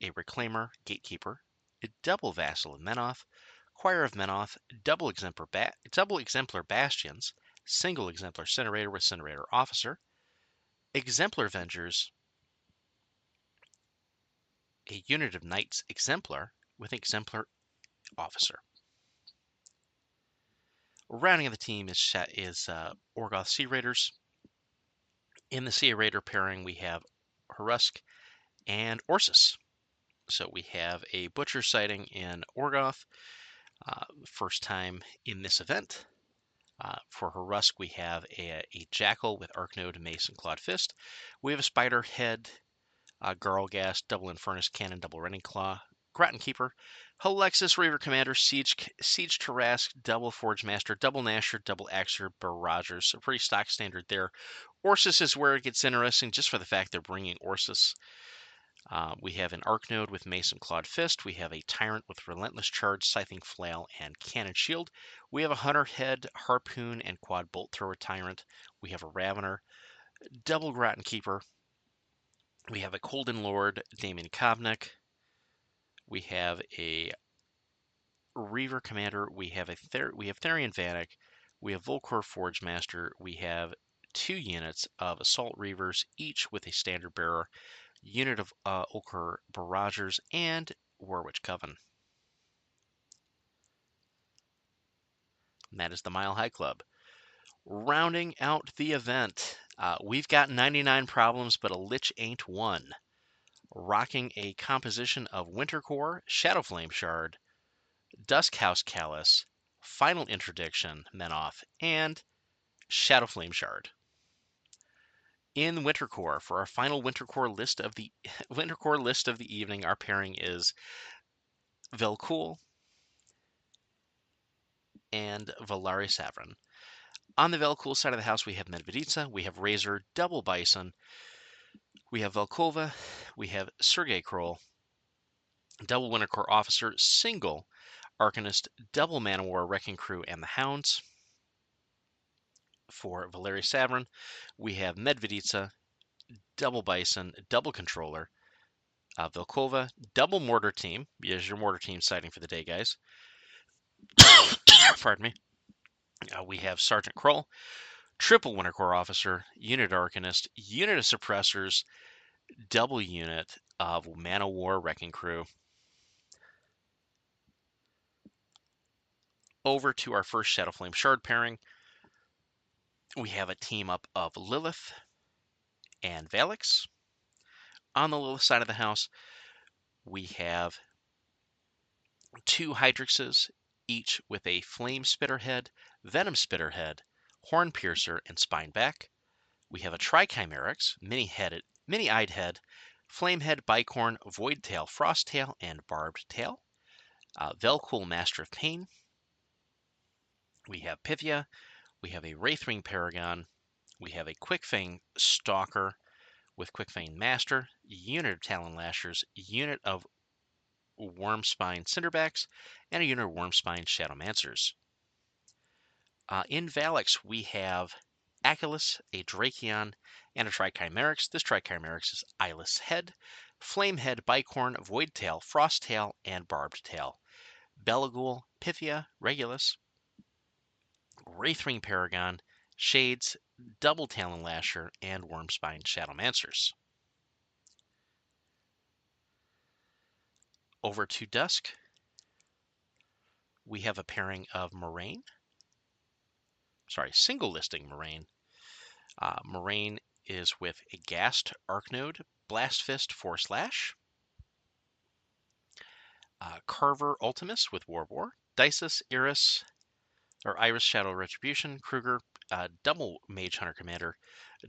a Reclaimer Gatekeeper, a double Vassal of Menoth, Choir of Menoth, double Exemplar Bastions, single Exemplar Cinerator with Cinerator Officer, Exemplar Vengers, a unit of Knights Exemplar with Exemplar Officer. Rounding of the team is Orgoth Sea Raiders. In the Sea Raider pairing, we have Harusk and Ursus. So we have a Butcher sighting in Orgoth, first time in this event. For Harusk, we have a Jackal with Arcnode, Mace, and Clawed Fist. We have a Spider Head, Garlghast, double Infernus Cannon, double Rending Claw, Groton Keeper, Halexis Reaver Commander, Siege Tarrasque, double Forge Master, double Nasher, double Axer, Barragers. So pretty stock standard there. Ursus is where it gets interesting, just for the fact they're bringing Ursus. We have an Arcnode with Mace and Clawed Fist. We have a Tyrant with Relentless Charge, Scything Flail, and Cannon Shield. We have a Hunter Head, Harpoon, and Quad Bolt Thrower Tyrant. We have a Ravener, double Groton Keeper. We have a Colden Lord, Damien Kovnek. We have a Reaver Commander. We have Therian Vanek. We have Volkor Forge Master. We have 2 units of Assault Reavers, each with a Standard Bearer, unit of Ochre Barragers, and Warwitch Coven. And that is the Mile High Club. Rounding out the event, we've got 99 problems, but a Lich ain't one. Rocking a composition of Wintercore, Shadowflame Shard, Duskhouse Callus, Final Interdiction Menoth, and Shadowflame Shard. In Wintercore, for our final Wintercore list of the evening, our pairing is Vel'Kool and Valari Savran. On the Vel'Kool side of the house, we have Medveditsa, we have Razor, double Bison, we have Velkova, we have Sergei Kroll, double Wintercore Officer, single Arcanist, double Manowar Wrecking Crew, and the Hounds. For Valeri Savran, we have Medveditsa, double Bison, double Controller, Velkova, double Mortar Team. Here's your Mortar Team sighting for the day, guys. Pardon me. We have Sergeant Kroll, triple Wintercore Officer, unit Arcanist, unit of Suppressors, double unit of Manowar Wrecking Crew. Over to our first Shadow Flame Shard pairing, we have a team up of Lilith and Valix. On the Lilith side of the house, we have 2 Hydrixes, each with a Flame Spitter head, Venom Spitter head, Horn Piercer, and Spine back. We have a Trichimerix, mini-eyed head, Flamehead, Bicorn, Void Tail, Frost Tail, and Barbed Tail. Velcool, Master of Pain. We have Pythia. We have a Wraithwing Paragon. We have a Quickfang Stalker with Quickfang Master, unit of Talon Lashers, unit of Wormspine Cinderbacks, and a unit of Wormspine Shadowmancers. In Valix, we have Achilles, a Drakion, and a Trichimerix. This Trichimerix is Eyeless Head, Flamehead, Bicorn, Void Tail, Frost Tail, and Barbed Tail. Belagul, Pythia, Regulus, Wraithwing Paragon, Shades, Double Talon Lasher, and Wormspine Shadowmancers. Over to Dusk, we have a pairing of Moraine. Single listing Moraine. Moraine is with a Ghast, Arcnode, Blast Fist, Force Slash. Carver Ultimus with War, Dices, Iris Shadow Retribution, Kruger, double Mage Hunter Commander,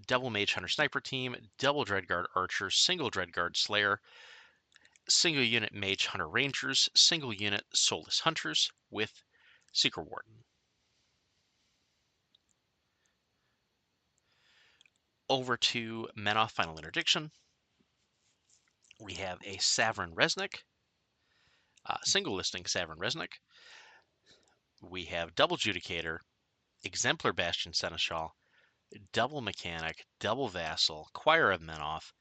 double Mage Hunter Sniper Team, double Dreadguard Archer, single Dreadguard Slayer, single unit Mage Hunter Rangers, single unit Soulless Hunters with Secret Warden. Over to Menoth Final Interdiction. We have a Savern Resnick, single listing Savern Resnick. We have double Judicator, Exemplar Bastion Seneschal, double Mechanic, double Vassal, Choir of Menoth,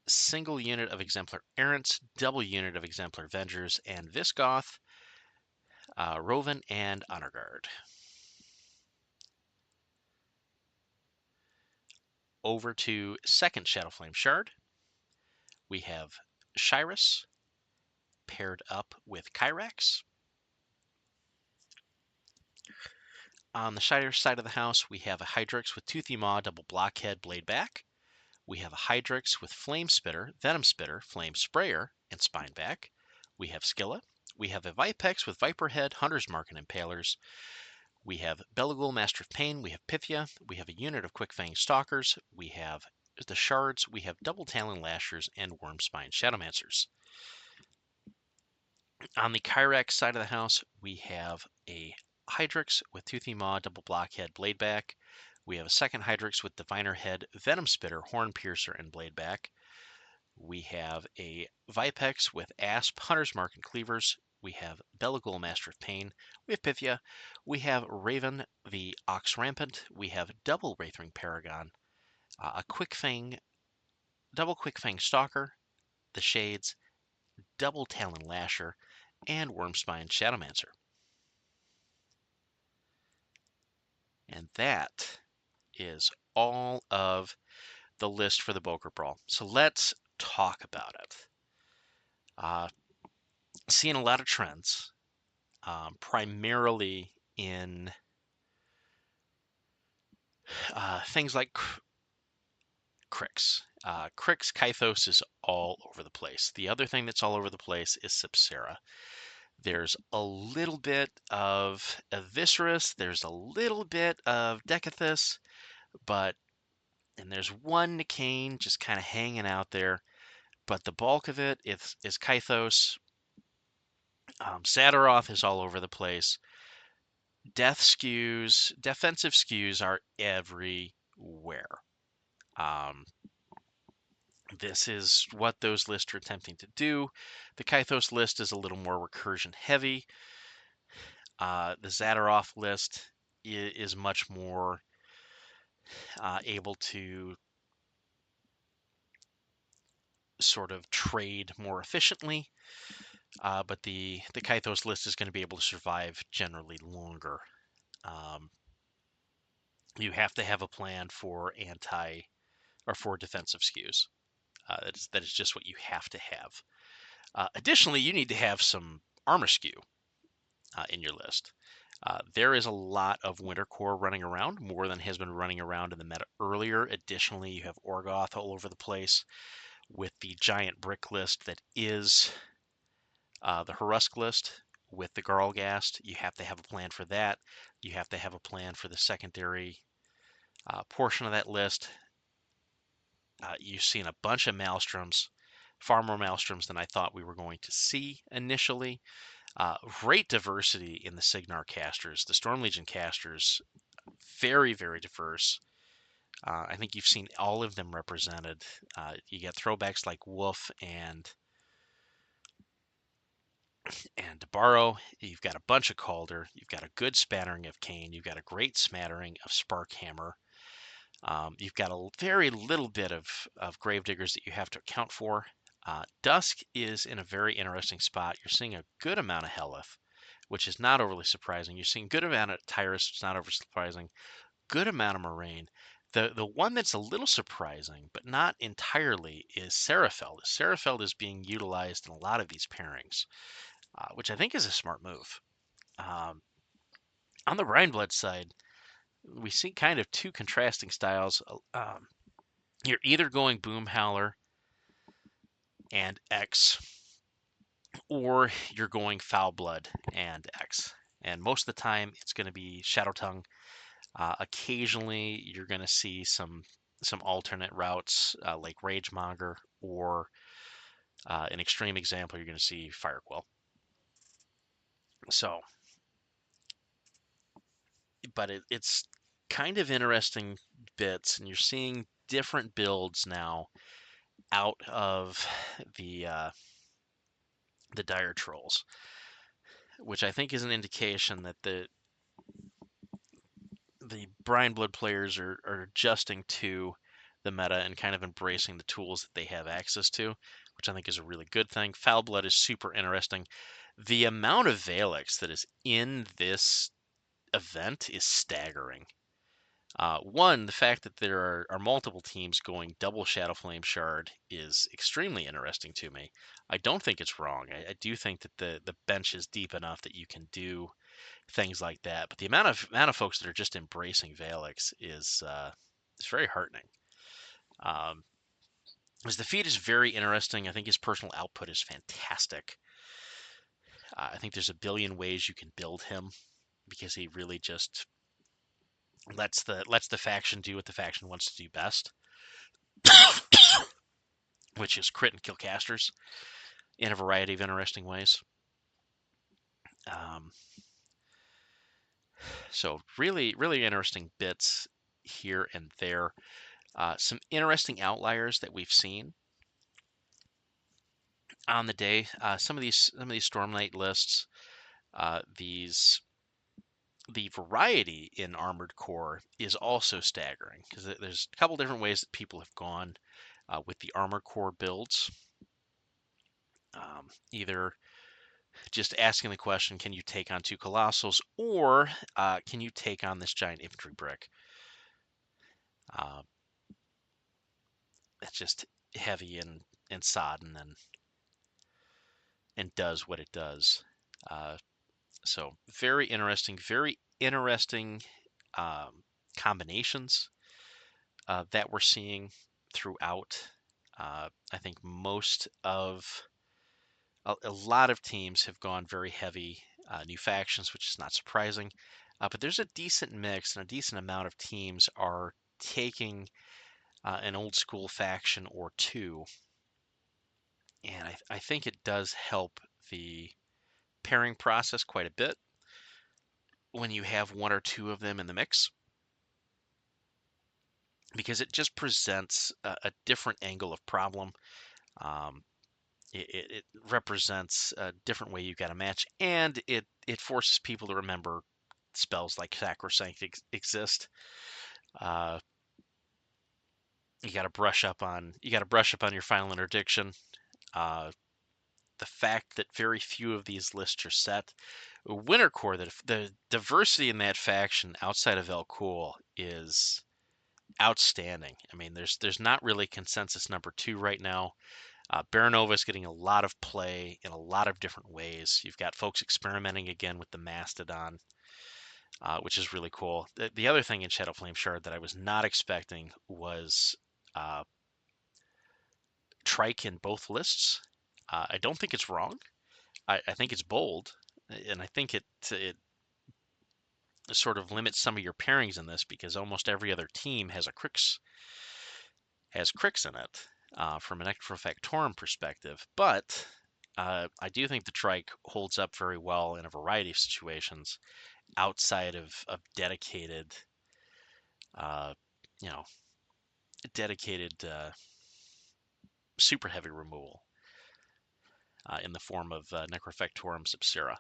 single unit of Exemplar Errants, double unit of Exemplar Vengers, and Visgoth, Roven, and Honor Guard. Over to second Shadowflame Shard. We have Shyrus paired up with Kyrax. On the Shyrus side of the house, we have a Hydrix with Toothy Maw, double Blockhead, Blade Back. We have a Hydrix with Flame Spitter, Venom Spitter, Flame Sprayer, and Spine Back. We have Skilla. We have a Vipex with Viper Head, Hunter's Mark, and Impalers. We have Belagul, Master of Pain. We have Pythia. We have a unit of Quickfang Stalkers. We have the Shards. We have Double Talon Lashers and Wormspine Shadowmancers. On the Kyrax side of the house, we have a Hydrix with Toothy Maw, double Blockhead, Blade Back. We have a second Hydrix with Diviner Head, Venom Spitter, Horn Piercer, and Blade Back. We have a Vipex with Asp, Hunter's Mark, and Cleavers. We have Belagul, Master of Pain. We have Pythia. We have Raven, the Ox Rampant. We have double Wraithwing Paragon, a double Quickfang Stalker, the Shades, double Talon Lasher, and Wormspine Shadowmancer. And that is all of the list for the Bokur Brawl. So let's talk about it. Seeing a lot of trends, primarily in things like Crix. Crix Kythos is all over the place. The other thing that's all over the place is Sepsera. There's a little bit of Eviscerus, there's a little bit of Decathus, and there's one Nicane just kind of hanging out there. But the bulk of it is Kythos. Zadaroth is all over the place. Defensive skews are everywhere. This is what those lists are attempting to do. The Kythos list is a little more recursion heavy. The Zadaroth list is much more able to sort of trade more efficiently. But the Kythos list is going to be able to survive generally longer. You have to have a plan for for defensive skews. That is just what you have to have. Additionally, you need to have some armor skew. in your list. There is a lot of Winter Core running around, more than has been running around in the meta earlier. Additionally, you have Orgoth all over the place with the giant brick list that is the Harusk list with the Garlgast. You have to have a plan for that. You have to have a plan for the secondary portion of that list. You've seen a bunch of Maelstroms, far more Maelstroms than I thought we were going to see initially. Great diversity in the Signar casters. The Storm Legion casters, very, very diverse. I think you've seen all of them represented. You get throwbacks like Wolf and Debarro. You've got a bunch of Calder. You've got a good spattering of Kane. You've got a great smattering of Sparkhammer. You've got a very little bit of Gravediggers that you have to account for. Dusk is in a very interesting spot. You're seeing a good amount of Helith, which is not overly surprising. You're seeing good amount of Tyrus, which is not overly surprising. Good amount of Moraine. The one that's a little surprising, but not entirely, is Serafeld. Serafeld is being utilized in a lot of these pairings, which I think is a smart move. On the Rhineblood side, we see kind of two contrasting styles. You're either going Boom Howler and X, or you're going Foul Blood and X. And most of the time, it's going to be Shadow Tongue. Occasionally, you're going to see some alternate routes like Ragemonger, or an extreme example, you're going to see Firequill. So, but it's kind of interesting bits, and you're seeing different builds now out of the Dire Trolls, which I think is an indication that the Brian Blood players are adjusting to the meta and kind of embracing the tools that they have access to, which I think is a really good thing. Foul Blood is super interesting. The amount of Valix that is in this event is staggering. One, the fact that there are multiple teams going double Shadow Flame Shard is extremely interesting to me. I don't think it's wrong. I do think that the bench is deep enough that you can do things like that. But the amount of folks that are just embracing Valix is very heartening. His defeat is very interesting. I think his personal output is fantastic. I think there's a billion ways you can build him, because he really just lets the faction do what the faction wants to do best, which is crit and kill casters in a variety of interesting ways. So really, really interesting bits here and there. Some interesting outliers that we've seen on the day. Some of these Stormlight lists, the variety in Armored Core is also staggering, because there's a couple different ways that people have gone with the Armored Core builds. Either just asking the question, can you take on two Colossals, or can you take on this giant infantry brick? It's just heavy and sodden and does what it does. So very interesting combinations that we're seeing throughout. I think a lot of teams have gone very heavy new factions, which is not surprising. But there's a decent mix, and a decent amount of teams are taking an old school faction or two. And I think it does help the pairing process quite a bit when you have one or two of them in the mix, because it just presents a different angle of problem. It represents a different way you've got to match, and it forces people to remember spells like Sacrosanct exist. You got to brush up on your final interdiction. The fact that very few of these lists are set. Winter Core, the diversity in that faction outside of Elcool is outstanding. I mean, there's not really consensus number 2 right now. Baranova is getting a lot of play in a lot of different ways. You've got folks experimenting again with the Mastodon, which is really cool. The other thing in Shadow Flame Shard that I was not expecting was uh, Trike in both lists. I don't think it's wrong. I think it's bold, and I think it sort of limits some of your pairings in this because almost every other team has Crix in it from an Ectofactorum perspective. But I do think the Trike holds up very well in a variety of situations outside of dedicated, uh, you know, dedicated super heavy removal in the form of Necrofactorum Subsera.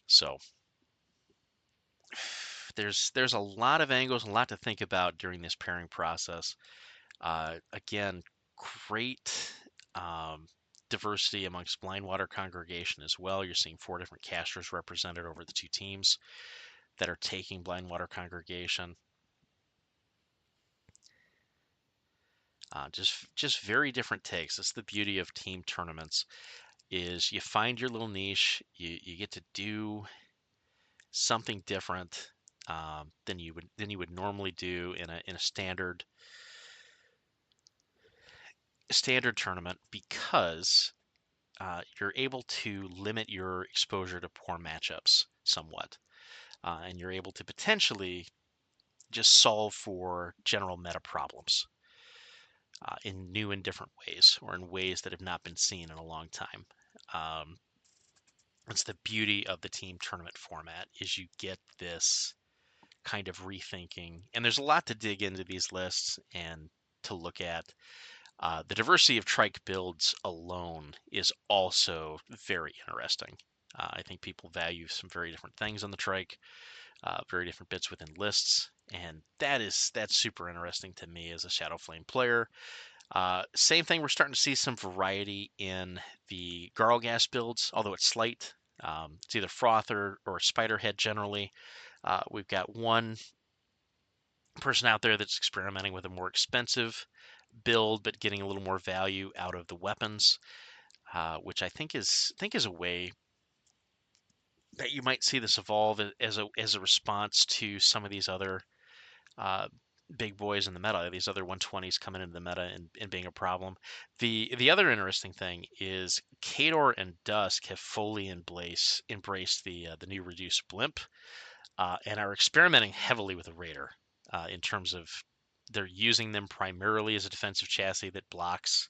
So there's a lot of angles, a lot to think about during this pairing process. Again, great diversity amongst Blindwater congregation as well. You're seeing 4 different casters represented over the 2 teams that are taking Blindwater congregation. Just very different takes. That's the beauty of team tournaments. Is you find your little niche, you get to do something different than you would normally do in a standard tournament because you're able to limit your exposure to poor matchups somewhat, and you're able to potentially just solve for general meta problems in new and different ways, or in ways that have not been seen in a long time. Um, it's the beauty of the team tournament format is you get this kind of rethinking, and there's a lot to dig into these lists and to look at. The diversity of trike builds alone is also very interesting. I think people value some very different things on the trike, very different bits within lists, and that's super interesting to me as a Shadow Flame player. Same thing, we're starting to see some variety in the Garlgas builds, although it's slight. It's either Froth or Spiderhead generally. We've got one person out there that's experimenting with a more expensive build, but getting a little more value out of the weapons, which I think is a way that you might see this evolve as a response to some of these other uh, big boys in the meta, these other 120s coming into the meta and being a problem. The other interesting thing is Kador and Dusk have fully embraced the new reduced blimp and are experimenting heavily with the Raider in terms of they're using them primarily as a defensive chassis that blocks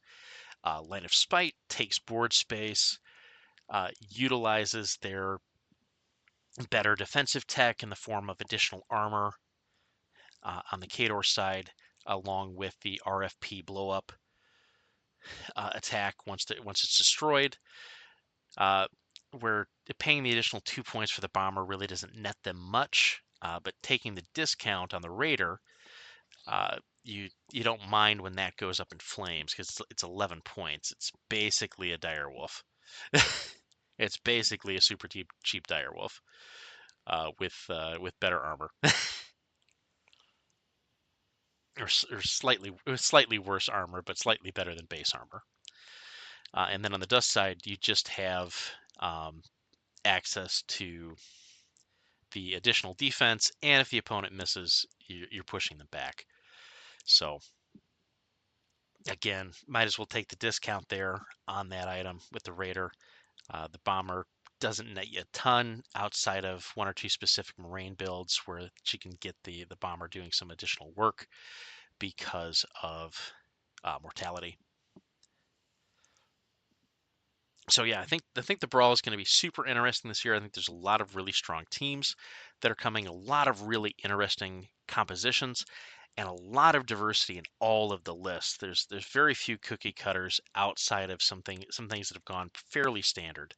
Line of Spite, takes board space, utilizes their better defensive tech in the form of additional armor on the Kador side, along with the RFP blow up attack once it's destroyed. Where paying the additional 2 points for the bomber really doesn't net them much, but taking the discount on the Raider, you don't mind when that goes up in flames because it's 11 points. It's basically a direwolf. It's basically a super cheap direwolf with better armor. or slightly worse armor, but slightly better than base armor. And then on the dust side, you just have access to the additional defense, and if the opponent misses, you're pushing them back. So again, might as well take the discount there on that item with the Raider. The bomber doesn't net you a ton outside of 1 or 2 specific Moraine builds where she can get the bomber doing some additional work because of mortality. So yeah, I think the brawl is going to be super interesting this year. I think there's a lot of really strong teams that are coming, a lot of really interesting compositions, and a lot of diversity in all of the lists. There's very few cookie cutters outside of some things that have gone fairly standard.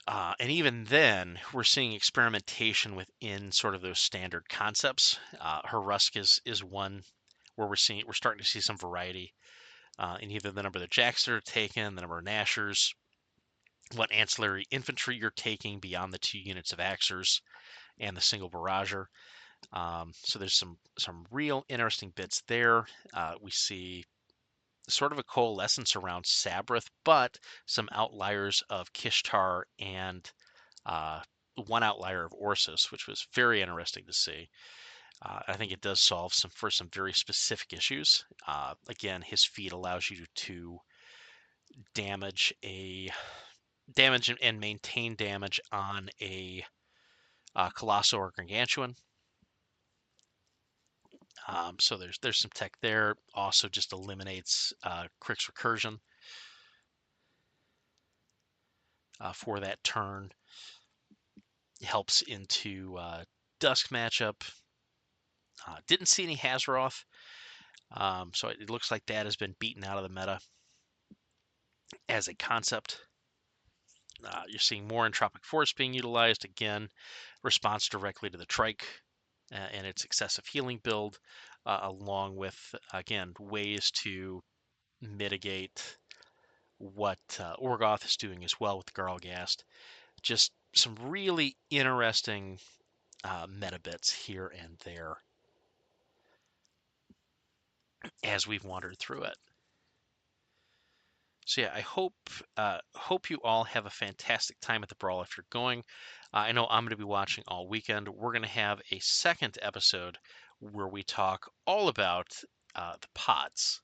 And even then, we're seeing experimentation within sort of those standard concepts. Harusk is one where we're starting to see some variety in either the number of the jacks that are taken, the number of Nashers, what ancillary infantry you're taking beyond the 2 units of Axers and the single barrager. So there's some real interesting bits there. We see sort of a coalescence around Sabrith, but some outliers of Kishtar and uh, one outlier of Orsus, which was very interesting to see. I think it does solve some very specific issues. Again, his feat allows you to damage and maintain damage on a Colossal or Gargantuan. So there's some tech there. Also, just eliminates Crick's Recursion for that turn. Helps into Dusk matchup. Didn't see any Hazaroth, so it looks like that has been beaten out of the meta as a concept. You're seeing more Entropic Force being utilized. Again, response directly to the Trike and its excessive healing build, along with, again, ways to mitigate what Orgoth is doing as well with Garlgast. Just some really interesting meta bits here and there as we've wandered through it. So yeah, I hope you all have a fantastic time at the Brawl if you're going. I know I'm going to be watching all weekend. We're going to have a second episode where we talk all about the pods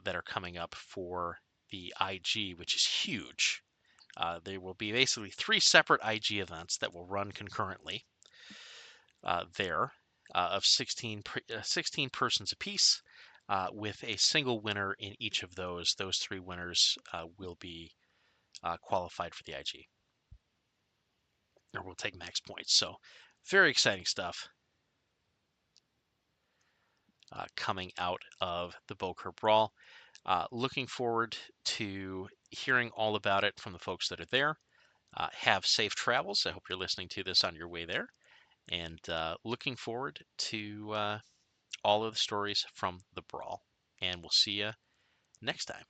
that are coming up for the IG, which is huge. There will be basically 3 separate IG events that will run concurrently there of 16 persons apiece. With a single winner in each of those. Those 3 winners will be qualified for the IG, or will take max points. So, very exciting stuff coming out of the Bokur Brawl. Looking forward to hearing all about it from the folks that are there. Have safe travels. I hope you're listening to this on your way there. And looking forward to all of the stories from the Brawl. And we'll see you next time.